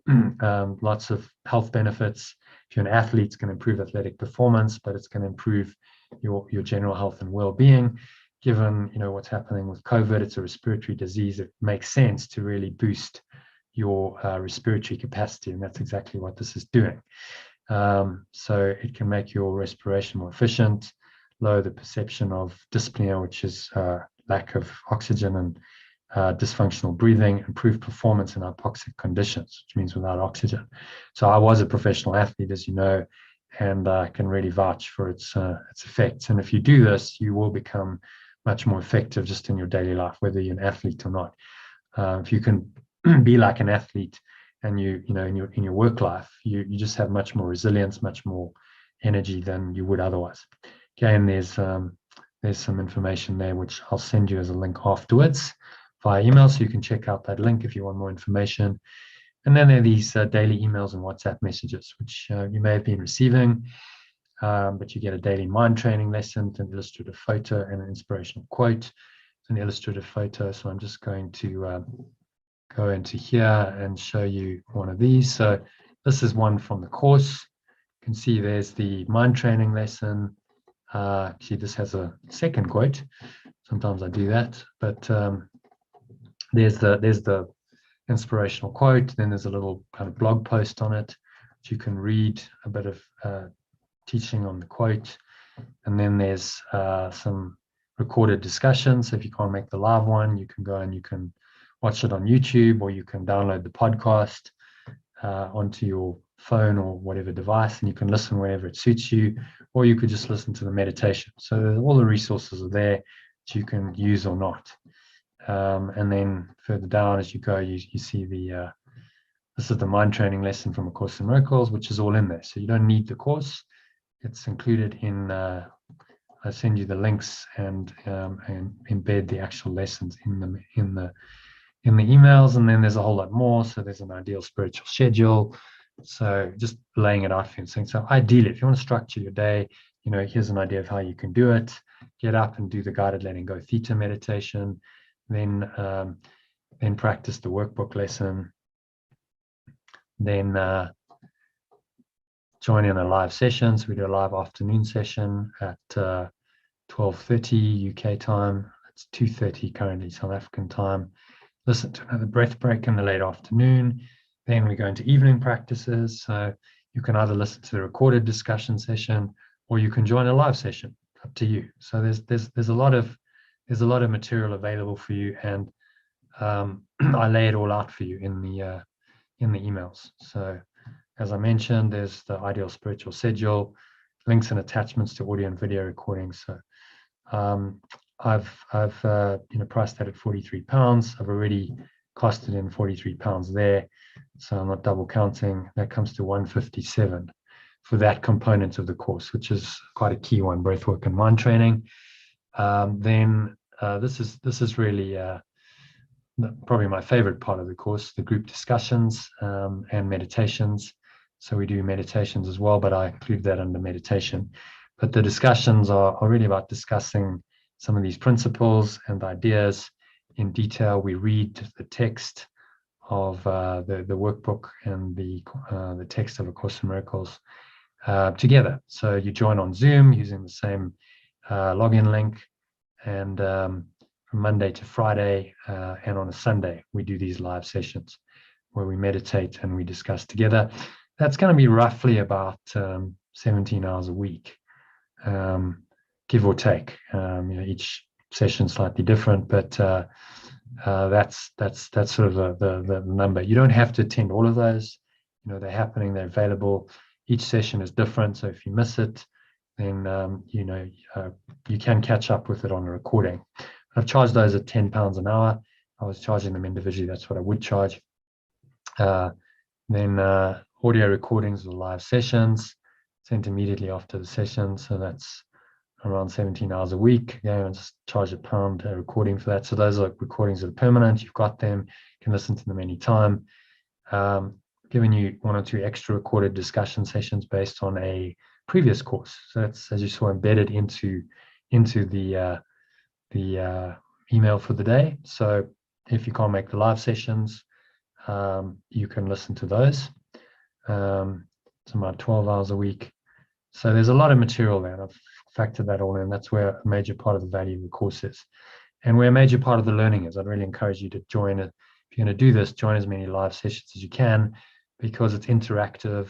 Speaker 1: lots of health benefits. If you're an athlete, it's going to improve athletic performance, but it's going to improve your general health and well-being. Given what's happening with COVID, it's a respiratory disease. It makes sense to really boost your respiratory capacity, and that's exactly what this is doing. So it can make your respiration more efficient, lower the perception of dyspnea, which is lack of oxygen, and dysfunctional breathing, improve performance in hypoxic conditions, which means without oxygen. So I was a professional athlete, as you know, and I can really vouch for its effects. And if you do this, you will become much more effective just in your daily life, whether you're an athlete or not. If you can be like an athlete, and in your work life, you just have much more resilience, much more energy than you would otherwise. Again, there's some information there which I'll send you as a link afterwards via email, so you can check out that link if you want more information. And then there are these daily emails and WhatsApp messages, which you may have been receiving, but you get a daily mind training lesson, an illustrative photo, and an inspirational quote. It's an illustrative photo, so I'm just going to go into here and show you one of these. So this is one from the course. You can see there's the mind training lesson. Actually, this has a second quote. Sometimes I do that, but there's the inspirational quote. Then there's a little kind of blog post on it, which you can read a bit of teaching on the quote. And then there's some recorded discussions. So if you can't make the live one, you can go and you can watch it on YouTube, or you can download the podcast onto your phone or whatever device, and you can listen wherever it suits you, or you could just listen to the meditation. So all the resources are there that you can use or not. And then further down as you go, you see this is the mind training lesson from A Course in Miracles, which is all in there. So you don't need the course. It's included in, I send you the links and embed the actual lessons in the emails. And then there's a whole lot more. So there's an ideal spiritual schedule. So just laying it out for you and saying, so ideally, if you want to structure your day, here's an idea of how you can do it. Get up and do the guided letting go Theta meditation. Then practice the workbook lesson. Then join in a live session. So we do a live afternoon session at 12:30 UK time. It's 2:30 currently South African time. Listen to another breath break in the late afternoon. Then we go into evening practices. So you can either listen to the recorded discussion session, or you can join a live session. Up to you. So there's a lot of material available for you, and I lay it all out for you in the emails. So as I mentioned, there's the ideal spiritual schedule, links and attachments to audio and video recordings. So I've priced that at £43. I've already costed in £43 there, so I'm not double counting. That comes to £157 for that component of the course, which is quite a key one, breathwork and mind training. Then this is really probably my favorite part of the course, the group discussions and meditations. So we do meditations as well, but I include that under meditation. But the discussions are really about discussing some of these principles and ideas in detail. We read the text of the workbook and the text of A Course in Miracles together. So you join on Zoom using the same login link, and from Monday to Friday and on a Sunday, we do these live sessions where we meditate and we discuss together. That's going to be roughly about 17 hours a week, give or take. Each session slightly different, but that's sort of the number. You don't have to attend all of those. They're happening, they're available. Each session is different, so if you miss it, then you can catch up with it on a recording. I've charged those at £10 an hour. I was charging them individually. That's what I would charge. Then audio recordings of live sessions sent immediately after the session. So that's around 17 hours a week. I just charge £1 a recording for that. So those are recordings that are permanent. You've got them. You can listen to them anytime. Giving you 1 or 2 extra recorded discussion sessions based on a previous course. So that's, as you saw, embedded into the email for the day. So if you can't make the live sessions, you can listen to those. It's about 12 hours a week. So there's a lot of material there, and I've factored that all in. That's where a major part of the value of the course is, and where a major part of the learning is. I'd really encourage you to join it. If you're going to do this, join as many live sessions as you can, because it's interactive.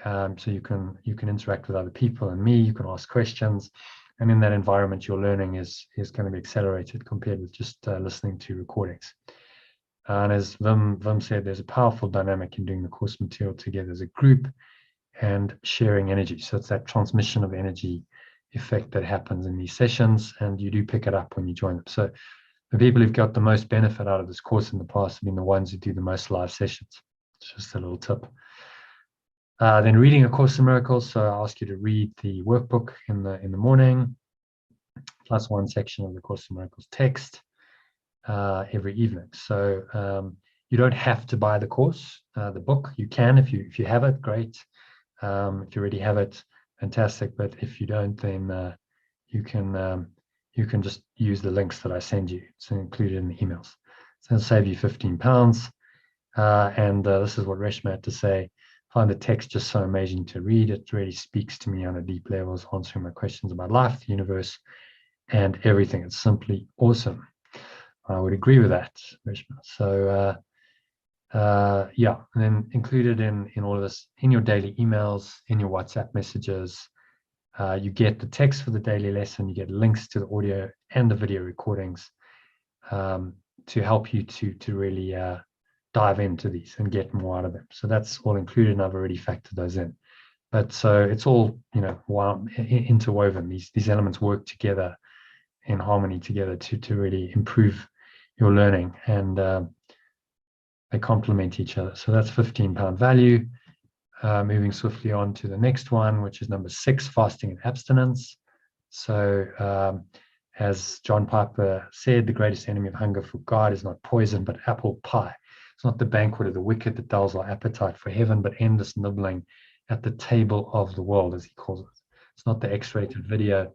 Speaker 1: So you can interact with other people and me. You can ask questions, and in that environment, your learning is going to be accelerated compared with just listening to recordings. And as Vim said, there's a powerful dynamic in doing the course material together as a group and sharing energy. So it's that transmission of energy effect that happens in these sessions, and you do pick it up when you join them. So the people who've got the most benefit out of this course in the past have been the ones who do the most live sessions. It's just a little tip. Then reading A Course in Miracles. So I ask you to read the workbook in the morning, plus 1 section of the Course in Miracles text every evening. So you don't have to buy the course, the book. You can if you have it, great. If you already have it, fantastic. But if you don't, then you can just use the links that I send you. It's included in the emails. So it'll save you £15. And this is what Reshma had to say. I find the text just so amazing to read. It really speaks to me on a deep level. It's answering my questions about life, the universe, and everything. It's simply awesome. I would agree with that, Reshma. So yeah, and then included in all of this, in your daily emails, in your WhatsApp messages, you get the text for the daily lesson, you get links to the audio and the video recordings to help you to really dive into these and get more out of them. So that's all included, and I've already factored those in. But so it's all, interwoven. These elements work together in harmony together to really improve your learning, and they complement each other. So that's £15 value. Moving swiftly on to the next one, which is number 6, fasting and abstinence. So as John Piper said, the greatest enemy of hunger for God is not poison, but apple pie. It's not the banquet of the wicked that dulls our appetite for heaven, but endless nibbling at the table of the world, as he calls it. It's not the X-rated video,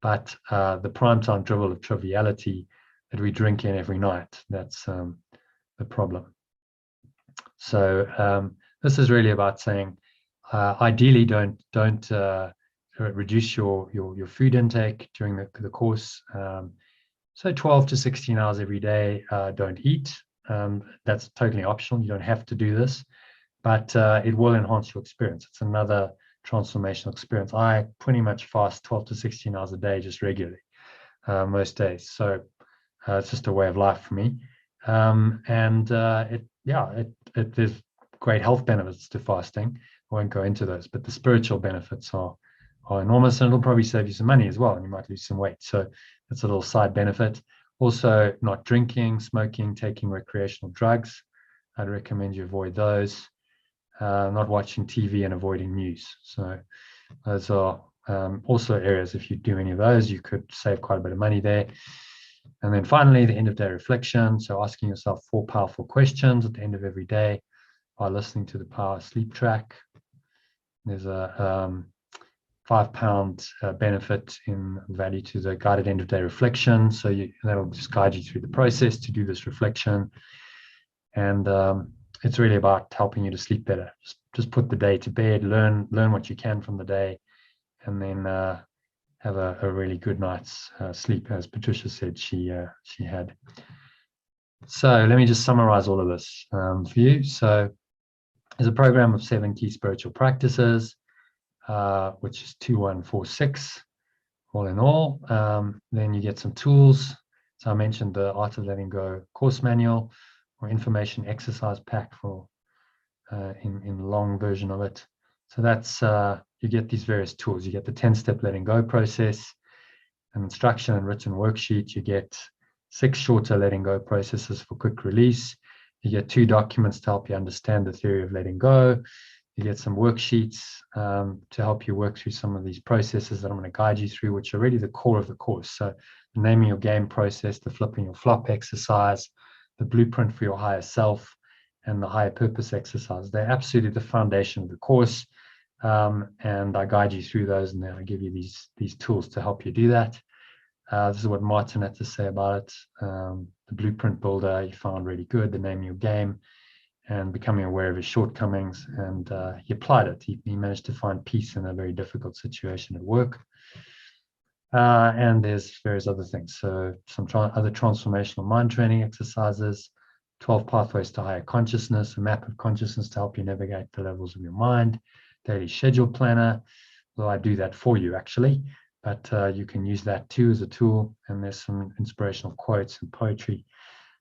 Speaker 1: but the primetime drivel of triviality that we drink in every night. That's the problem. So this is really about saying, ideally, don't reduce your food intake during the course. So 12 to 16 hours every day. Don't eat. That's totally optional. You don't have to do this, but it will enhance your experience. It's another transformational experience. I pretty much fast 12 to 16 hours a day just regularly most days. So it's just a way of life for me. There's great health benefits to fasting. I won't go into those, but the spiritual benefits are enormous, and it'll probably save you some money as well, and you might lose some weight. So that's a little side benefit. Also, not drinking, smoking, taking recreational drugs. I'd recommend you avoid those. not watching TV and avoiding news. So those are also areas, if you do any of those, you could save quite a bit of money there. And then finally, the end of day reflection. So asking yourself 4 powerful questions at the end of every day by listening to the Power Sleep track. There's a £5 benefit in value to the guided end of day reflection. So that'll just guide you through the process to do this reflection. And it's really about helping you to sleep better. Just put the day to bed, learn what you can from the day, and then have a really good night's sleep, as Patricia said she had. So let me just summarize all of this for you. So there's a program of 7 key spiritual practices, which is 2146 all in all. Then you get some tools. So I mentioned the Art of Letting Go course manual or information exercise pack for in the long version of it. So that's you get these various tools. You get the 10-step letting go process, an instruction and written worksheet. You get 6 shorter letting go processes for quick release. You get 2 documents to help you understand the theory of letting go. You get some worksheets to help you work through some of these processes that I'm going to guide you through, which are really the core of the course. So the naming your game process, the flipping your flop exercise, the blueprint for your higher self, and the higher purpose exercise. They're absolutely the foundation of the course. And I guide you through those, and then I give you these tools to help you do that. This is what Martin had to say about it. The blueprint builder he found really good, the naming your game, and becoming aware of his shortcomings. And he applied it. He managed to find peace in a very difficult situation at work. And there's various other things. So some other transformational mind training exercises, 12 pathways to higher consciousness, a map of consciousness to help you navigate the levels of your mind, daily schedule planner. Well, I do that for you actually, but you can use that too as a tool. And there's some inspirational quotes and poetry.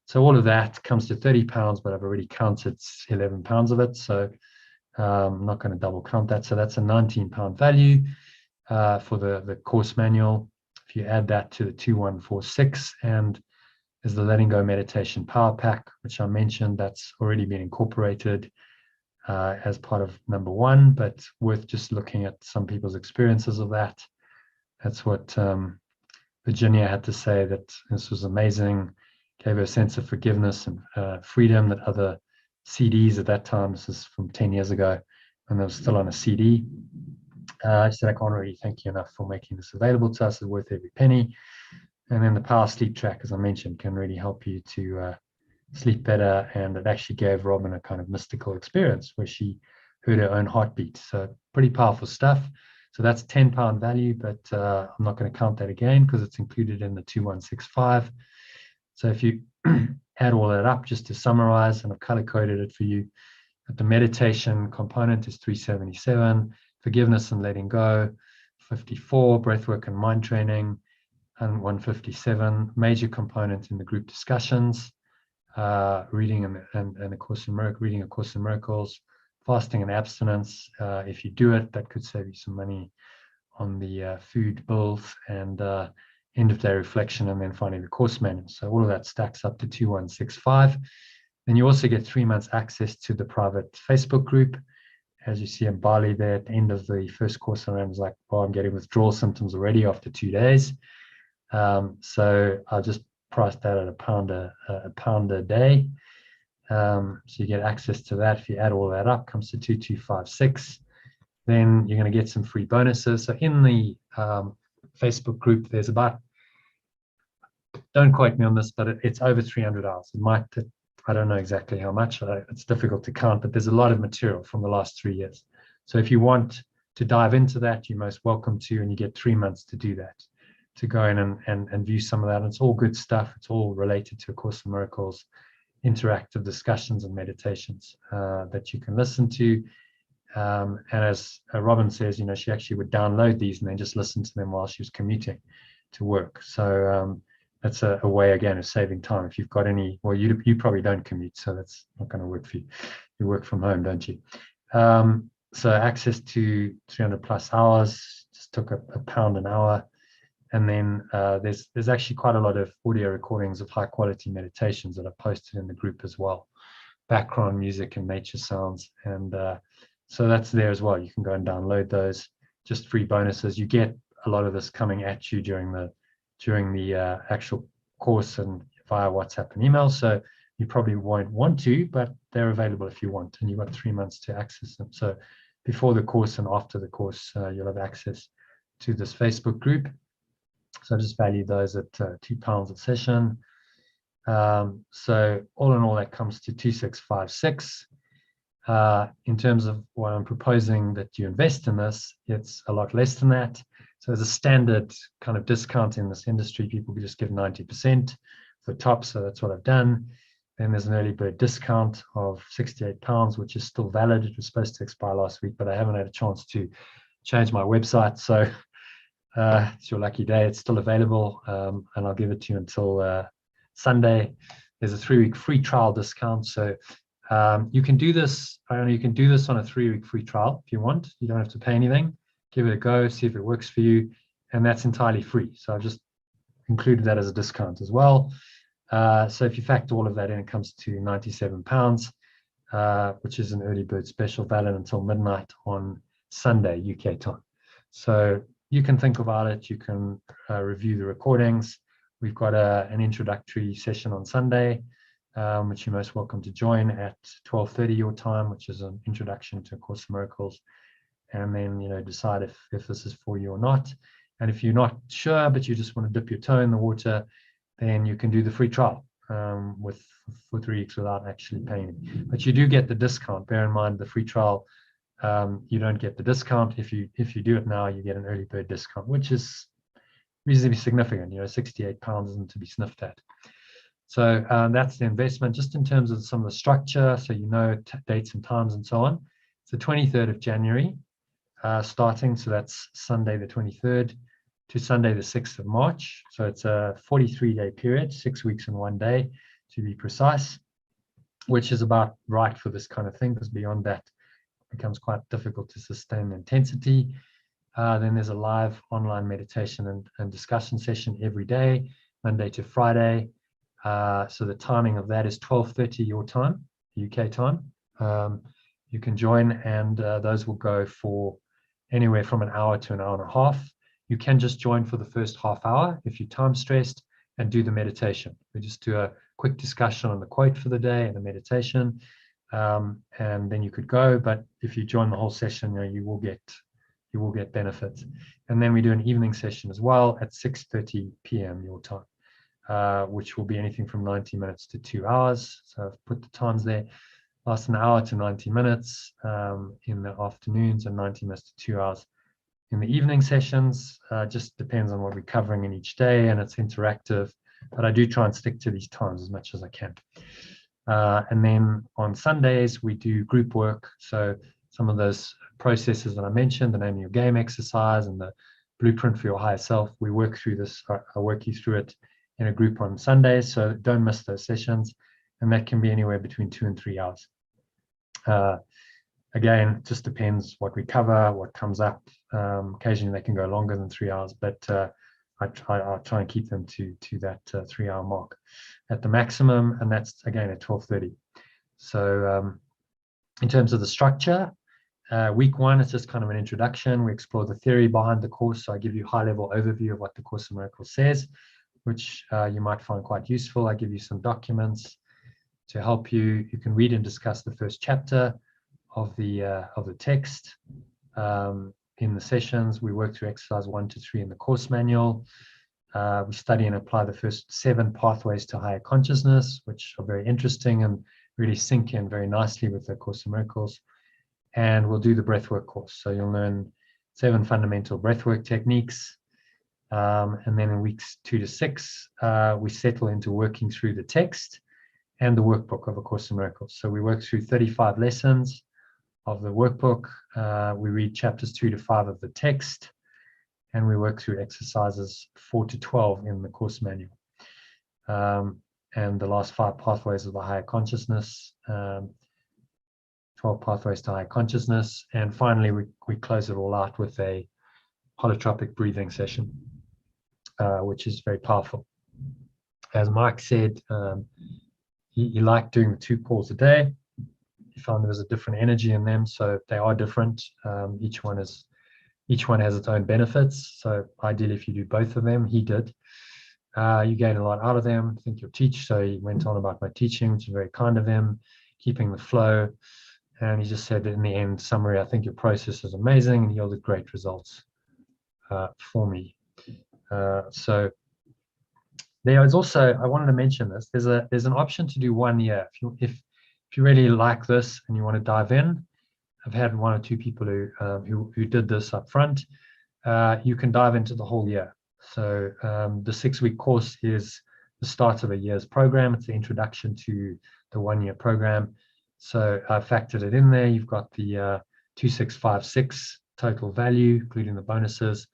Speaker 1: So all of that comes to £30, but I've already counted 11 pounds of it. So I'm not going to double count that. So that's a £19 value for the course manual. If you add that to the 2146, and there's the Letting Go Meditation Power Pack, which I mentioned, that's already been incorporated as part of number 1, but worth just looking at some people's experiences of that. That's what Virginia had to say, that this was amazing, gave her a sense of forgiveness and freedom that other CDs at that time, this is from 10 years ago, when they were still on a CD. I said, I can't really thank you enough for making this available to us. It's worth every penny. And then the Power Sleep track, as I mentioned, can really help you to sleep better. And it actually gave Robin a kind of mystical experience where she heard her own heartbeat. So pretty powerful stuff. So that's £10 value, but I'm not going to count that again because it's included in the 2165. So if you add all that up, just to summarize, and I've color coded it for you, that the meditation component is 377, forgiveness and letting go 54, breathwork and mind training and 157, major component in the group discussions, reading and a course in reading A Course in Miracles, fasting and abstinence. If you do it, that could save you some money on the food bills, and end of day reflection, and then finally the course manual. So all of that stacks up to 2165. Then you also get 3 months access to the private Facebook group. As you see in Bali there, at the end of the first course I ran, was like, oh, I'm getting withdrawal symptoms already after 2 days. So I just priced that at £1 a day. So you get access to that. If you add all that up, comes to 2256. Then you're going to get some free bonuses. So in the Facebook group, there's about, don't quote me on this, but it's over 300 hours. It might, I don't know exactly how much. It's difficult to count, but there's a lot of material from the last 3 years. So if you want to dive into that, you're most welcome to, and you get 3 months to do that, to go in and view some of that. And it's all good stuff. It's all related to A Course in Miracles, interactive discussions and meditations that you can listen to. And as Robin says, she actually would download these and then just listen to them while she was commuting to work. So that's a way, again, of saving time. If you've got any, well, you probably don't commute, so that's not going to work for you. You work from home, don't you? So access to 300 plus hours, just took £1 an hour. And then there's actually quite a lot of audio recordings of high quality meditations that are posted in the group as well. background music and nature sounds. And so that's there as well. You can go and download those, just free bonuses. You get a lot of this coming at you during the actual course and via WhatsApp and email. So you probably won't want to, but they're available if you want, and you've got 3 months to access them. So before the course and after the course, you'll have access to this Facebook group. So I just value those at £2 a session. So all in all, that comes to 2,656. In terms of what I'm proposing that you invest in this, it's a lot less than that. So as a standard kind of discount in this industry, people can just give 90% for top. So that's what I've done. Then there's an early bird discount of £68, which is still valid. It was supposed to expire last week, but I haven't had a chance to change my website. So it's your lucky day. It's still available, and I'll give it to you until Sunday. There's a 3-week free trial discount. So you can do this. You can do this on a 3-week free trial if you want. You don't have to pay anything. Give it a go, see if it works for you, and that's entirely free. So I've just included that as a discount as well. So if you factor all of that in, it comes to £97, which is an early bird special, valid until midnight on Sunday UK time. So you can think about it. You can review the recordings. We've got an introductory session on Sunday, which you're most welcome to join at 12:30 your time, which is an introduction to A Course in Miracles. And then, decide if this is for you or not. And if you're not sure, but you just want to dip your toe in the water, then you can do the free trial for 3 weeks without actually paying. But you do get the discount. Bear in mind, the free trial, you don't get the discount. If you do it now, you get an early bird discount, which is reasonably significant. £68 isn't to be sniffed at. So that's the investment. Just in terms of some of the structure, so dates and times and so on. It's the 23rd of January starting. So that's Sunday the 23rd to Sunday the 6th of March. So it's a 43-day period, 6 weeks and 1 day to be precise, which is about right for this kind of thing, because beyond that it becomes quite difficult to sustain intensity. Then there's a live online meditation and discussion session every day, Monday to Friday. So the timing of that is 12:30 your time, UK time. You can join, and those will go for anywhere from an hour to an hour and a half. You can just join for the first half hour if you're time stressed and do the meditation. We just do a quick discussion on the quote for the day and the meditation, and then you could go. But if you join the whole session, you will get benefits. And then we do an evening session as well at 6:30 p.m. your time, which will be anything from 90 minutes to 2 hours. So I've put the times there. Lasts an hour to 90 minutes in the afternoons, and 90 minutes to 2 hours in the evening sessions. Just depends on what we're covering in each day, and it's interactive, but I do try and stick to these times as much as I can. And then on Sundays, we do group work. So some of those processes that I mentioned, the name of your game exercise and the blueprint for your higher self, we work through this. I work you through it in a group on Sundays, so don't miss those sessions. And that can be anywhere between 2 and 3 hours. Again, it just depends what we cover, what comes up. Occasionally they can go longer than 3 hours, but I try and keep them to that 3 hour mark at the maximum, and that's again at 12:30. So in terms of the structure, week 1 is just kind of an introduction. We explore the theory behind the course. So I give you a high-level overview of what the Course in Miracles says, which you might find quite useful. I give you some documents to help you. You can read and discuss the first chapter of the text in the sessions. We work through exercise 1 to 3 in the course manual. We study and apply the first 7 pathways to higher consciousness, which are very interesting and really sink in very nicely with the Course in Miracles. And we'll do the breathwork course. So you'll learn 7 fundamental breathwork techniques. And then in weeks 2 to 6, we settle into working through the text and the workbook of A Course in Miracles. So we work through 35 lessons of the workbook. We read chapters 2 to 5 of the text, and we work through exercises 4 to 12 in the course manual. And the last 5 pathways of the higher consciousness, 12 pathways to higher consciousness. And finally, we close it all out with a holotropic breathing session, which is very powerful. As Mike said, he liked doing the 2 calls a day. he found there was a different energy in them, so they are different. Each one has its own benefits. So ideally, if you do both of them, he did, you gain a lot out of them. I think you'll teach. So he went on about my teaching, which is very kind of him, keeping the flow. And he just said in the end summary, I think your process is amazing and yielded great results for me. So there is also, I wanted to mention this, there's an option to do 1 year. If you really like this and you want to dive in, I've had 1 or 2 people who did this up front. You can dive into the whole year. So the 6-week course is the start of a year's program. It's the introduction to the 1-year program. So I factored it in there. You've got the 2656 total value, including the bonuses.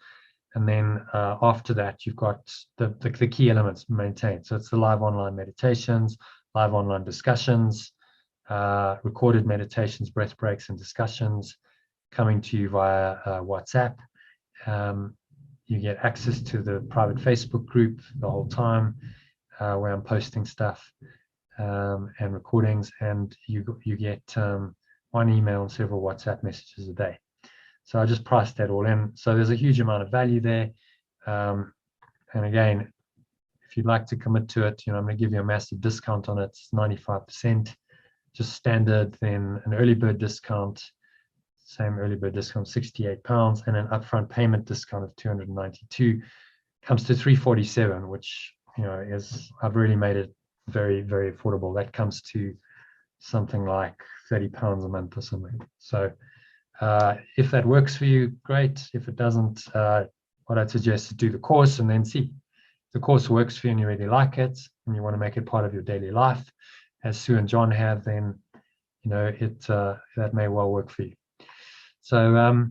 Speaker 1: And then after that, you've got the key elements maintained. So it's the live online meditations, live online discussions, recorded meditations, breath breaks, and discussions coming to you via WhatsApp. You get access to the private Facebook group the whole time, where I'm posting stuff and recordings, and you get 1 email and several WhatsApp messages a day. So I just priced that all in. So there's a huge amount of value there. And again, if you'd like to commit to it, I'm going to give you a massive discount on it. It's 95%, just standard. Then an early bird discount, same early bird discount, £68, and an upfront payment discount of $292, comes to $347, which is, I've really made it very, very affordable. That comes to something like £30 a month or something. So if that works for you, great. If it doesn't, what I'd suggest is do the course and then see. If the course works for you and you really like it and you want to make it part of your daily life, as Sue and John have, then that may well work for you. So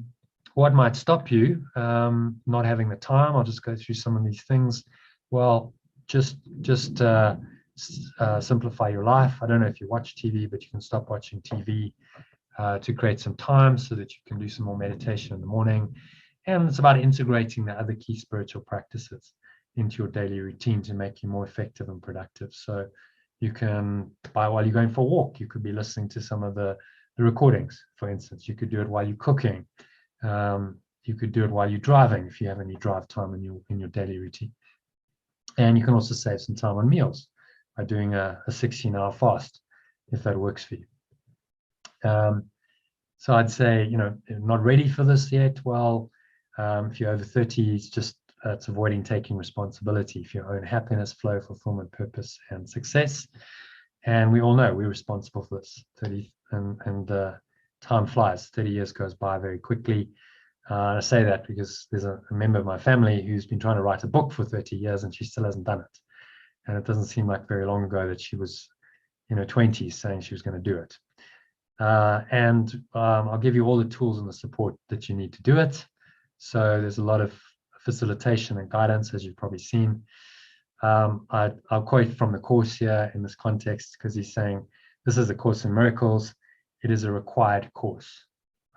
Speaker 1: what might stop you not having the time? I'll just go through some of these things. Well, just simplify your life. I don't know if you watch TV, but you can stop watching TV to create some time so that you can do some more meditation in the morning. And it's about integrating the other key spiritual practices into your daily routine to make you more effective and productive. So you can, while you're going for a walk, you could be listening to some of the recordings, for instance. You could do it while you're cooking. You could do it while you're driving if you have any drive time in your daily routine. And you can also save some time on meals by doing a 16-hour fast, if that works for you. So I'd say, not ready for this yet. Well, if you're over 30, it's avoiding taking responsibility for your own happiness, flow, fulfillment, purpose, and success. And we all know we're responsible for this. 30 and time flies. 30 years goes by very quickly. I say that because there's a member of my family who's been trying to write a book for 30 years and she still hasn't done it. And it doesn't seem like very long ago that she was in her 20s saying she was going to do it. And I'll give you all the tools and the support that you need to do it. So there's a lot of facilitation and guidance, as you've probably seen. I'll quote from the course here in this context, because he's saying, this is a Course in Miracles. It is a required course.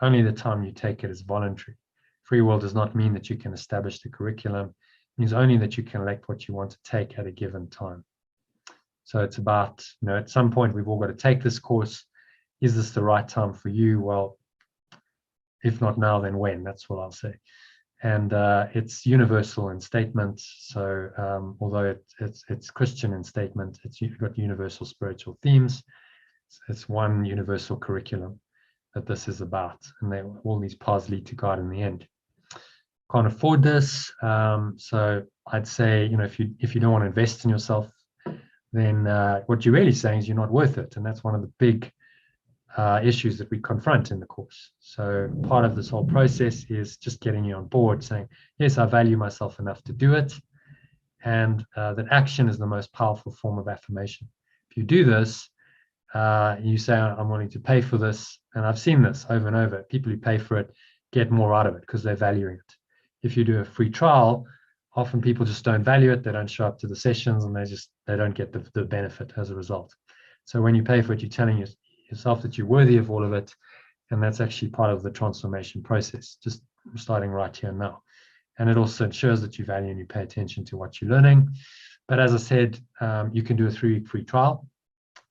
Speaker 1: Only the time you take it is voluntary. Free will does not mean that you can establish the curriculum. It means only that you can elect what you want to take at a given time. So it's about, at some point we've all got to take this course. Is this the right time for you? Well, if not now, then when? That's what I'll say. And it's universal in statement. So although it's Christian in statement, you've got universal spiritual themes. It's one universal curriculum that this is about. And all these paths lead to God in the end. Can't afford this. So I'd say, if you don't want to invest in yourself, then what you're really saying is you're not worth it. And that's one of the big issues that we confront in the course. So part of this whole process is just getting you on board, saying, yes, I value myself enough to do it. And that action is the most powerful form of affirmation. If you do this, you say, I'm willing to pay for this. And I've seen this over and over. People who pay for it get more out of it because they're valuing it. If you do a free trial, often people just don't value it. They don't show up to the sessions and they don't get the benefit as a result. So when you pay for it, you're telling yourself that you're worthy of all of it. And that's actually part of the transformation process, just starting right here and now. And it also ensures that you value and you pay attention to what you're learning. But as I said, you can do a 3-week free trial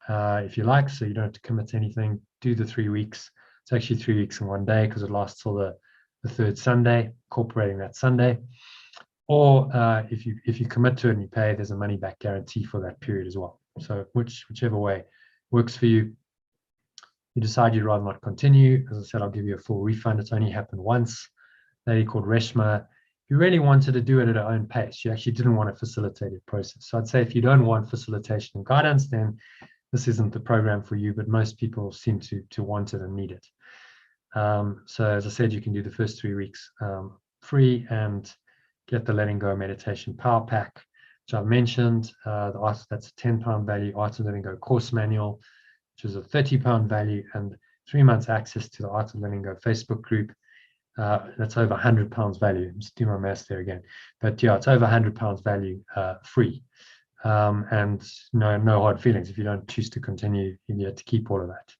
Speaker 1: if you like, so you don't have to commit to anything. do the 3 weeks. It's actually 3 weeks in one day because it lasts till the third Sunday, incorporating that Sunday. Or if you commit to it and you pay, there's a money back guarantee for that period as well. So whichever way works for you. You decide you'd rather not continue. As I said, I'll give you a full refund. It's only happened once. A lady called Reshma, who really wanted to do it at her own pace. She actually didn't want a facilitated process. So I'd say if you don't want facilitation and guidance, then this isn't the program for you, but most people seem to want it and need it. So as I said, you can do the first 3 weeks free and get the Letting Go Meditation Power Pack, which I've mentioned. That's a £10 value, Art of Letting Go course manual, which is a £30 value, and 3 months access to the Art of Letting Go Facebook group. That's over £100 value. I'm just doing my maths there again. But yeah, it's over £100 value free. And no hard feelings. If you don't choose to continue, you get to keep all of that.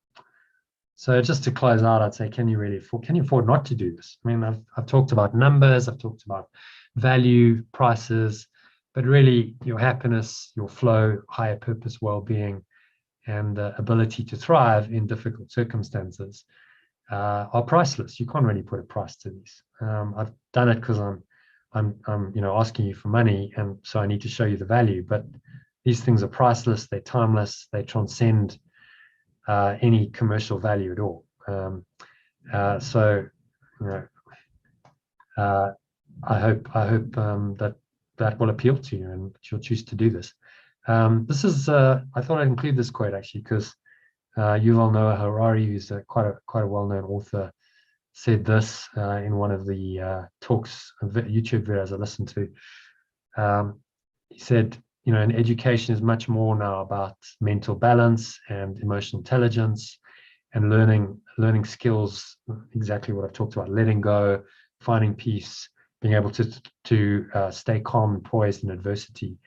Speaker 1: So just to close out, I'd say, can you afford not to do this? I mean, I've talked about numbers, I've talked about value, prices, but really your happiness, your flow, higher purpose, well-being, and the ability to thrive in difficult circumstances are priceless. You can't really put a price to these. I've done it because I'm asking you for money, and so I need to show you the value. But these things are priceless. They're timeless. They transcend any commercial value at all. I hope that will appeal to you, and you'll choose to do this. This is I thought I'd include this quote actually because Yuval Noah Harari, who's quite a well-known author, said this in one of the talks, YouTube videos I listened to. He said, and education is much more now about mental balance and emotional intelligence and learning skills, exactly what I've talked about, letting go, finding peace, being able to stay calm and poised in adversity.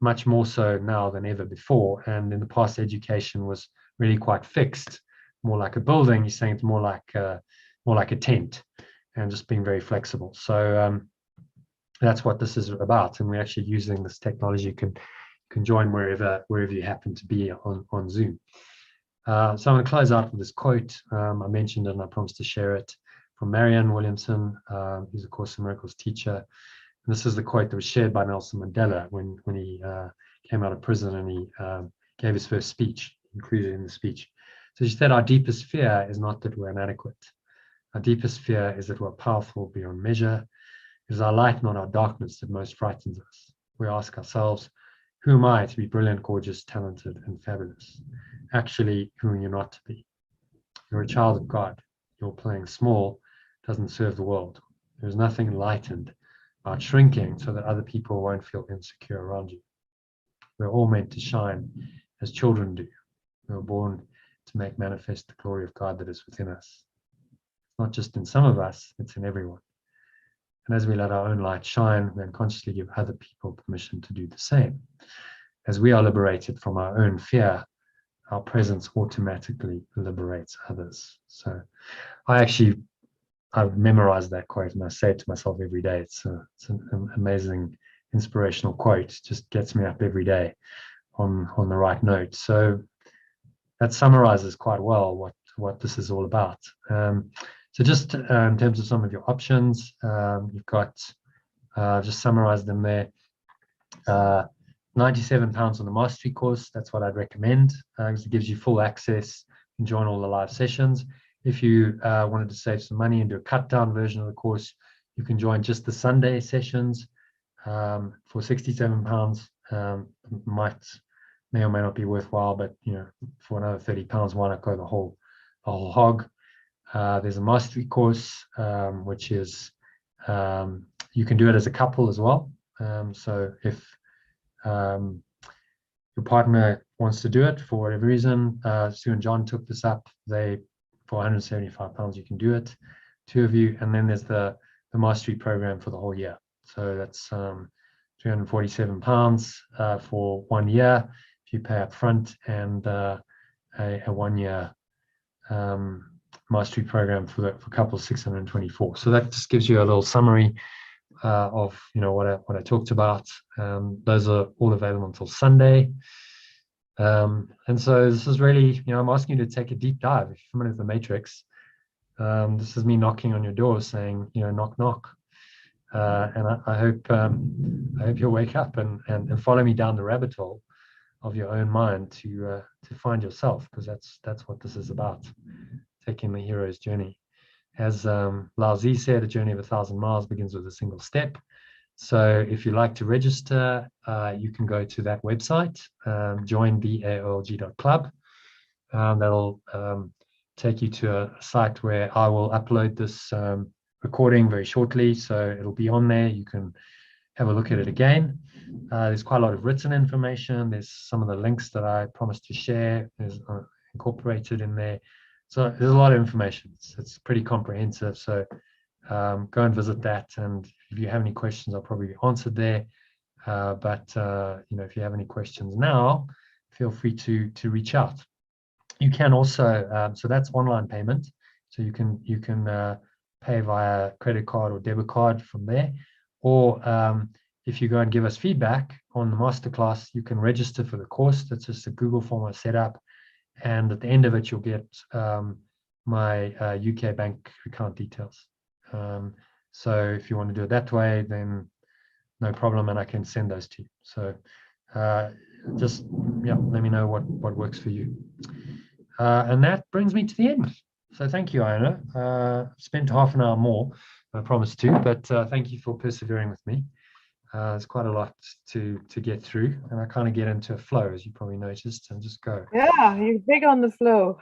Speaker 1: Much more so now than ever before. And in the past, education was really quite fixed, more like a building. You're saying it's more like a tent, and just being very flexible. So that's what this is about. And we're actually using this technology. You can join wherever you happen to be on Zoom. So I'm going to close out with this quote. I mentioned it and I promised to share it, from Marianne Williamson, who's a Course in Miracles teacher. And this is the quote that was shared by Nelson Mandela when he came out of prison and he gave his first speech, included in the speech. So she said, our deepest fear is not that we're inadequate. Our deepest fear is that we're powerful beyond measure. It is our light, not our darkness, that most frightens us. We ask ourselves, who am I to be brilliant, gorgeous, talented, and fabulous? Actually, who are you not to be? You're a child of God. Your playing small doesn't serve the world. There's nothing enlightened about shrinking so that other people won't feel insecure around you. We're all meant to shine as children do. We were born to make manifest the glory of God that is within us. It's not just in some of us, it's in everyone. And as we let our own light shine, we unconsciously give other people permission to do the same. As we are liberated from our own fear, our presence automatically liberates others. So I've memorized that quote and I say it to myself every day. It's an amazing, inspirational quote. It just gets me up every day on the right note. So that summarizes quite well what this is all about. So just in terms of some of your options, you've got, just summarize them there. £97 on the mastery course, that's what I'd recommend, because it gives you full access and join all the live sessions. If you wanted to save some money and do a cut down version of the course, you can join just the Sunday sessions for £67. May or may not be worthwhile, but for another £30, why not go the whole hog? There's a mastery course, which is you can do it as a couple as well. So if your partner wants to do it for whatever reason, Sue and John took this up. For £175 you can do it, 2 of you, and then there's the mastery program for the whole year. So that's £347 for 1 year if you pay up front, and a 1 year mastery program for couples, 624. So that just gives you a little summary of what I talked about. Those are all available until Sunday. And so this is really, I'm asking you to take a deep dive. If you're familiar with the Matrix, this is me knocking on your door saying, knock, knock. And I hope you'll wake up and follow me down the rabbit hole of your own mind to find yourself, because that's what this is about, taking the hero's journey. As Lao Tzu said, a journey of 1,000 miles begins with a single step. So if you'd like to register, you can go to that website, joinbalg.club. That'll take you to a site where I will upload this recording very shortly. So it'll be on there. You can have a look at it again. There's quite a lot of written information. There's some of the links that I promised to share is incorporated in there. So there's a lot of information. It's pretty comprehensive. So go and visit that. And if you have any questions, I'll probably be answered there. But if you have any questions now, feel free to reach out. You can also, so that's online payment. So you can pay via credit card or debit card from there. Or if you go and give us feedback on the masterclass, you can register for the course. That's just a Google form I set up. And at the end of it, you'll get my UK bank account details. So if you want to do it that way, then no problem, and I can send those to you. So just let me know what works for you. And that brings me to the end. So thank you, Iona. Spent half an hour more than I promised to, but thank you for persevering with me. There's quite a lot to get through, and I kind of get into a flow, as you probably noticed, and just go.
Speaker 2: Yeah, you're big on the flow.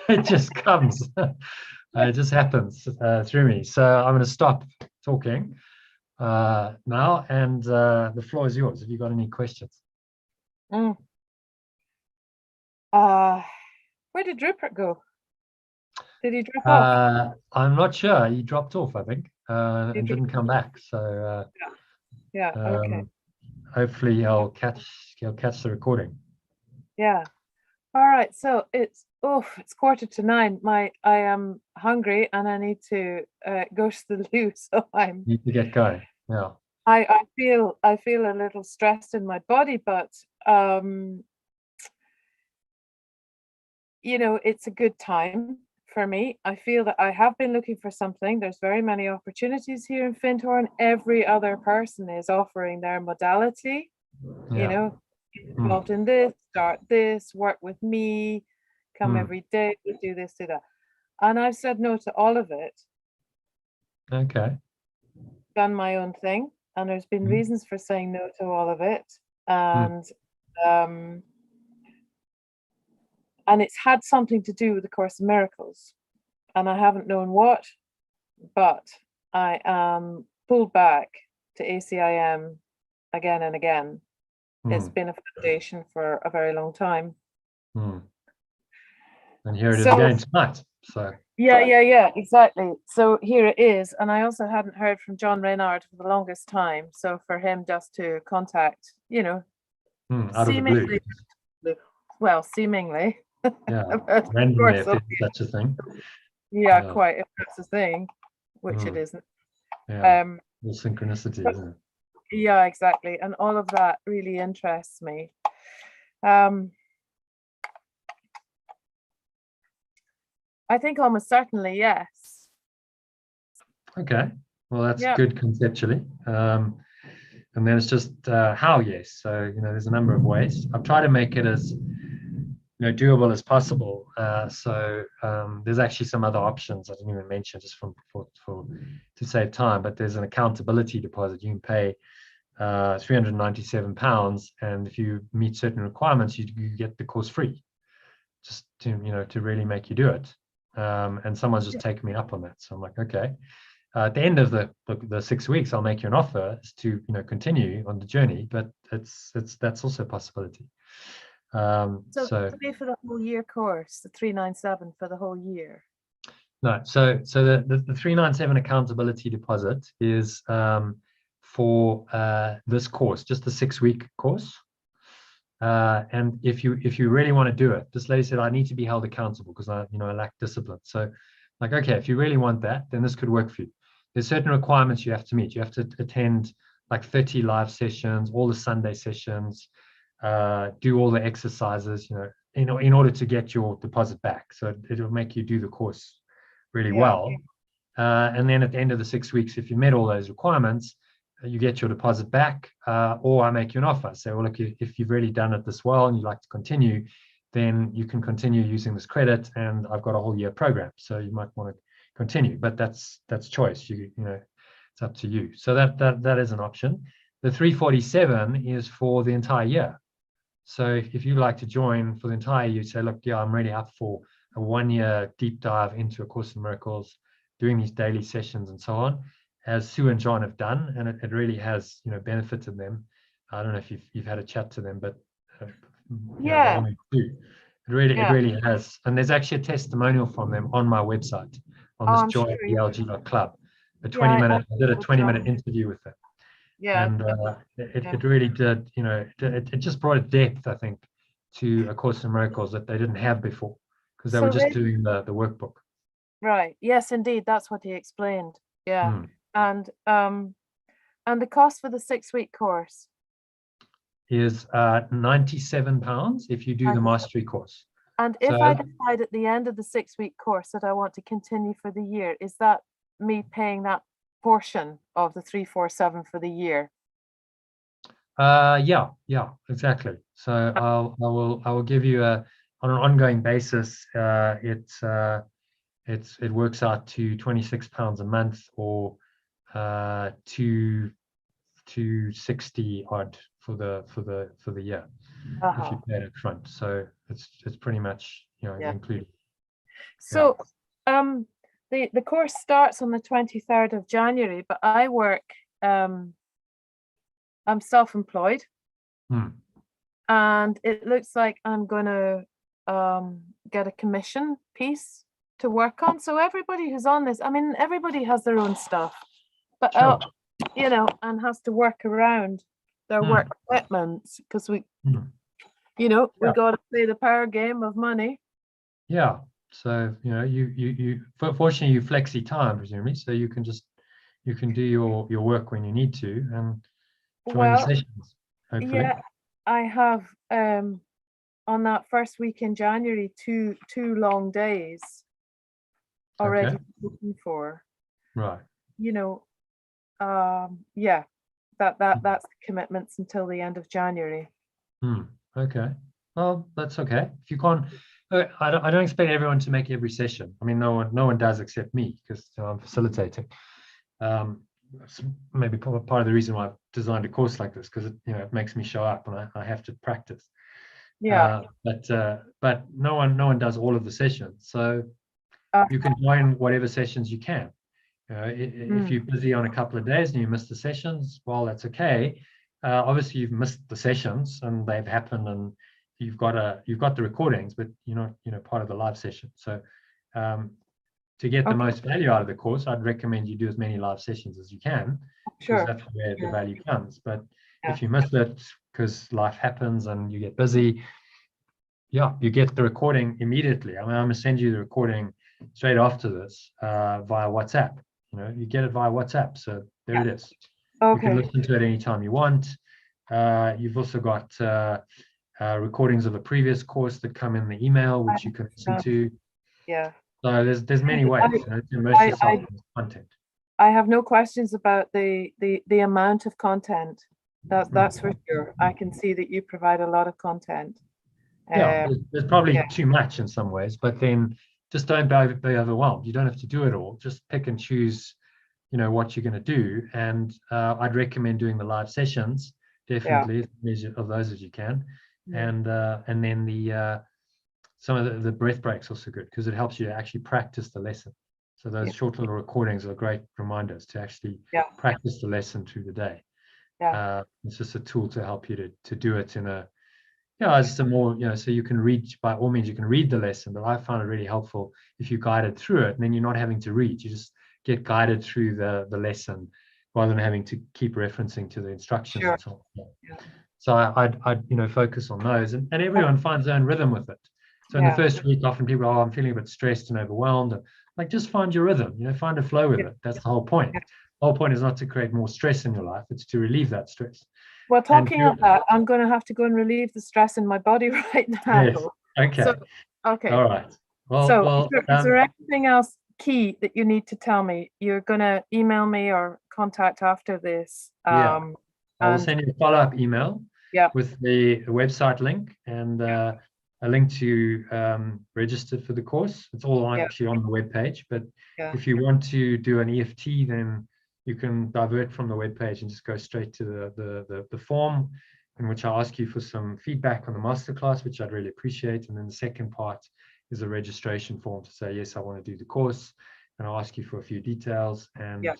Speaker 1: It just comes. It just happens through me. So I'm going to stop talking now, and the floor is yours. Have you got any questions?
Speaker 2: Where did Rupert go? Did he drop off?
Speaker 1: I'm not sure. He dropped off, I think, and didn't come back. So
Speaker 2: Okay.
Speaker 1: Hopefully he'll catch the recording.
Speaker 2: Yeah. All right. So it's 9:15. I am hungry and I need to go to the loo. So I'm
Speaker 1: Need to get going. Yeah.
Speaker 2: I feel a little stressed in my body, but it's a good time for me. I feel that I have been looking for something. There's very many opportunities here in Findhorn. Every other person is offering their modality, involved in this, start this, work with me, come every day, do this, do that. And I've said no to all of it.
Speaker 1: Okay.
Speaker 2: Done my own thing. And there's been reasons for saying no to all of it. And it's had something to do with the Course in Miracles. And I haven't known what, but I am pulled back to ACIM again and again. It's been a foundation for a very long time.
Speaker 1: And here it is again tonight. So
Speaker 2: yeah, exactly. So here it is. And I also hadn't heard from John Reynard for the longest time. So for him just to contact,
Speaker 1: out of the blue.
Speaker 2: Well, seemingly.
Speaker 1: Yeah, randomly, if it's such a thing.
Speaker 2: Yeah, quite, if that's a thing, which it isn't.
Speaker 1: Yeah, all synchronicity, isn't it?
Speaker 2: Yeah, exactly. And all of that really interests me. I think almost certainly, yes.
Speaker 1: Okay, well, that's good conceptually. And then it's just how yes. So, there's a number of ways. I've tried to make it as doable as possible. So there's actually some other options I didn't even mention, just to save time. But there's an accountability deposit. You can pay £397, and if you meet certain requirements, you get the course free, just to really make you do it. And someone's just taken me up on that. So I'm like, okay. At the end of the 6 weeks, I'll make you an offer to continue on the journey. But that's also a possibility. So
Speaker 2: to pay for the whole year course, the 397 for the whole year.
Speaker 1: No, so the 397 accountability deposit is for this course, just the 6-week course. And if you really want to do it, this lady said, I need to be held accountable because I lack discipline. So like, okay, if you really want that, then this could work for you. There's certain requirements you have to meet. You have to attend like 30 live sessions, all the Sunday sessions. do all the exercises, in order to get your deposit back. So it'll make you do the course really well. And then at the end of the 6 weeks, if you met all those requirements, you get your deposit back, or I make you an offer. Say, well, look, if you've really done it this well and you'd like to continue, then you can continue using this credit, and I've got a whole year program, so you might want to continue. But that's choice. It's up to you. So that is an option. The 347 is for the entire year. So if you'd like to join for the entire year, you say, look, yeah, I'm really up for a 1 year deep dive into A Course in Miracles, doing these daily sessions and so on, as Sue and John have done, and it really has, benefited them. I don't know if you've had a chat to them, but it really has. And there's actually a testimonial from them on my website, on this joy@elg.club. I did a 20-minute interview with them.
Speaker 2: Yeah.
Speaker 1: And it really did, it just brought a depth, I think, to A Course in Miracles that they didn't have before, because they were just doing the workbook.
Speaker 2: Right. Yes, indeed. That's what he explained. Yeah. And the cost for the 6-week course
Speaker 1: is £97 if you do the mastery course.
Speaker 2: And if I decide at the end of the 6-week course that I want to continue for the year, is that me paying that portion of the 347 for the year?
Speaker 1: Yeah, exactly. So I will give you on an ongoing basis. It works out to £26 a month, or $260 odd for the year, if you pay it up front. So it's pretty much included.
Speaker 2: So the course starts on the 23rd of January, but I work, I'm self-employed, and it looks like I'm going to get a commission piece to work on. So everybody who's on this, I mean, everybody has their own stuff, but and has to work around their work commitments, because we got to play the power game of money.
Speaker 1: Yeah. So you fortunately you flexi time, presumably, so you can do your work when you need to and join the sessions, hopefully.
Speaker 2: Yeah, I have on that first week in January two long days already looking for.
Speaker 1: Right.
Speaker 2: That's the commitments until the end of January.
Speaker 1: Okay. Well, that's okay. If you can't, I don't expect everyone to make every session. I mean, no one does except me, because I'm facilitating. Maybe part of the reason why I've designed a course like this, because it makes me show up and I have to practice. Yeah. But no one does all of the sessions. So you can join whatever sessions you can. If you're busy on a couple of days and you miss the sessions, well, that's okay. Obviously, you've missed the sessions and they've happened, and you've got the recordings, but you're not part of the live session. So to get the most value out of the course, I'd recommend you do as many live sessions as you can, because that's where the value comes. But if you miss it because life happens and you get busy, you get the recording immediately. I mean, I'm going to send you the recording straight after this via WhatsApp. You get it via WhatsApp. So there it is. You can listen to it anytime you want. You've also got recordings of a previous course that come in the email, which you can listen to. Yeah. So there's many ways to immerse yourself in this content.
Speaker 2: I have no questions about the amount of content. That's for sure. I can see that you provide a lot of content.
Speaker 1: There's probably too much in some ways, but then just don't be overwhelmed. You don't have to do it all. Just pick and choose, what you're going to do. And I'd recommend doing the live sessions, definitely, as many of those as you can. And then some of the breath breaks also good, because it helps you to actually practice the lesson. So those short little recordings are great reminders to actually practice the lesson through the day. It's just a tool to help you to do it in a it's a more, so you can read, by all means, you can read the lesson, but I found it really helpful if you guided through it, and then you're not having to read. You just get guided through the lesson rather than having to keep referencing to the instructions and so on. So I'd focus on those, and everyone finds their own rhythm with it. So in the first week, often people are, I'm feeling a bit stressed and overwhelmed. And like, just find your rhythm, find a flow with it. That's the whole point. The whole point is not to create more stress in your life. It's to relieve that stress.
Speaker 2: Well, talking
Speaker 1: And
Speaker 2: of that, I'm going to have to go and relieve the stress in my body right now.
Speaker 1: yes, okay,
Speaker 2: So, okay.
Speaker 1: all right. Well,
Speaker 2: So
Speaker 1: well,
Speaker 2: is there anything else key that you need to tell me? You're going to email me or contact after this.
Speaker 1: Yeah. I will
Speaker 2: and
Speaker 1: send you a follow-up email
Speaker 2: yeah,
Speaker 1: with the website link and a link to register for the course. It's all actually on the webpage, but if you want to do an EFT, then you can divert from the webpage and just go straight to the form, in which I ask you for some feedback on the masterclass, which I'd really appreciate. And then the second part is a registration form to say, yes, I want to do the course. And I'll ask you for a few details. And at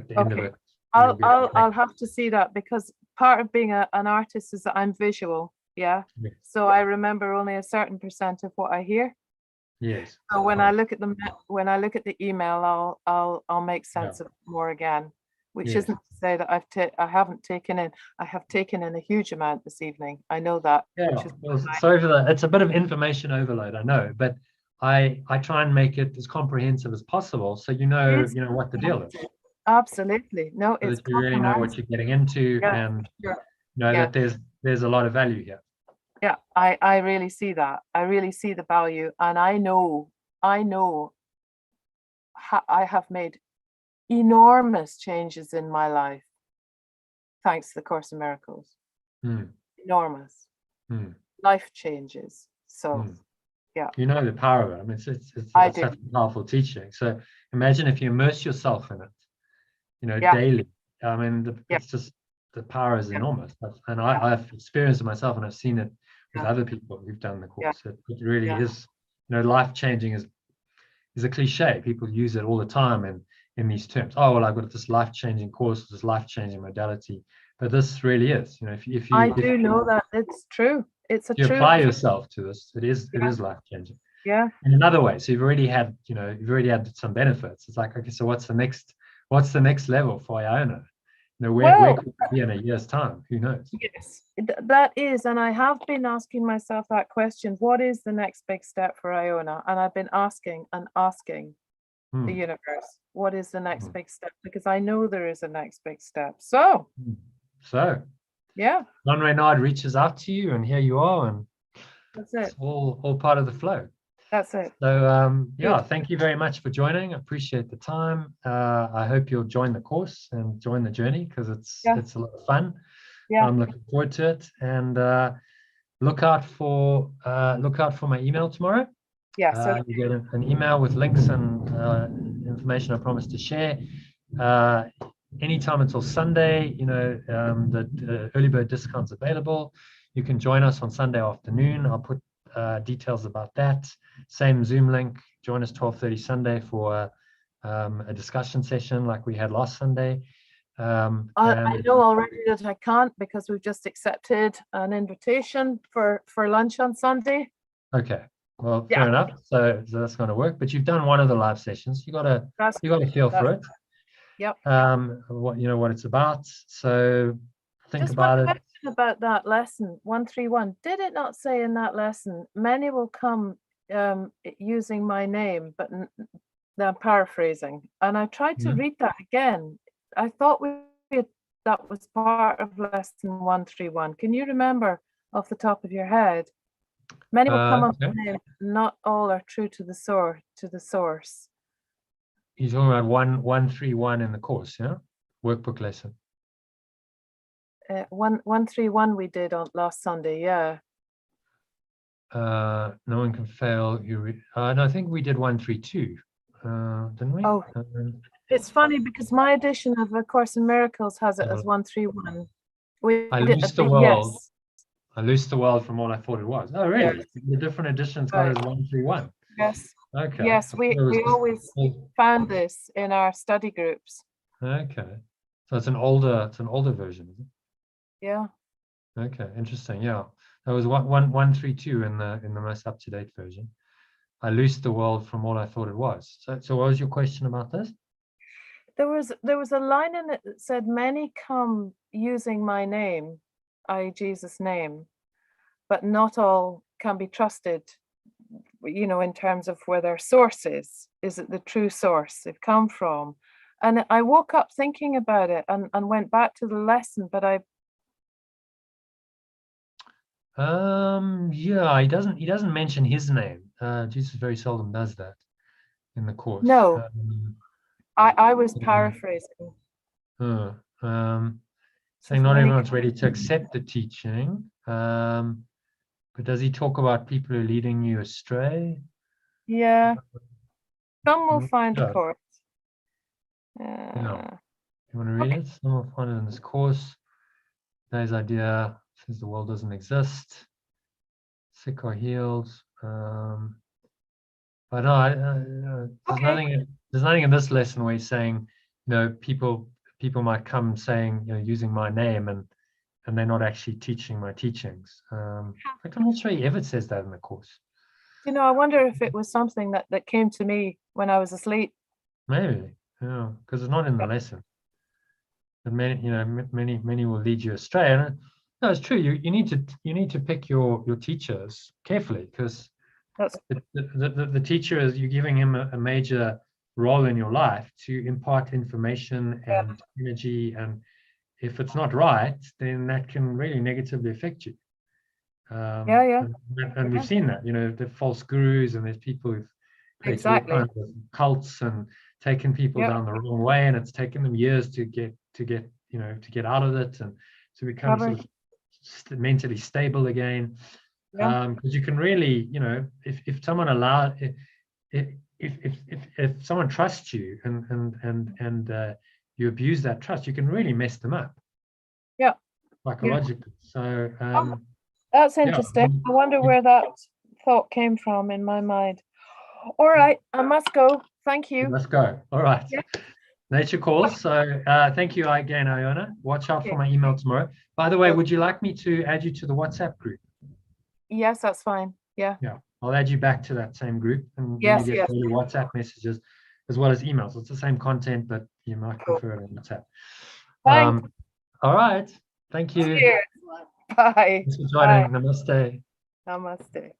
Speaker 1: the end of it,
Speaker 2: I'll have to see that, because part of being an artist is that I'm visual. Yeah.
Speaker 1: Yes.
Speaker 2: So I remember only a certain percent of what I hear.
Speaker 1: Yes.
Speaker 2: So when I look at the email, I'll make sense of it more again, which isn't to say that I have taken in a huge amount this evening. I know that.
Speaker 1: Yeah. Well, sorry for that. It's a bit of information overload, I know, but I try and make it as comprehensive as possible, so you know what the deal is.
Speaker 2: Absolutely. No,
Speaker 1: So
Speaker 2: it's
Speaker 1: that you really know what you're getting into, and that there's a lot of value here.
Speaker 2: Yeah, I really see that. I really see the value, and I know I have made enormous changes in my life thanks to the Course in Miracles. Enormous life changes. So
Speaker 1: you know the power of it. I mean, it's such a powerful teaching. So imagine if you immerse yourself in it, daily. I mean, it's just, the power is enormous. And I've experienced it myself, and I've seen it with other people who've done the course. It really is, life changing is a cliche. People use it all the time in these terms. Oh, well, I've got this life changing course, this life changing modality. But this really is, if you
Speaker 2: know that it's true. It's a
Speaker 1: you
Speaker 2: true.
Speaker 1: apply yourself to this, it is life changing.
Speaker 2: Yeah.
Speaker 1: In another way, so you've already had some benefits. It's like, okay, so what's the next level for Iona? Where could we be in a year's time? Who knows?
Speaker 2: Yes, that is, and I have been asking myself that question. What is the next big step for Iona? And I've been asking the universe, what is the next big step? Because I know there is a next big step. So yeah,
Speaker 1: Don Reynard reaches out to you, and here you are, and
Speaker 2: that's it.
Speaker 1: It's all part of the flow.
Speaker 2: That's it.
Speaker 1: So thank you very much for joining. I appreciate the time. I hope you'll join the course and join the journey, because it's a lot of fun. I'm looking forward to it, and look out for my email tomorrow. You get an email with links and information I promise to share. Anytime until Sunday, the early bird discount's available. You can join us on Sunday afternoon. I'll put details about that. Same Zoom link. Join us 12:30 Sunday for a discussion session like we had last Sunday.
Speaker 2: I know already that I can't, because we've just accepted an invitation for lunch on Sunday.
Speaker 1: Okay. Well, fair enough. So that's going to work. But you've done one of the live sessions. You got to feel for it.
Speaker 2: Yep.
Speaker 1: What it's about. So think
Speaker 2: just
Speaker 1: about
Speaker 2: one
Speaker 1: it.
Speaker 2: Question about that lesson 131. Did it not say in that lesson, many will come using my name, but I'm paraphrasing, and I tried to read that again. I thought that was part of lesson 131. Can you remember off the top of your head? Many will come on my name, not all are true to the source.
Speaker 1: You're talking about 131 in the course, workbook lesson.
Speaker 2: 131 we did on last Sunday,
Speaker 1: No one can fail. No, I think we did 132, didn't we?
Speaker 2: Oh, it's funny because my edition of A Course in Miracles has it as 131.
Speaker 1: I loosed the world. I loosed the world from all I thought it was. Oh, really? Yes. The different editions got it as 131.
Speaker 2: Yes.
Speaker 1: Okay.
Speaker 2: Yes, we always found this in our study groups.
Speaker 1: Okay. So it's an older version, is it?
Speaker 2: Yeah.
Speaker 1: Okay, interesting. Yeah. That was 132 in the most up-to-date version. I loosed the world from all I thought it was. So what was your question about this?
Speaker 2: There was a line in it that said, many come using my name, i.e. Jesus' name, but not all can be trusted, in terms of where their source is. Is it the true source they've come from? And I woke up thinking about it and went back to the lesson, but I
Speaker 1: Yeah, he doesn't mention his name. Jesus very seldom does that in the course.
Speaker 2: No, I was paraphrasing.
Speaker 1: Saying not everyone's ready to accept the teaching. But does he talk about people who are leading you astray?
Speaker 2: Yeah. Some will find the
Speaker 1: Yeah.
Speaker 2: course.
Speaker 1: Yeah. You want to read it? Some will find it in this course. Today's idea says the world doesn't exist. Sick or healed. But no, there's nothing in this lesson where he's saying, people might come saying, using my name and they're not actually teaching my teachings. I'm not sure he ever says that in the course.
Speaker 2: I wonder if it was something that came to me when I was asleep.
Speaker 1: Maybe, because it's not in the lesson. But many will lead you astray. And no, it's true. You need to pick your teachers carefully, because the teacher is, you're giving him a major role in your life to impart information and energy, and if it's not right, then that can really negatively affect you. And we've seen that, the false gurus, and there's people who've created all kinds of cults and taken people down the wrong way, and it's taken them years to get out of it and to become sort of mentally stable again. Because you can really, if someone if someone trusts you and you abuse that trust, you can really mess them up. Yeah. Psychologically. So
Speaker 2: that's interesting. I wonder where that thought came from in my mind. All right, I must go. Thank you.
Speaker 1: Let's go. All right. Yeah. Nature calls. So thank you again, Iona. Watch out for my email tomorrow. By the way, would you like me to add you to the WhatsApp group?
Speaker 2: Yes, that's fine. Yeah.
Speaker 1: I'll add you back to that same group, and you get daily WhatsApp messages as well as emails. It's the same content, but you might prefer it on WhatsApp. All right. Thank you.
Speaker 2: Cheers. Bye.
Speaker 1: Thanks for joining. Bye. Namaste.
Speaker 2: Namaste.